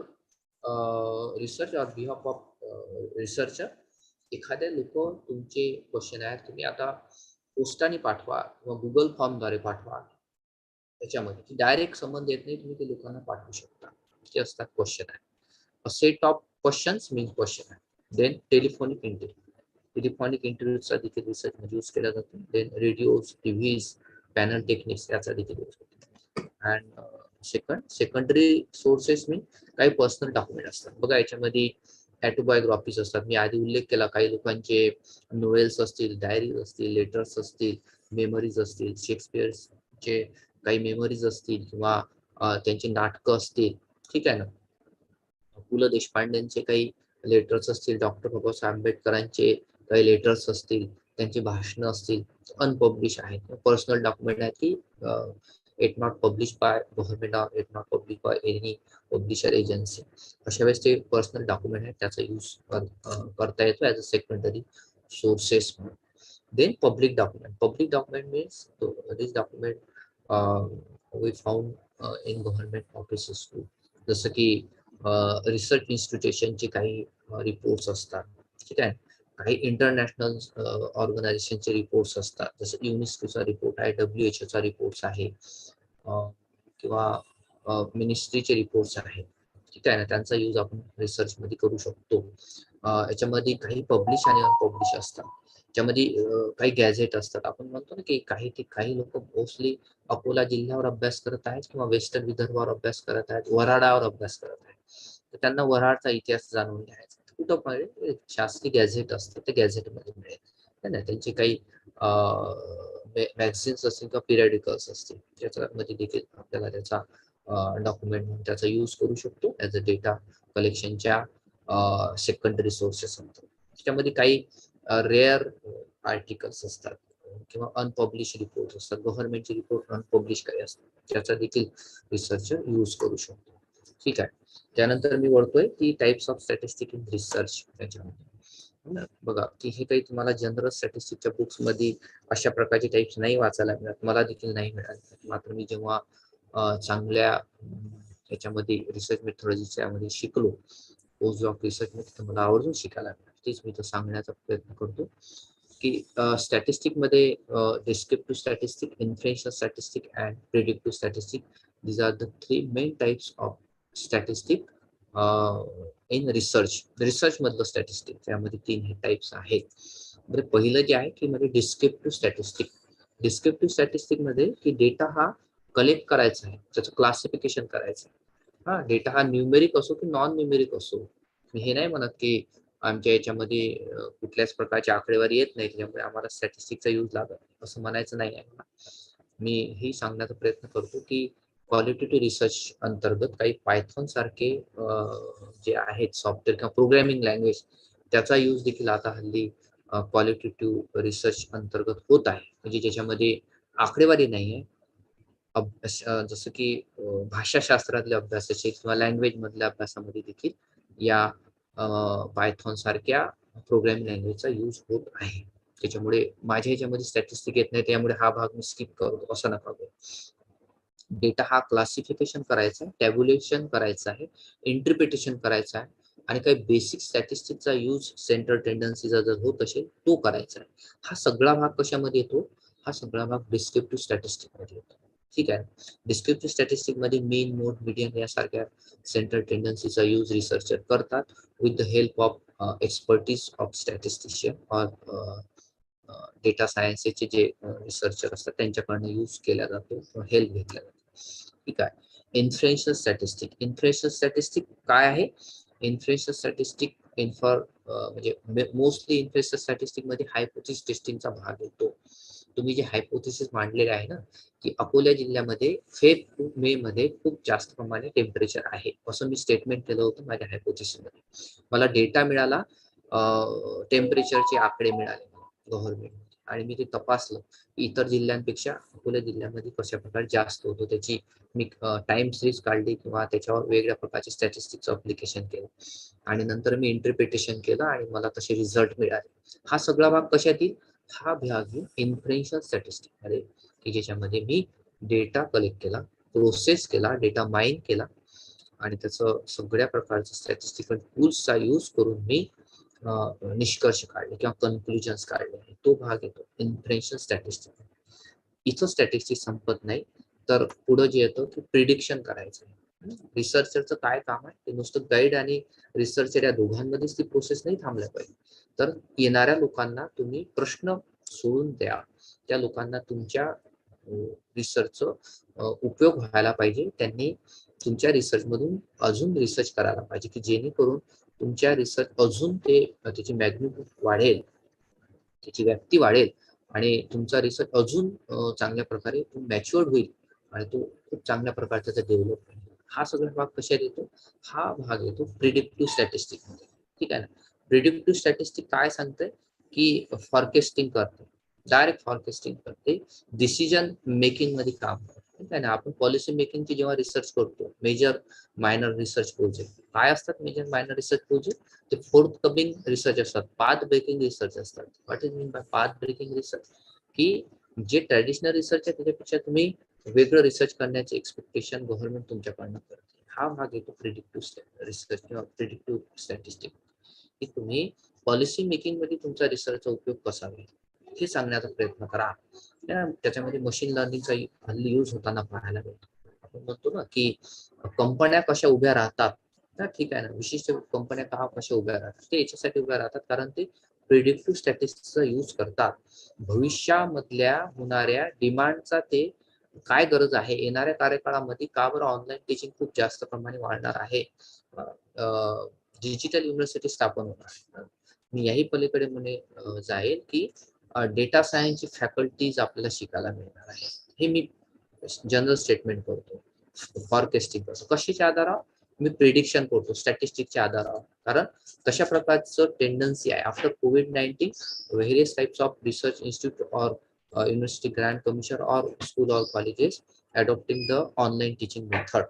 research और बिहाफ ऑफ रिसर्चर. एखाद्या लोक तुमचे क्वेश्चनर तुम्ही आता पोस्टाने पाठवा किंवा गुगल फॉर्मद्वारे पाठवा, त्याच्यामध्ये डायरेक्ट संबंध येत नाही, तुम्ही ते लोकांना पाठवू शकता. ते असतात questionnaire. A set of questions means questionnaire. Then telephonic interview. Telephonic इंटरव्ह्यूचा देखील रिसर्च मध्ये यूज केला जातो. Then radios, TVs, panel techniques याचा देखील यूज होतो. अँड सेकंडरी सोर्सेस मी काही पर्सनल डॉक्युमेंट असतात. बघा याच्यामध्ये ऑटोबायोग्राफीज असतात. मी आधी उल्लेख केला काही लोकांचे नोवेल्स असतील, डायरीज असतील, लेटर्स असतील, मेमरीज असतील, शेक्सपियरचे काही मेमरीज असतील किंवा त्यांची नाटकं असतील. ठीक आहे ना. पु ल देशपांडेंचे काही लेटर्स असतील, डॉक्टर बाबासाहेब आंबेडकरांचे काही लेटर्स असतील, त्यांची भाषणं असतील, अनपब्लिश आहेत. पर्सनल डॉक्युमेंट आहेत की it not publish by government or it not publish by any publisher agency. अशा वेळेस ते पर्सनल डॉक्युमेंट आहेत त्याचा यूज करता येतो ॲज अ सेकंडरी सोर्सेस म्हणून. Then public document. Public document means this document we found in government offices too. जसं की रिसर्च इन्स्टिट्यूशनचे काही रिपोर्ट्स असतात. ठीक आहे. काही इंटरनॅशनल ऑर्गनायझेशनचे रिपोर्ट्स असतात, जसं युनेस्कोचा रिपोर्ट आहे, WHO चा रिपोर्ट्स आहे, किंवा मिनिस्ट्रीचे रिपोर्ट्स आहेत. ठीक आहे ना, त्यांचा यूज आपण रिसर्च मध्ये करू शकतो. याच्यामध्ये काही पब्लिश आणि अनपब्लिश असतात. त्यामध्ये काही गॅझेट असतात. आपण म्हणतो ना की काही लोक मोस्टली अकोला जिल्ह्यावर अभ्यास करत आहेत किंवा वेस्टर्न विदर्भावर अभ्यास करत आहेत, वऱ्हाडावर अभ्यास करत आहेत. तर त्यांना वऱ्हाडचा इतिहास जाणून घ्यायचा. कुठं मिळेल? शासकीय गॅझेट असतं, ते गॅझेटमध्ये मिळेल ना. त्यांचे काही मॅगझिन्स असतील किंवा पिरियडिकल्स असतील, त्याच्यामध्ये देखील आपल्याला त्याचा डॉक्युमेंट म्हणून त्याचा यूज करू शकतो ॲज अ डेटा कलेक्शनच्या सेकंडरी सोर्सेस म्हणतो. त्याच्यामध्ये काही रेअर आर्टिकल्स असतात किंवा अनपब्लिश रिपोर्ट असतात, गव्हर्नमेंटचे रिपोर्ट अनपब्लिश काही असतात, त्याचा देखील रिसर्चर यूज करू शकतो. ठीक आहे. त्यानंतर मी वळतोय की types of statistic in research. त्याच्यामध्ये बघा की हे काही तुम्हाला जनरल स्टॅटिस्टिकच्या बुक्स मध्ये अशा प्रकारचे टाइप्स नाही वाचायला मिळत, मला देखील नाही मिळाले. मात्र मी जेव्हा चांगल्या याच्यामध्ये रिसर्च मेथॉडॉलॉजीच्या मध्ये शिकलो, पोस्ट ऑफ रिसर्च मध्ये मला आवर्जून शिकायला मिळालं. तेच मी तर सांगण्याचा प्रयत्न करतो की स्टॅटिस्टिक मध्ये descriptive statistic, influential statistic and predictive statistic, these are the three main types of statistic in research मधलं स्टॅटिस्टिक. त्यामध्ये 3 हे टाइप्स आहेत. बरं, पहिलं जे आहे की म्हणजे डिस्क्रिप्टिव्ह स्टॅटिस्टिक मध्ये की डेटा हा कलेक्ट करायचा आहे, त्याचं क्लासिफिकेशन करायचं आहे. हा डेटा हा न्यूमेरिक असो की नॉन न्यूमेरिक असो. मी हे नाही म्हणत की आमच्या याच्यामध्ये कुठल्याच प्रकारची आकडेवारी येत नाही, त्याच्यामुळे आम्हाला स्टॅटिस्टिकचा यूज लागत असं म्हणायचं नाही आहे. मी हे सांगण्याचा प्रयत्न करतो की क्वालिटेटिव्ह रिसर्च अंतर्गत काही पायथॉन सारखे जे आहेत सॉफ्टवेअर किंवा प्रोग्रामिंग लँग्वेज, त्याचा यूज देखील आता हल्ली क्वालिटेटिव्ह रिसर्च अंतर्गत होत आहे. म्हणजे ज्याच्यामध्ये आकडेवारी नाही आहे, जसं की भाषाशास्त्रातल्या अभ्यासाचे किंवा लँग्वेज मधल्या अभ्यासामध्ये देखील या पायथॉन सारख्या प्रोग्रामिंग लँग्वेजचा यूज होत आहे. त्याच्यामुळे माझ्या ह्याच्यामध्ये स्टॅटिस्टिक येत नाही, त्यामुळे हा भाग मी स्किप करतो, असं नका करू. डेटा हा क्लासिफिकेशन करायचा आहे, टॅब्युलेशन करायचं आहे, इंटरप्रिटेशन करायचं आहे, आणि काही बेसिक स्टॅटिस्टिकचा यूज सेंट्रल टेंडन्सीचा जर होत असेल तो करायचा आहे. हा सगळा भाग कशामध्ये येतो? हा सगळा भाग डिस्क्रिप्टिव्ह स्टॅटिस्टिक मध्ये येतो. ठीक आहे. डिस्क्रिप्टिव्ह स्टॅटिस्टिक मध्ये मीन, मोड, मीडियन यासारख्या सेंट्रल टेंडन्सीचा यूज रिसर्चर करतात with the help of expertise of statistician और डेटा सायन्सचे जे रिसर्चर असतात त्यांच्याकडनं यूज केला जातो, हेल्प घेतला जातो. ठीक आहे. इन्फ्लुएन्शियल स्टॅटिस्टिक काय आहे? इन्फ्लुएन्शियल स्टॅटिस्टिक म्हणजे मोस्टली इन्फ्लुएन्शियल स्टॅटिस्टिक मध्ये हायपोथेसिस टेस्टिंगचा भाग येतो. तुम्ही जे हायपोथेसिस मांडलेले आहे ना की अकोला जिल्ह्यामध्ये फेब टू मे मध्ये खूप जास्त प्रमाणे टेम्परेचर आहे, असं मी स्टेटमेंट केलं होतं माझ्या हायपोथेसिस मध्ये. मला डेटा मिळाला, टेम्परेचरचे आकडे मिळाले गव्हर्नमेंट, आणि मी ते तपासलं इतर जिल्ह्यांपेक्षा अकोला जिल्ह्यामध्ये कशा प्रकारे जास्त होतो. त्याची मी टाइम सिरीज काढली किंवा त्याच्यावर वेगळ्या प्रकारचे स्टॅटिस्टिक्सचं अप्लिकेशन केलं, आणि नंतर मी इंटरप्रिटेशन केलं आणि मला तसे रिझल्ट मिळाले. हा सगळा भाग कशात येईल? हा भाग इन्फ्लुएन्शियल स्टॅटिस्टिक मध्ये, की ज्याच्यामध्ये मी डेटा कलेक्ट केला, प्रोसेस केला, डेटा माइन केला, आणि त्याचं सगळ्या प्रकारचं स्टॅटिस्टिकल टूल्सचा यूज करून मी निष्कर्ष काढले किंवा कन्क्लुजन्स काढले. तो भाग येतो इन्फ्लुएन्शियल स्टॅटिस्टिक. इथं स्टॅटिस्टिक संपत नाही, तर पुढे जे येतं की प्रिडिक्शन करायचं. रिसर्चरचं काय काम आहे? ते नुसतं गाईड आणि रिसर्चर या दोघांमध्येच ती प्रोसेस नाही थांबल्या पाहिजे, तर येणाऱ्या लोकांना तुम्ही प्रश्न सोडून द्या. त्या लोकांना तुमच्या रिसर्चचा उपयोग व्हायला पाहिजे. त्यांनी तुमच्या रिसर्च मधून अजून रिसर्च करायला पाहिजे, की जेणेकरून तुमच्या रिसर्च अजून त्याची मॅग्निट्यूड वाढेल, त्याची व्याप्ती वाढेल, आणि तुमचा रिसर्च अजून चांगल्या प्रकारे मॅच्युअर्ड होईल, आणि तो खूप चांगल्या प्रकारचा डेव्हलप होईल. हा सगळा भाग कशात येतो? हा भाग येतो प्रिडिक्टिव्ह स्टॅटिस्टिक मध्ये. ठीक आहे ना. प्रिडिक्टिव्ह स्टॅटिस्टिक काय सांगते? की फॉरकास्टिंग करते, डायरेक्ट फॉरकास्टिंग करते, डिसिजन मेकिंग मध्ये काम करते. ठीक आहे ना. आपण पॉलिसी मेकिंगची जेव्हा रिसर्च करतो, मेजर मायनर रिसर्च प्रोजेक्ट काय असतात? मेजर मायनर रिसर्च प्रोजेक्ट ते फोर्थ कमिंग रिसर्च असतात, पाथ ब्रेकिंग रिसर्च असतात. What is mean by path breaking research? की जे ट्रॅडिशनल रिसर्च आहे त्याच्यापेक्षा तुम्ही वेगळं रिसर्च करण्याचे एक्सपेक्टेशन गव्हर्नमेंट तुमच्याकडनं करते. हा भाग येतो प्रिडिक्टिव्ह रिसर्च किंवा प्रिडिक्टिव्ह स्टॅटिस्टिक. की तुम्ही पॉलिसी मेकिंग मध्ये तुमचा रिसर्चचा उपयोग कसा होईल हे सांगण्याचा प्रयत्न करा. त्याच्यामध्ये मशीन लर्निंगचा हल्ली यूज होताना पाहायला मिळतो. आपण म्हणतो ना की कंपन्या कशा उभ्या राहतात, ठीक आहे ना, विशिष्ट कंपन्या का कशा उभ्या राहतात, ते याच्यासाठी उभ्या राहतात कारण ते प्रिडिक्टिव्ह स्टॅटिस्टिक्सचा यूज करतात. भविष्यामधल्या होणाऱ्या डिमांडचा ते काय गरज आहे, येणाऱ्या कार्यकाळामध्ये का बरं ऑनलाईन टीचिंग खूप जास्त प्रमाणे वाढणार आहे, डिजिटल युनिव्हर्सिटी स्थापन होणार. मी याही पलीकडे म्हणे जाईल की डेटा सायन्सची फॅकल्टीज आपल्याला शिकायला मिळणार आहे. हे मी जनरल स्टेटमेंट करतो. फॉरकास्टिंग करतो कशाच्या आधारावर, मी प्रिडिक्शन करतो स्टॅटिस्टिक्सच्या आधारावर. कारण कशा प्रकारचं टेंडन्सी आहे after COVID-19, various types of research institute और university grant commission or school or colleges adopting the online teaching method.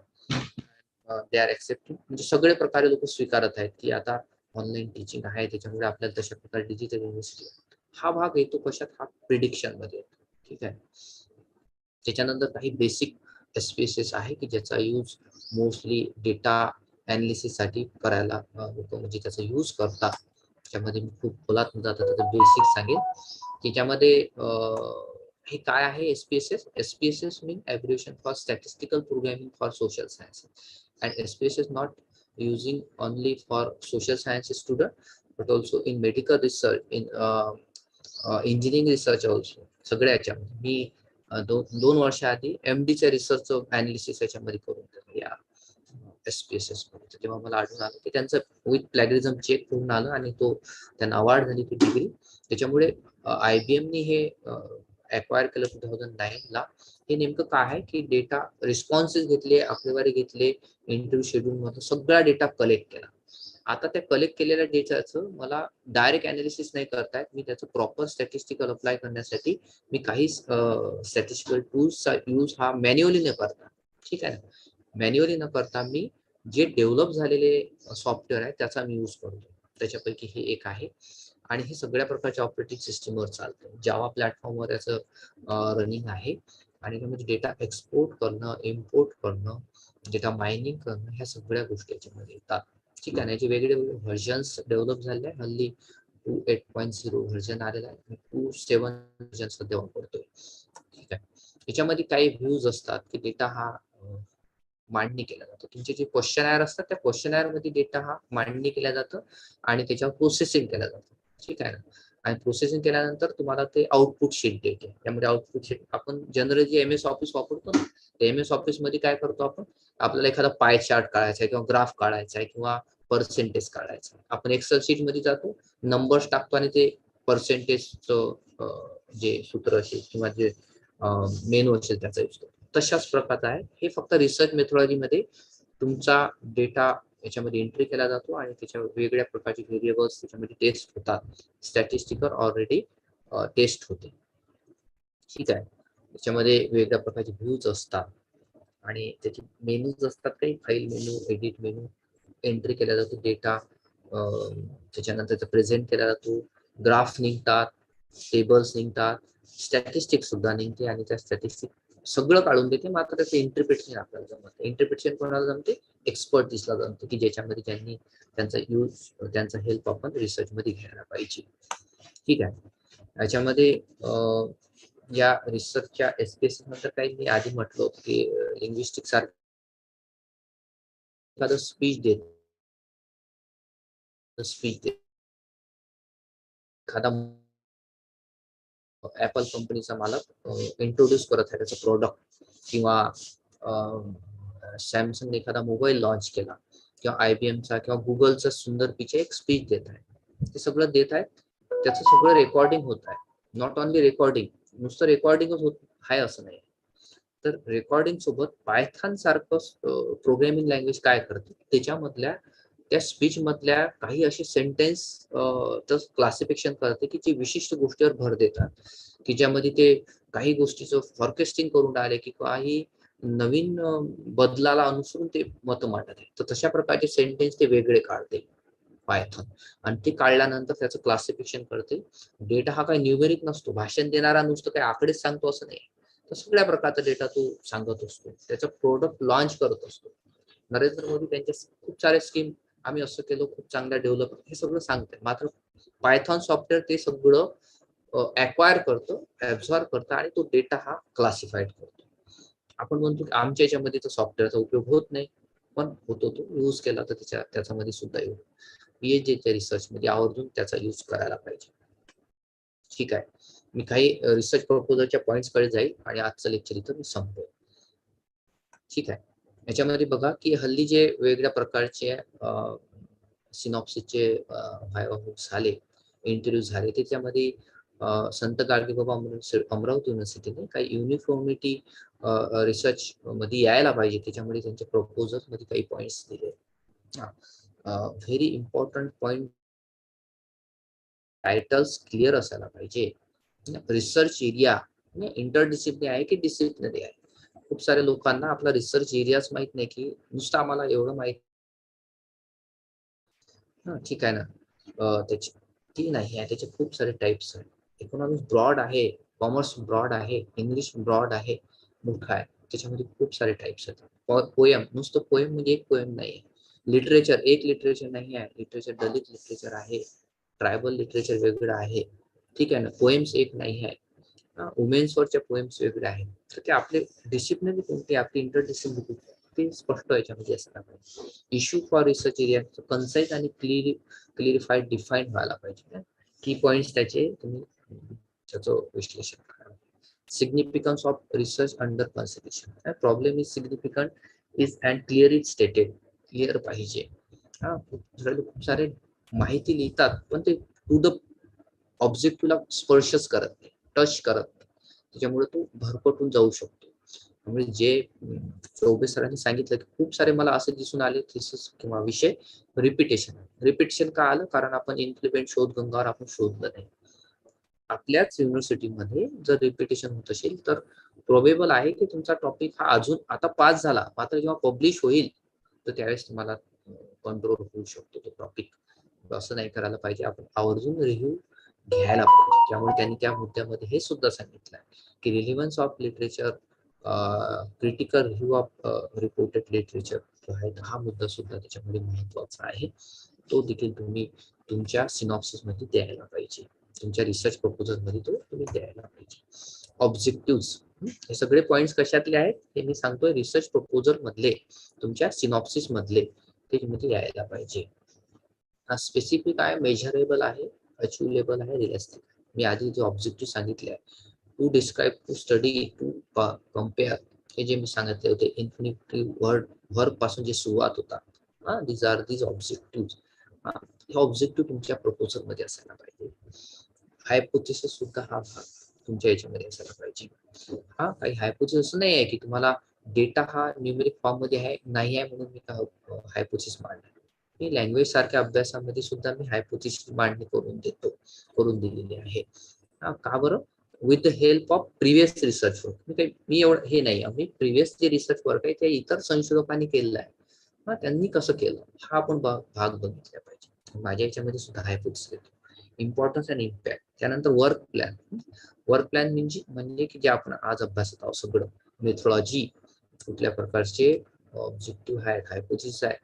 They are accepting, म्हणजे सगळे प्रकारे लोक स्वीकारत आहेत की आता ऑनलाईन टीचिंग आहे, त्याच्यामुळे आपल्याला तशा प्रकारे डिजिटल युनिव्हर्सिटी. हा भाग येतो कशात, हा प्रिडिक्शन मध्ये. ठीक आहे. त्याच्यानंतर काही बेसिक SPSS आहे की ज्याचा यूज मोस्टली डेटा अनालिसिस साठी करायला लोक म्हणजे त्याचा यूज करतात. त्याच्यामध्ये मी खूप खोलात जातात, बेसिक सांगेल. त्याच्यामध्ये हे काय आहे SPSS mean abbreviation for statistical programming for social science. And SPSS not using only for social science student but also in medical research, in engineering research also. सगळ्या याच्यामध्ये मी दोन वर्षाआधी MDच्या रिसर्च अनालिसिस याच्यामध्ये करून या SPSS मध्ये. तेव्हा मला आढळून आलं की त्यांचं विथ प्लॅगरिझम चेक करून आलं आणि तो त्यांना अवॉर्ड झाली ती डिग्री. त्याच्यामुळे IBMनी हे अक्वायर केलं 2009 ला. हे नेमकं काय आहे की डेटा रिस्पॉन्सेस घेतले, आकडेवारी घेतले, इंटरव्ह्यू शेड्यूल मध्ये सगळा डेटा कलेक्ट केला. आता त्या कलेक्ट केलेल्या डेटाचं मला डायरेक्ट अनालिसिस नाही करतायत, मी त्याचं प्रॉपर स्टॅटिस्टिकल अप्लाय करण्यासाठी मी काही स्टॅटिस्टिकल टूल्सचा यूज हा मॅन्युअली न करता, ठीक आहे, मॅन्युअली न करता मी जे डेव्हलप झालेले सॉफ्टवेअर आहे त्याचा मी यूज करतो. त्याच्यापैकी हे एक आहे आणि हे सगळ्या प्रकारच्या ऑपरेटिंग सिस्टीमवर चालतं. जावा प्लॅटफॉर्मवर याचं रनिंग आहे आणि त्यामध्ये डेटा एक्सपोर्ट करणं, इम्पोर्ट करणं, डेटा मायनिंग करणं, ह्या सगळ्या गोष्टी याच्यामध्ये येतात. ठीक आहे. याचे वेगळे व्हर्जन्स डेव्हलप झाले आहे. हल्ली 2.8.0 व्हर्जन आलेला आहे, 2.7 व्हर्जन सध्या वापरतोय. ठीक आहे. याच्यामध्ये काही व्ह्यूज असतात की डेटा हा मांडणी केला जातो. तुमचे जे क्वेश्चनर असतात त्या क्वेश्चनर मध्ये डेटा हा मांडणी केला जातं आणि त्याच्यावर प्रोसेसिंग केलं जातं. ठीक आहे ना. आणि प्रोसेसिंग केल्यानंतर तुम्हाला ते आउटपुट शीट देते. त्यामुळे आउटपुट शीट आपण जनरली MS ऑफिस वापरतो ना, ते MS ऑफिस मध्ये काय करतो आपण, आपल्याला एखादा पाय चार्ट काढायचा आहे किंवा ग्राफ काढायचा आहे किंवा पर्सेंटेज काढायचा आहे, आपण एक्सेल शीट मध्ये जातो, नंबर्स टाकतो आणि ते पर्सेंटेजचं जे सूत्र असेल किंवा जे मेनू असेल त्याचा यूज करतो. तशाच प्रकारचा आहे हे, फक्त रिसर्च मेथोडॉलॉजी मध्ये तुमचा डेटा याच्यामध्ये एंट्री केला जातो आणि त्याच्या वेगळ्या प्रकारचे व्हेरिएबल्स त्याच्यामध्ये टेस्ट होतात. स्टॅटिस्टिकल ऑलरेडी टेस्ट होते. ठीक आहे. त्याच्यामध्ये वेगळ्या प्रकारचे व्ह्यूज असतात आणि त्याचे मेनूज असतात, काही फाईल मेनू, एडिट मेनू, एंट्री केला जातो डेटा, त्याच्यानंतर त्याचा प्रेझेंट केला जातो, ग्राफ निघतात, टेबल्स निघतात, स्टॅटिस्टिक्स सुद्धा निघते आणि त्या स्टॅटिस्टिक सगळं काढून देते. मात्र त्याचं इंटरप्रिटेशन आपल्याला जमतं. इंटरप्रिटेशन कोणाला जमते, एक्सपर्टीजला जमते की ज्याच्यामध्ये त्यांनी त्यांचा यूज, त्यांचा हेल्प आपण रिसर्च मध्ये घ्यायला पाहिजे. ठीक आहे. याच्यामध्ये या रिसर्चच्या SPSS नंतर काही मी आधी म्हटलं होतं की लिंग्विस्टिक सारखं एखादं स्पीच देत, एखादा ऍपल कंपनीचा मालक इंट्रोड्यूस करत आहे त्याचं प्रोडक्ट, किंवा सॅमसंग एखादा मोबाईल लॉन्च केला, किंवा IBMचा किंवा गुगलचा सुंदर पिचे एक स्पीच देत आहे, ते सगळं देत आहे. त्याचं सगळं रेकॉर्डिंग होत आहे. नॉट ओनली रेकॉर्डिंग, नुसतं रेकॉर्डिंगच होत आहे असं नाही. तर रेकॉर्डिंग सोबत पायथन सारखं प्रोग्रामिंग लँग्वेज काय करते, त्याच्यामधल्या त्या स्पीच मधल्या काही असे सेंटेन्स क्लासिफिकेशन करते की जे विशिष्ट गोष्टीवर भर देतात, की ज्यामध्ये ते काही गोष्टीचं फॉरकास्टिंग करून राहिले की काही नवीन बदलाला अनुसरून ते मत मांडत आहे. तर तशा प्रकारचे सेंटेन्स ते वेगळे काढते पायथन, आणि ते काढल्यानंतर त्याचं क्लासिफिकेशन करते. डेटा हा काही न्यूमेरिक नसतो, भाषण देणारा नुसतं काही आकडेच सांगतो असं नाही, तर सगळ्या प्रकारचा डेटा तो सांगत असतो. त्याचं प्रोडक्ट लॉन्च करत असतो. नरेंद्र मोदी त्यांच्या खूप सारे स्कीम आम्ही असं केलं, खूप चांगला डेव्हलप, हे सगळं सांगते. मात्र पायथॉन सॉफ्टवेअर ते सगळं ऍक्वायर करतो, ऍब्झॉर्ब करतो आणि तो डेटा हा क्लासिफाईड करतो. आपण म्हणतो की आमच्या याच्यामध्ये तर सॉफ्टवेअरचा उपयोग होत नाही, पण होतो, तो यूज केला तर त्याच्यामध्ये सुद्धा येऊ. पीएचडीच्या रिसर्च मध्ये आवर्जून त्याचा यूज करायला पाहिजे. ठीक आहे, मी काही रिसर्च प्रपोजलच्या पॉइंट्स कडे जाईल आणि आजचं लेक्चर इथं मी संपवेल. ठीक आहे, याच्यामध्ये बघा की हल्ली जे वेगवेगळ्या प्रकारचे सिनॉप्सिसचे झाले, इंटरव्ह्यू झाले, त्याच्यामध्ये संत गाडगेबाबा अमरावती युनिव्हर्सिटीने काही युनिफॉर्मिटी रिसर्च मध्ये यायला पाहिजे, त्याच्यामध्ये त्यांच्या प्रपोजल मध्ये काही पॉइंट्स दिले. Very important point, titles clear असायला पाहिजे. रिसर्च एरिया इंटरडिसिप्लिनरी आहे की डिसिप्लिनरी आहे. खूप साऱ्या लोकांना आपला रिसर्च एरियाच माहित नाही, की नुसतं आम्हाला एवढं माहित. ठीक आहे ना, त्याचे ती नाही आहे, त्याचे खूप सारे टाइप्स आहेत. इकॉनॉमिक्स ब्रॉड आहे, कॉमर्स ब्रॉड आहे, इंग्लिश ब्रॉड आहे, मोठा आहे, त्याच्यामध्ये खूप सारे टाइप्स आहेत. पोएम, नुसतं पोएम म्हणजे एक पोएम नाही आहे. लिटरेचर एक लिटरेचर नाही आहे, लिटरेचर दलित लिटरेचर आहे, ट्रायबल लिटरेचर वेगळं आहे. ठीक आहे ना, पोएम्स एक नाही आहे, वुमेन्स वरच्या पोएम्स वेगळे आहेत. तर ते आपले डिसिप्लिनरी कोणते, आपली इंटरडिसिप्लिनरी ते स्पष्ट याच्यामध्ये असायला पाहिजे. Issue for research area concise आणि क्लिअरिफाईड डिफाईन व्हायला पाहिजे. की पॉइंट्स त्याचे तुम्ही त्याचं विश्लेषण करा. Significance of research under consideration. Problem is significant is and clear is stated. Clear पाहिजे. खूप सारे माहिती लिहितात पण ते टू द ऑब्जेक्टिव्हला स्पर्शच करत नाही, टच करत नाही, त्याच्यामुळे तो भरकटून जाऊ शकतो. त्यामुळे जे चौबे सरांनी सांगितलं की खूप सारे मला असे दिसून आले थिसिस किंवा विषय रिपिटेशन का आलं, कारण आपण इम्प्लिमेंट शोधगंगावर आपण शोधलं नाही. आपल्याच युनिव्हर्सिटीमध्ये जर रिपिटेशन होत असेल तर प्रोबेबल आहे की तुमचा टॉपिक हा अजून आता पास झाला, मात्र जेव्हा पब्लिश होईल तर त्यावेळेस तुम्हाला कंट्रोल होऊ शकतो तो टॉपिक. असं नाही करायला पाहिजे, आपण आवर्जून रिव्ह्यू घ्यायला पाहिजे. त्यामुळे त्यांनी त्या मुद्द्यामध्ये हे सुद्धा सांगितलं की relevance of literature, critical review of reported literature जो आहे, हा मुद्दा सुद्धा त्याच्यामध्ये महत्वाचा आहे. तो देखील तुम्ही तुमच्या सिनॉप्सिस मध्ये द्यायला पाहिजे, तुमच्या रिसर्च प्रपोजल मध्ये तो तुम्ही द्यायला पाहिजे. ऑब्जेक्टिव्ह, हे सगळे पॉइंट्स कशातले आहेत हे मी सांगतोय, रिसर्च प्रपोजल मधले, तुमच्या सिनॉप्सिस मधले ते तुम्ही यायला पाहिजे. स्पेसिफिक आहे, मेजरेबल आहे, अचिव्हेबल आहे, रिअलिस्टिक. मी आधी जे ऑब्जेक्टिव्ह सांगितले आहे, to describe, to study, to compare, हे जे मी सांगितले होते इन्फिनिटिव्ह वर्ब पासून जे सुरुवात होता, दीज आर दीज ऑब्जेक्टिव्ह. हे ऑब्जेक्टिव्ह तुमच्या प्रपोजल मध्ये असायला पाहिजे. हायपोथेसिस सुद्धा हा भाग तुमच्या याच्यामध्ये असायला पाहिजे. काही हायपोथेसिस असं नाही आहे की तुम्हाला डेटा हा न्यूमेरिक फॉर्म मध्ये आहे नाही आहे म्हणून मी हायपोथेसिस मांडला. मी लँग्वेज सारख्या अभ्यासामध्ये सुद्धा मी हायपोथेसिस मांडणी करून दिलेली आहे. का बरं? With the help of previous research work. मी एवढं हे नाही, आम्ही प्रिव्हियस जे रिसर्च वर्क आहे ते इतर संशोधकांनी केलेलं आहे, त्यांनी कसं केलं हा आपण भाग बघितला पाहिजे. माझ्या याच्यामध्ये सुद्धा हायपोथेसिस येतो. Importance and impact. त्यानंतर वर्क प्लॅन. वर्क प्लॅन म्हणजे की जे आपण आज अभ्यासत आहोत सगळं, मेथोडॉलॉजी, कुठल्या प्रकारचे ऑब्जेक्टिव्ह आहेत, हायपोथेसिस आहे,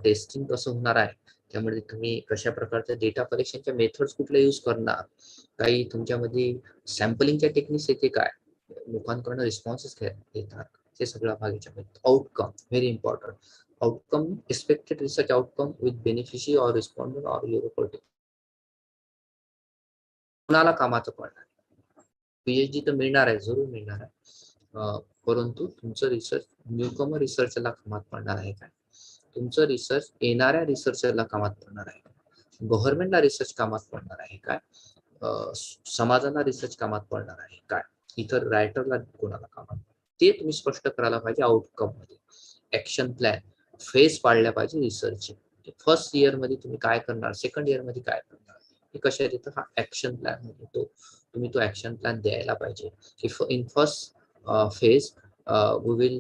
टेस्टिंग कसं होणार आहे, त्यामुळे तुम्ही कशा प्रकारच्या डेटा कलेक्शनच्या मेथड्स कुठल्या यूज करणार, काही तुमच्यामध्ये सॅम्पलिंगच्या टेक्निक्स येते काय, लोकांकडून रिस्पॉन्सेस घेतात, ते सगळा भाग याच्यामध्ये. Outcome, very important. Outcome, expected research outcome with beneficiary or respondent or your कोणाला कामाचं पडणार. पीएचडी तर मिळणार आहे, जरूर मिळणार आहे, परंतु तुमचं रिसर्च न्यूकमर रिसर्चरला कामात पडणार आहे काय, तुमचं रिसर्च येणाऱ्या रिसर्चरला कामात पडणार आहे, गव्हर्नमेंटला रिसर्च कामात पडणार आहे काय, समाजाला रिसर्च कामात पडणार आहे काय, इतर रायटरला कोणाला कामात, ते तुम्ही स्पष्ट करायला पाहिजे. आउटकम मध्ये ऍक्शन प्लॅन, फेज पाडल्या पाहिजे रिसर्चचे. फर्स्ट इयर मध्ये तुम्ही काय करणार, सेकंड इयर मध्ये काय करणार, हे कशा येतं, हा ऍक्शन प्लॅन मध्ये तुम्ही तो ऍक्शन प्लॅन द्यायला पाहिजे. If in first phase we will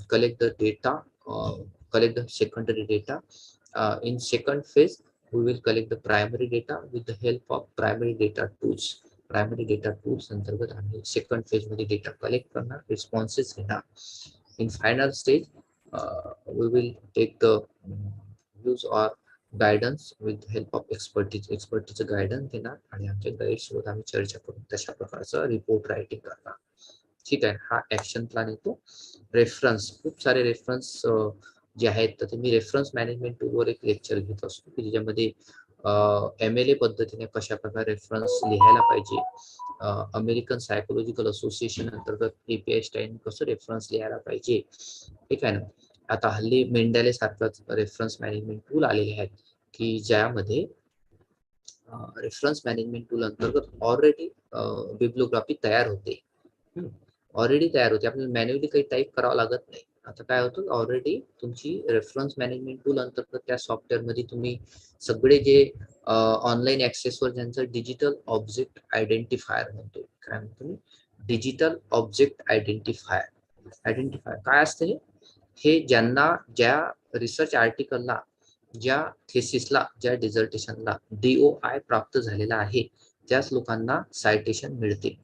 collect the data, collect the secondary data. In second phase we will collect the primary data with the help of primary data tools. Primary data tools अंतर्गत आम्ही second phase मध्ये data collect करणार, responses घेणार. In final stage we will take the views or guidance with help of एक्सपर्टीचं guidance देणार आणि आमच्या guide सोबत आम्ही चर्चा करून तशा प्रकारचं रिपोर्ट रायटिंग करणार. ठीक आहे. हा ऍक्शन प्लॅन येतो. रेफरन्स, खूप सारे रेफरन्स जे आहेत, तर ते मी रेफरन्स मॅनेजमेंट टूलवर एक लेक्चर घेत असतो की ज्याच्यामध्ये MLA पद्धतीने कशा प्रकारे रेफरन्स लिहायला पाहिजे, अमेरिकन सायकोलॉजिकल असोसिएशन अंतर्गत API स्टाईल कसं रेफरन्स लिहायला पाहिजे. ठीक आहे ना. आता हल्ली मेंडेले सारखंच रेफरन्स मॅनेजमेंट टूल आलेले आहेत की ज्यामध्ये रेफरन्स मॅनेजमेंट टूल अंतर्गत ऑलरेडी बिब्लिओग्राफी तयार होते. आपल्याला मॅन्युअली काही टाईप करावं लागत नाही. आता काय होतं, ऑलरेडी तुमची रेफरन्स मॅनेजमेंट टूल अंतर्गत त्या सॉफ्टवेअरमध्ये तुम्ही सगळे जे ऑनलाईन ऍक्सेसवर ज्यांचं डिजिटल ऑब्जेक्ट आयडेंटिफायर म्हणतो, काय म्हणतो, डिजिटल ऑब्जेक्ट आयडेंटिफायर काय असते हे ज्यांना ज्या रिसर्च आर्टिकलला, ज्या थेसिसला, ज्या डिझर्टेशनला DOI प्राप्त झालेला आहे त्याच लोकांना सायटेशन मिळते.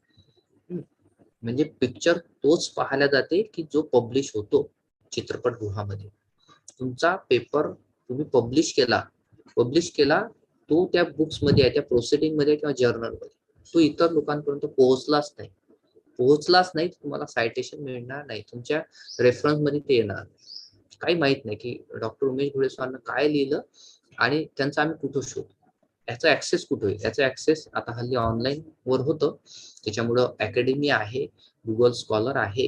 म्हणजे पिक्चर तोच पाहायला जाते की जो पब्लिश होतो चित्रपटगृहामध्ये. तुमचा पेपर तुम्ही पब्लिश केला तो त्या बुक्स मध्ये आहे, त्या प्रोसिडिंग मध्ये किंवा जर्नल मध्ये, तो इतर लोकांपर्यंत पोहोचलाच नाही, तुम्हाला सायटेशन मिळणार नाही, तुमच्या रेफरन्स मध्ये ते येणार. काही माहित नाही की डॉक्टर उमेश घोळे सरांना काय लिहिलं आणि त्यांचा आम्ही कुठं शोध, याचा ऍक्सेस कुठं होईल. याचा ऍक्सेस आता हल्ली ऑनलाईन वर होतं. त्याच्यामुळं अकॅडमी आहे, गुगल स्कॉलर आहे,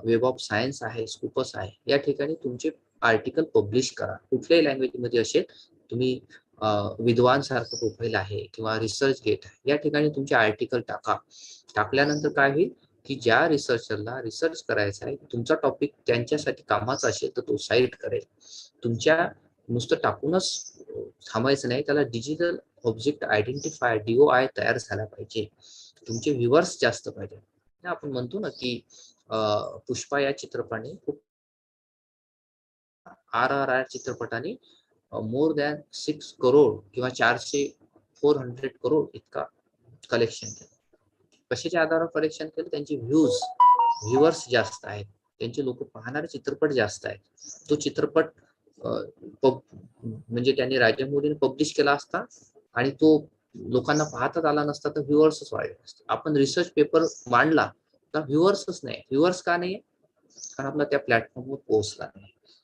वेब ऑफ सायन्स आहे, स्कूपस आहे. या ठिकाणी तुमचे आर्टिकल पब्लिश करा. कुठल्याही लँग्वेज मध्ये असेल, तुम्ही विद्वान सारखं प्रोफाईल आहे किंवा रिसर्च गेट आहे, या ठिकाणी तुमचे आर्टिकल टाकल्यानंतर काय होईल की ज्या रिसर्चरला रिसर्च करायचा आहे, तुमचा टॉपिक त्यांच्यासाठी कामाचा असेल तर तो साईट करेल. तुमच्या नुसतं टाकूनच थांबायचं नाही, त्याला डिजिटल ऑब्जेक्ट आयडेंटिफायर DOI तयार झाला पाहिजे. तुमचे व्ह्युअर्स जास्त पाहिजे. आपण म्हणतो ना की पुष्पा या चित्रपटाने खूप RRR चित्रपटाने मोर दॅन 6 करोड किंवा 400 करोड इतका कलेक्शन केलं. कशाच्या आधारावर कलेक्शन केलं? त्यांचे व्ह्युअर्स जास्त आहेत, त्यांचे लोक पाहणारे चित्रपट जास्त आहेत. तो चित्रपट म्हणजे त्यांनी राजमौलीने पब्लिश केला असता आणि तो लोकांना पाहताच आला नसता तर व्ह्युअर्सच वाढले असते. आपण रिसर्च पेपर मांडला तर व्ह्युअर्सच नाही. व्ह्युअर्स का नाही? कारण आपला त्या प्लॅटफॉर्मवर पोहोचला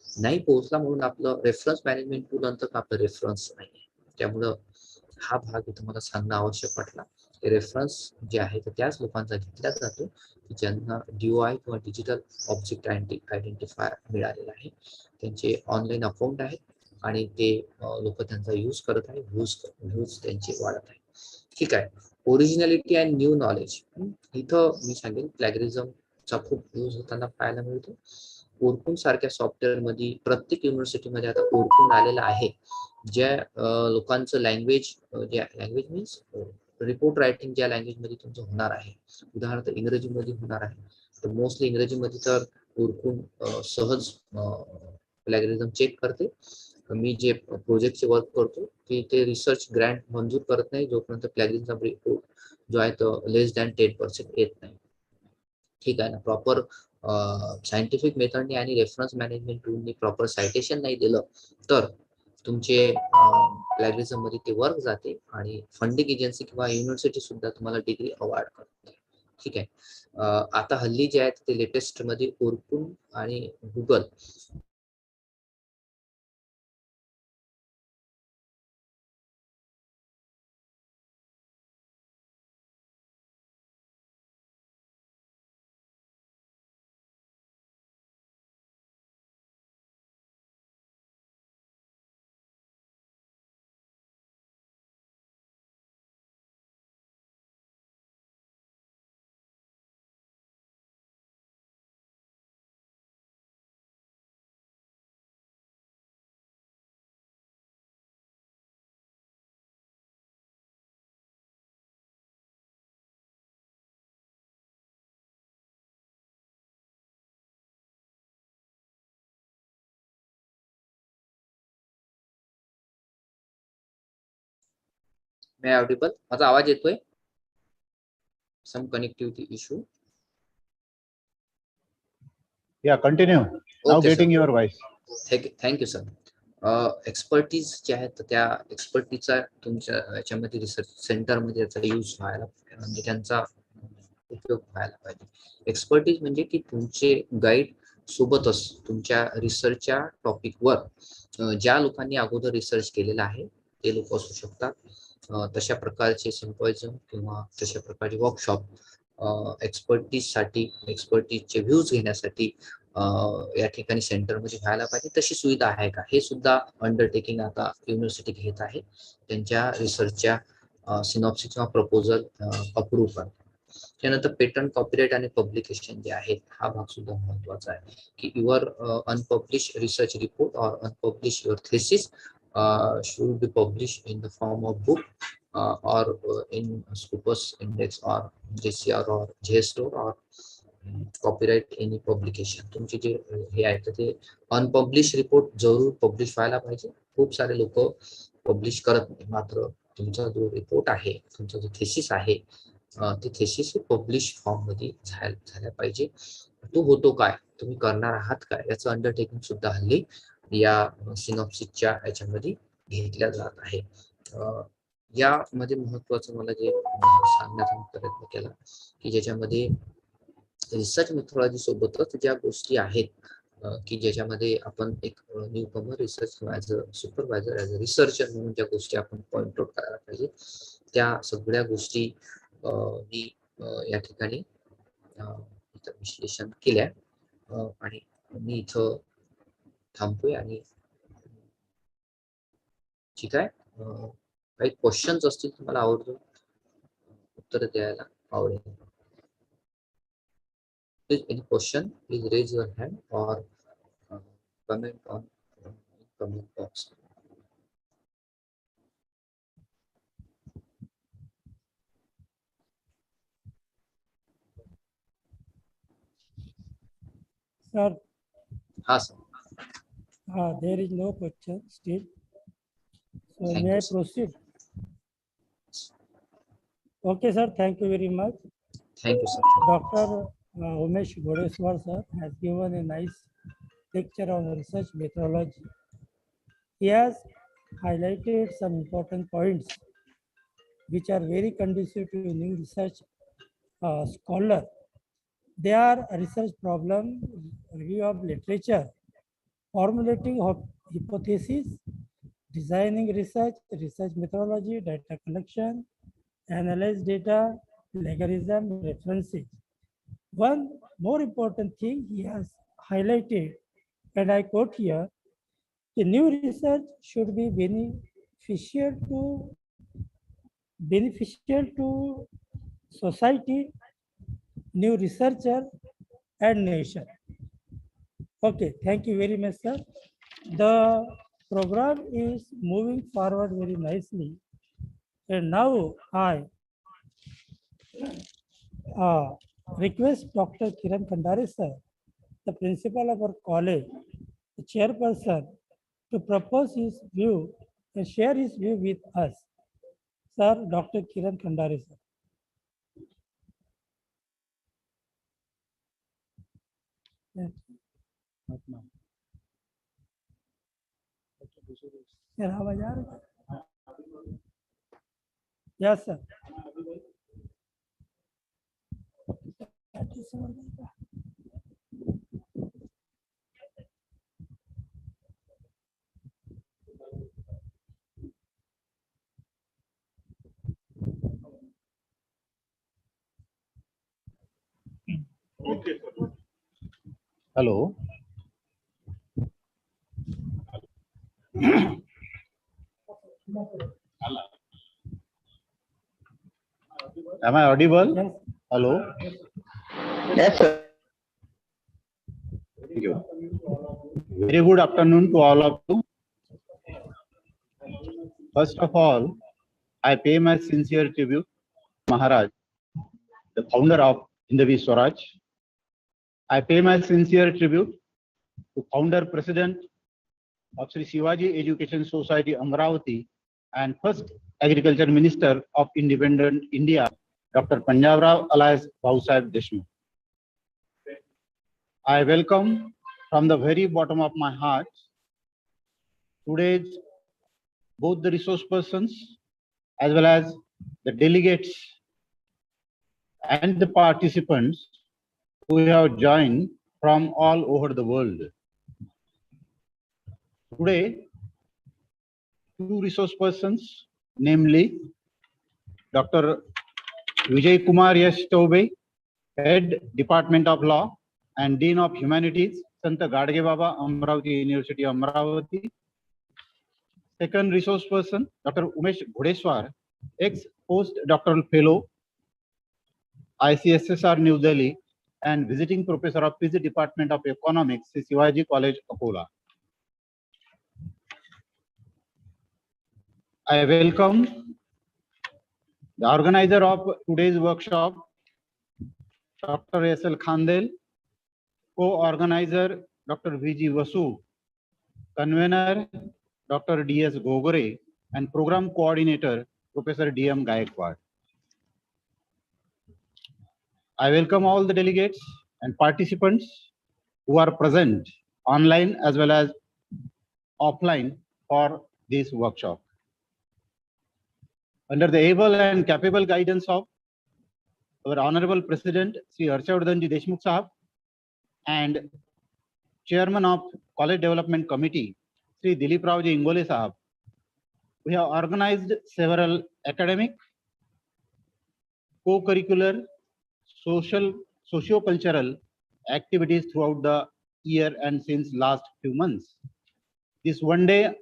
नाही पोहोचला म्हणून आपलं रेफरन्स मॅनेजमेंट टूल नंतर आपलं रेफरन्स नाही. त्यामुळं हा भाग इथं मला सांगणं आवश्यक वाटला. रेफरन्स जे आहे तर त्याच लोकांचा घेतला जातो की ज्यांना DOI किंवा डिजिटल ऑब्जेक्ट आयडेंटिफायर मिळालेला आहे, त्यांचे ऑनलाईन अकाउंट आहेत आणि ते लोक त्यांचा यूज करत आहे, व्ह्यूज त्यांचे वाढत आहे. ठीक आहे. ओरिजिनॅलिटी अँड न्यू नॉलेज, इथं मी सांगेन प्लॅगरिझमचा खूप यूज होताना पाहायला मिळतो. ओरकून सारख्या सॉफ्टवेअर मध्ये प्रत्येक युनिव्हर्सिटीमध्ये आता ओरकून आलेला आहे. ज्या लोकांचं लँग्वेज मीन्स रिपोर्ट रायटिंग ज्या लँग्वेजमध्ये तुमचं होणार आहे, उदाहरणार्थ इंग्रजीमध्ये होणार आहे, तर मोस्टली इंग्रजीमध्ये तर ओरकून सहज प्लॅगरिझम चेक करते. मी जे प्रोजेक्टचे वर्क करतो की ते रिसर्च ग्रँट मंजूर करत नाही जोपर्यंत प्लॅगरिझम रिपोर्ट जो आहे तो लेस दॅन 10% येत नाही. ठीक आहे ना. प्रॉपर सायंटिफिक मेथडने आणि रेफरन्स मॅनेजमेंट टूलने प्रॉपर सायटेशन नाही दिलं तर तुमचे प्लॅगरिझम मध्ये ते वर्क जाते आणि फंडिंग एजन्सी किंवा युनिव्हर्सिटी सुद्धा तुम्हाला डिग्री अवॉर्ड करते. ठीक आहे. आता हल्ली जे आहेत ते लेटेस्ट मध्ये ओरकून आणि गुगल मे ऑडिबल, माझा आवाज येतोय? Some connectivity issue. Yeah, continue. Now Okay, getting sir. your voice. Thank you, sir. Expertise जे आहेत त्या एक्सपर्टीजचा तुमच्या याच्यामध्ये रिसर्च सेंटरमध्ये त्याचा यूज व्हायला म्हणजे त्यांचा उपयोग व्हायला पाहिजे. एक्सपर्टीज म्हणजे की तुमचे गाईड सोबतच तुमच्या रिसर्चच्या टॉपिकवर ज्या लोकांनी अगोदर रिसर्च केलेला आहे ते लोक असू शकतात. तशा प्रकारचे सिम्पॉजियम किंवा तशा प्रकारचे वर्कशॉप एक्सपर्टीजसाठी एक्सपर्टीजचे व्ह्यूज घेण्यासाठी या ठिकाणी सेंटरमध्ये व्हायला पाहिजे. तशी सुविधा आहे का हे सुद्धा अंडरटेकिंग आता युनिव्हर्सिटी घेत आहे. त्यांच्या रिसर्चच्या सिनॉप्सिस किंवा प्रपोजल अप्रूव्ह करतात. त्यानंतर पेटंट कॉपीराइट आणि पब्लिकेशन जे आहे हा भाग सुद्धा महत्वाचा आहे की your unpublish research report or unpublish your thesis should be published in the form of book or in Scopus Index or JCR or JSTOR or copyright any publication. तुमचे जे हे आहे तर ते अनपब्लिश रिपोर्ट जरूर पब्लिश व्हायला पाहिजे. खूप सारे लोक पब्लिश करत नाही, मात्र तुमचा जो रिपोर्ट आहे तुमचा जो थेसिस आहे ते थेसिस पब्लिश फॉर्म मध्ये झाल्या पाहिजे. तो होतो काय, तुम्ही करणार आहात काय याचं अंडरटेकिंग सुद्धा हल्ली या सिनॉप्सिसच्या याच्यामध्ये घेतल्या जात आहे. यामध्ये महत्वाचं मला जे सांगण्याचा प्रयत्न केला की ज्याच्यामध्ये रिसर्च मेथोडॉलॉजी सोबतच ज्या गोष्टी आहेत की ज्याच्यामध्ये आपण एक न्यू कमर रिसर्च किंवा as a supervisor as a researcher म्हणून ज्या गोष्टी आपण पॉइंट आउट करायला पाहिजे त्या सगळ्या गोष्टी मी या ठिकाणी इथं विश्लेषण केल्या आणि मी इथं थांबतोय. आणि ठीक आहे, काही क्वेश्चन्स असतील तर मला आवडतं उत्तर द्यायला आवडेल. Please, any question, please raise your hand or comment on comment box. Sir, Sir. there is no question still. So Thank may I you, sir. proceed? Okay, sir. Thank you very much. Thank you, sir. Dr. Umesh Godeswar sir has given a nice lecture on research methodology. He has highlighted some important points which are very conducive to new research scholar. They are research problem, review of literature, formulating of hypotheses, designing research, research methodology, data collection, analyze data, plagiarism, references. One more important thing he has highlighted, and I quote here, the new research should be beneficial to society, new researcher, and nation. Okay, thank you very much, sir. The program is moving forward very nicely. And now I request Dr. Kiran Khandare, sir, the principal of our college, the chairperson, to propose his view and share his view with us. Sir, Dr. Kiran Khandare, sir. Yes, sir. Hello. Am I audible? Yes. Hello. Yes, sir. Thank you. Very good afternoon to all of you. First of all, I pay my sincere tribute to Maharaj, the founder of Hindavi Swaraj. I pay my sincere tribute to founder president of Sri Shivaji Education Society Amravati and first agriculture minister of independent India, Dr. Panjabrao alias Bhausaheb Deshmukh. I welcome from the very bottom of my heart today's both the resource persons as well as the delegates and the participants who have joined from all over the world. Today, two resource persons, namely Dr. Vijay Kumar Yash Chaube, Head Department of Law and Dean of Humanities, Santa Gadge Baba, Amravati University, Amravati. Second resource person, Dr. Umesh Ghodeswar, ex-post-doctoral fellow, ICSSR New Delhi, and visiting professor of PG Department of Economics, Shivaji College, Akola. I welcome the organizer of today's workshop, Dr. S.L. Khandel, co-organizer, Dr. V.G. Vasu, convener, Dr. D.S. Gogore, and program coordinator, Professor D.M. Gaekwad. I welcome all the delegates and participants who are present online as well as offline for this workshop. Under the able and capable guidance of our Honorable President, Sri Harshavardhanji Deshmukh Sahab, and Chairman of College Development Committee, Sri Dilip Raoji Ingole Sahab, we have organized several academic, co-curricular, socio-cultural activities throughout the year and since last few months. This one-day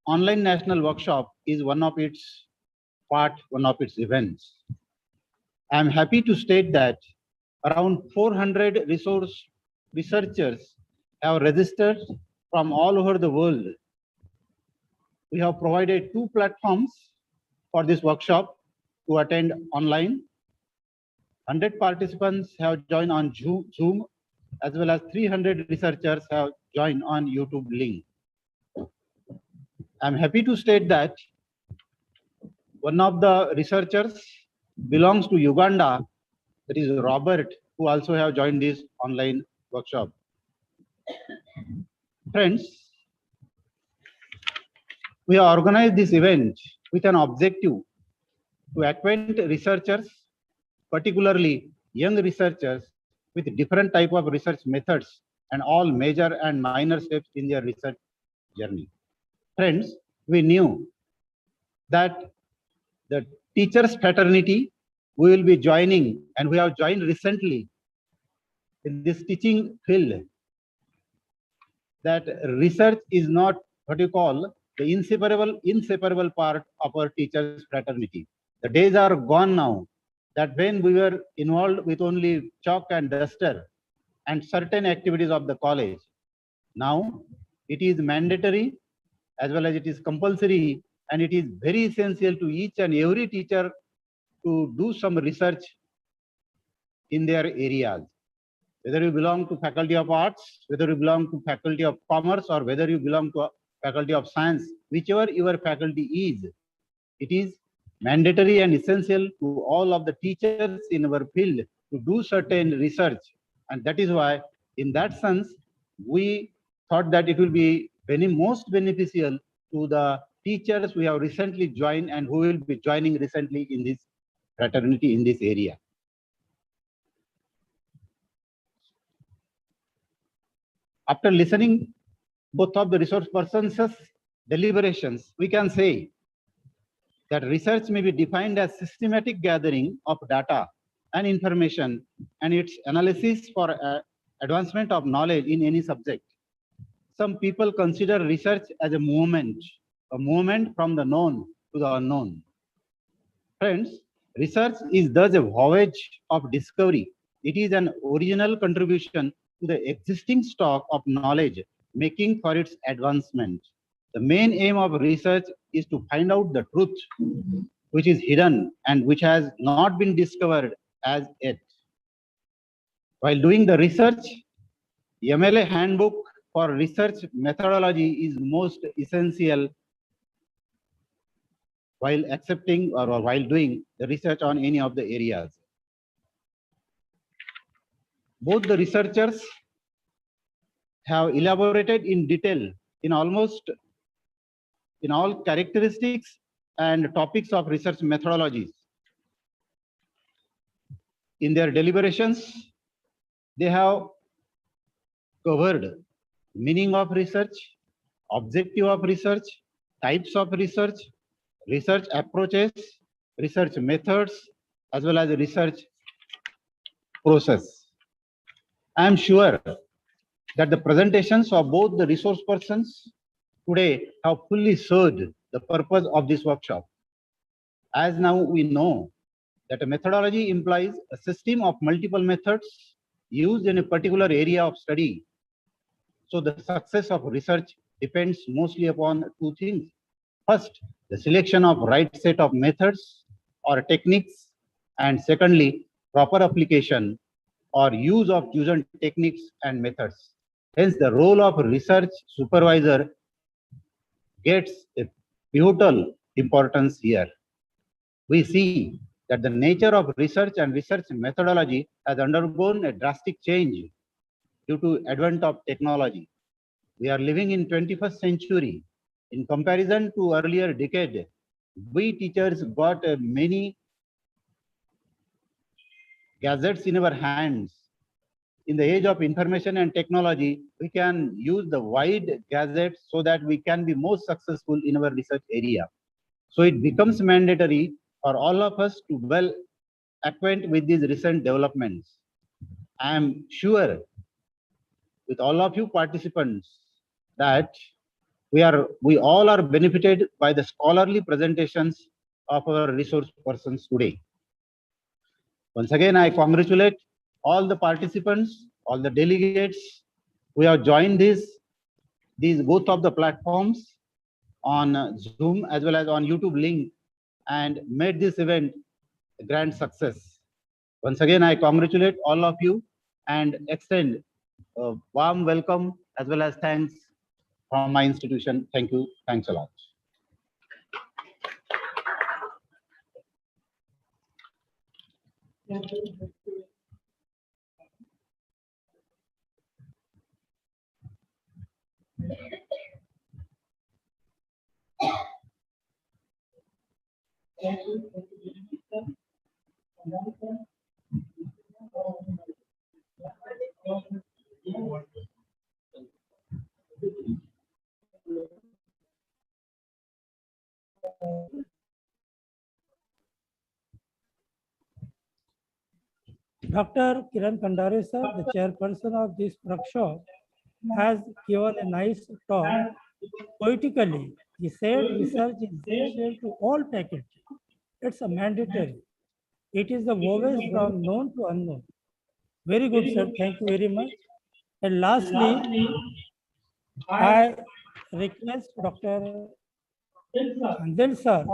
online national workshop is one of its events. I am happy to state that around 400 researchers have registered from all over the world. We have provided 2 platforms for this workshop to attend online. 100 participants have joined on Zoom, as well as 300 researchers have joined on YouTube link. I'm happy to state that one of the researchers belongs to Uganda, that is Robert, who also have joined this online workshop. Friends, we have organized this event with an objective to acquaint researchers, particularly young researchers, with different type of research methods and all major and minor steps in their research journey. Friends, we knew that the teachers fraternity we will be joining, and we have joined recently in this teaching field, that research is not what you call the inseparable part of our teachers fraternity. The days are gone now that when we were involved with only chalk and duster and certain activities of the college, now it is mandatory as well as it is compulsory, and it is very essential to each and every teacher to do some research in their areas. Whether you belong to Faculty of Arts, whether you belong to Faculty of Commerce, or whether you belong to Faculty of Science, whichever your faculty is, it is mandatory and essential to all of the teachers in our field to do certain research. And that is why, in that sense, we thought that it will be most beneficial to the teachers we have recently joined and who will be joining recently in this fraternity in this area. After listening both of the resource persons' deliberations, we can say that research may be defined as systematic gathering of data and information and its analysis for advancement of knowledge in any subject. Some people consider research as a movement from the known to the unknown. Friends, research is thus a voyage of discovery. It is an original contribution to the existing stock of knowledge, making for its advancement. The main aim of research is to find out the truth which is hidden and which has not been discovered as yet. While doing the research, MLA handbook for research methodology is most essential while accepting or while doing the research on any of the areas. Both the researchers have elaborated in detail in almost in all characteristics and topics of research methodologies. In their deliberations, they have covered meaning of research, objective of research, types of research, research approaches, research methods, as well as research process. I am sure that the presentations of both the resource persons today have fully served the purpose of this workshop. As now we know that a methodology implies a system of multiple methods used in a particular area of study. So the success of research depends mostly upon two things. First, the selection of right set of methods or techniques, and secondly, proper application or use of chosen techniques and methods. Hence, the role of research supervisor gets a pivotal importance here. We see that the nature of research and research methodology has undergone a drastic change due to advent of technology. We are living in 21st century. In comparison to earlier decade, we teachers got many gadgets in our hands. In the age of information and technology, we can use the wide gadgets so that we can be most successful in our research area. So it becomes mandatory for all of us to well acquaint with these recent developments. I am sure with all of you participants that we all are benefited by the scholarly presentations of our resource persons today. Once again, I congratulate all the participants, all the delegates who have joined these both of the platforms on Zoom as well as on YouTube link and made this event a grand success. Once again, I congratulate all of you and extend a warm welcome as well as thanks from my institution. Thank you. Thanks a lot. Dr. Kiran Kandare sir, the chairperson of this workshop, has given a nice talk. Poetically, he said research is essential to all faculty. It's a mandatory. It is the woven from known to unknown. Very good, sir. Thank you very much. And lastly, I request Dr. Andel sir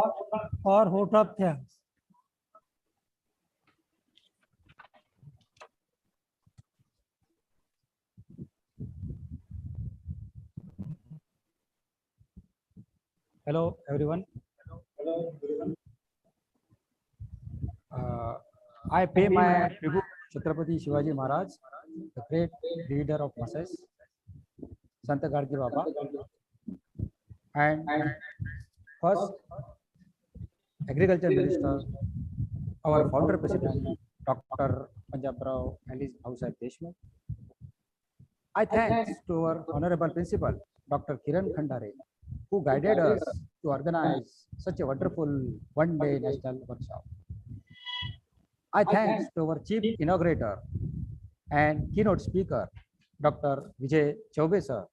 for vote of thanks. Hello, everyone. I pay my tribute to Chhatrapati Shivaji Maharaj, the great leader of masses, Sant Gadgil Baba, and first Agriculture Minister, our founder president, Dr. Punjab Rao Alice Bhausaheb Deshmukh. I thanks to our honorable principal, Dr. Kiran Kandare, who guided us to organize such a wonderful one-day national workshop. I thanks to our chief inaugurator and keynote speaker, Dr. Vijay Chaube sir,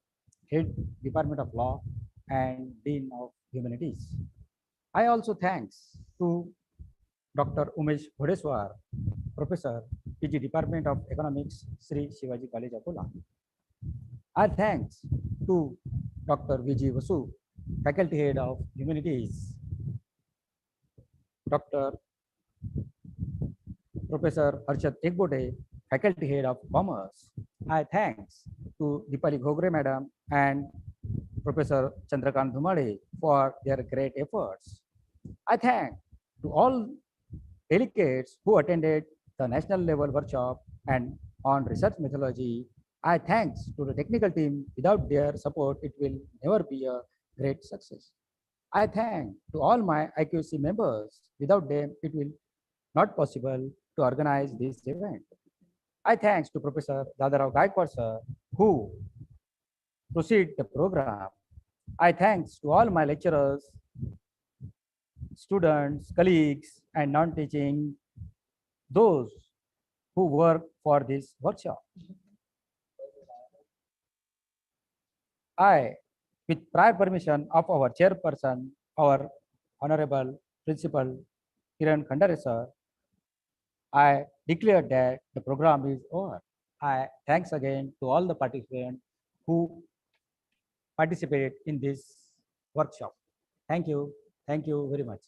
Head Department of Law and Dean of Humanities. I also thanks to Dr. Umesh Bhodeswar, Professor, PG Department of Economics, Sri Shivaji College, Akola. I thanks to Dr. V.G. Vasu, Faculty Head of Humanities, Dr. Professor Arshad Ekbote, Faculty Head of Commerce. I thanks to Dipali Ghogre Madam and Professor Chandrakant Dhumade for their great efforts. I thank to all delegates who attended the national level workshop and on research methodology. I thanks to the technical team. Without their support, it will never be a great success. I thank to all my IQC members. Without them, it will not possible to organize this event. I thanks to Professor Dadarao Gaikwad sir, who proceed the program. I thanks to all my lecturers, students, colleagues, and non-teaching, those who work for this workshop. I, with prior permission of our chairperson, our Honorable Principal Kiran Khandare sir, I declare that the program is over. I thanks again to all the participants who participate in this workshop. Thank you. Thank you very much.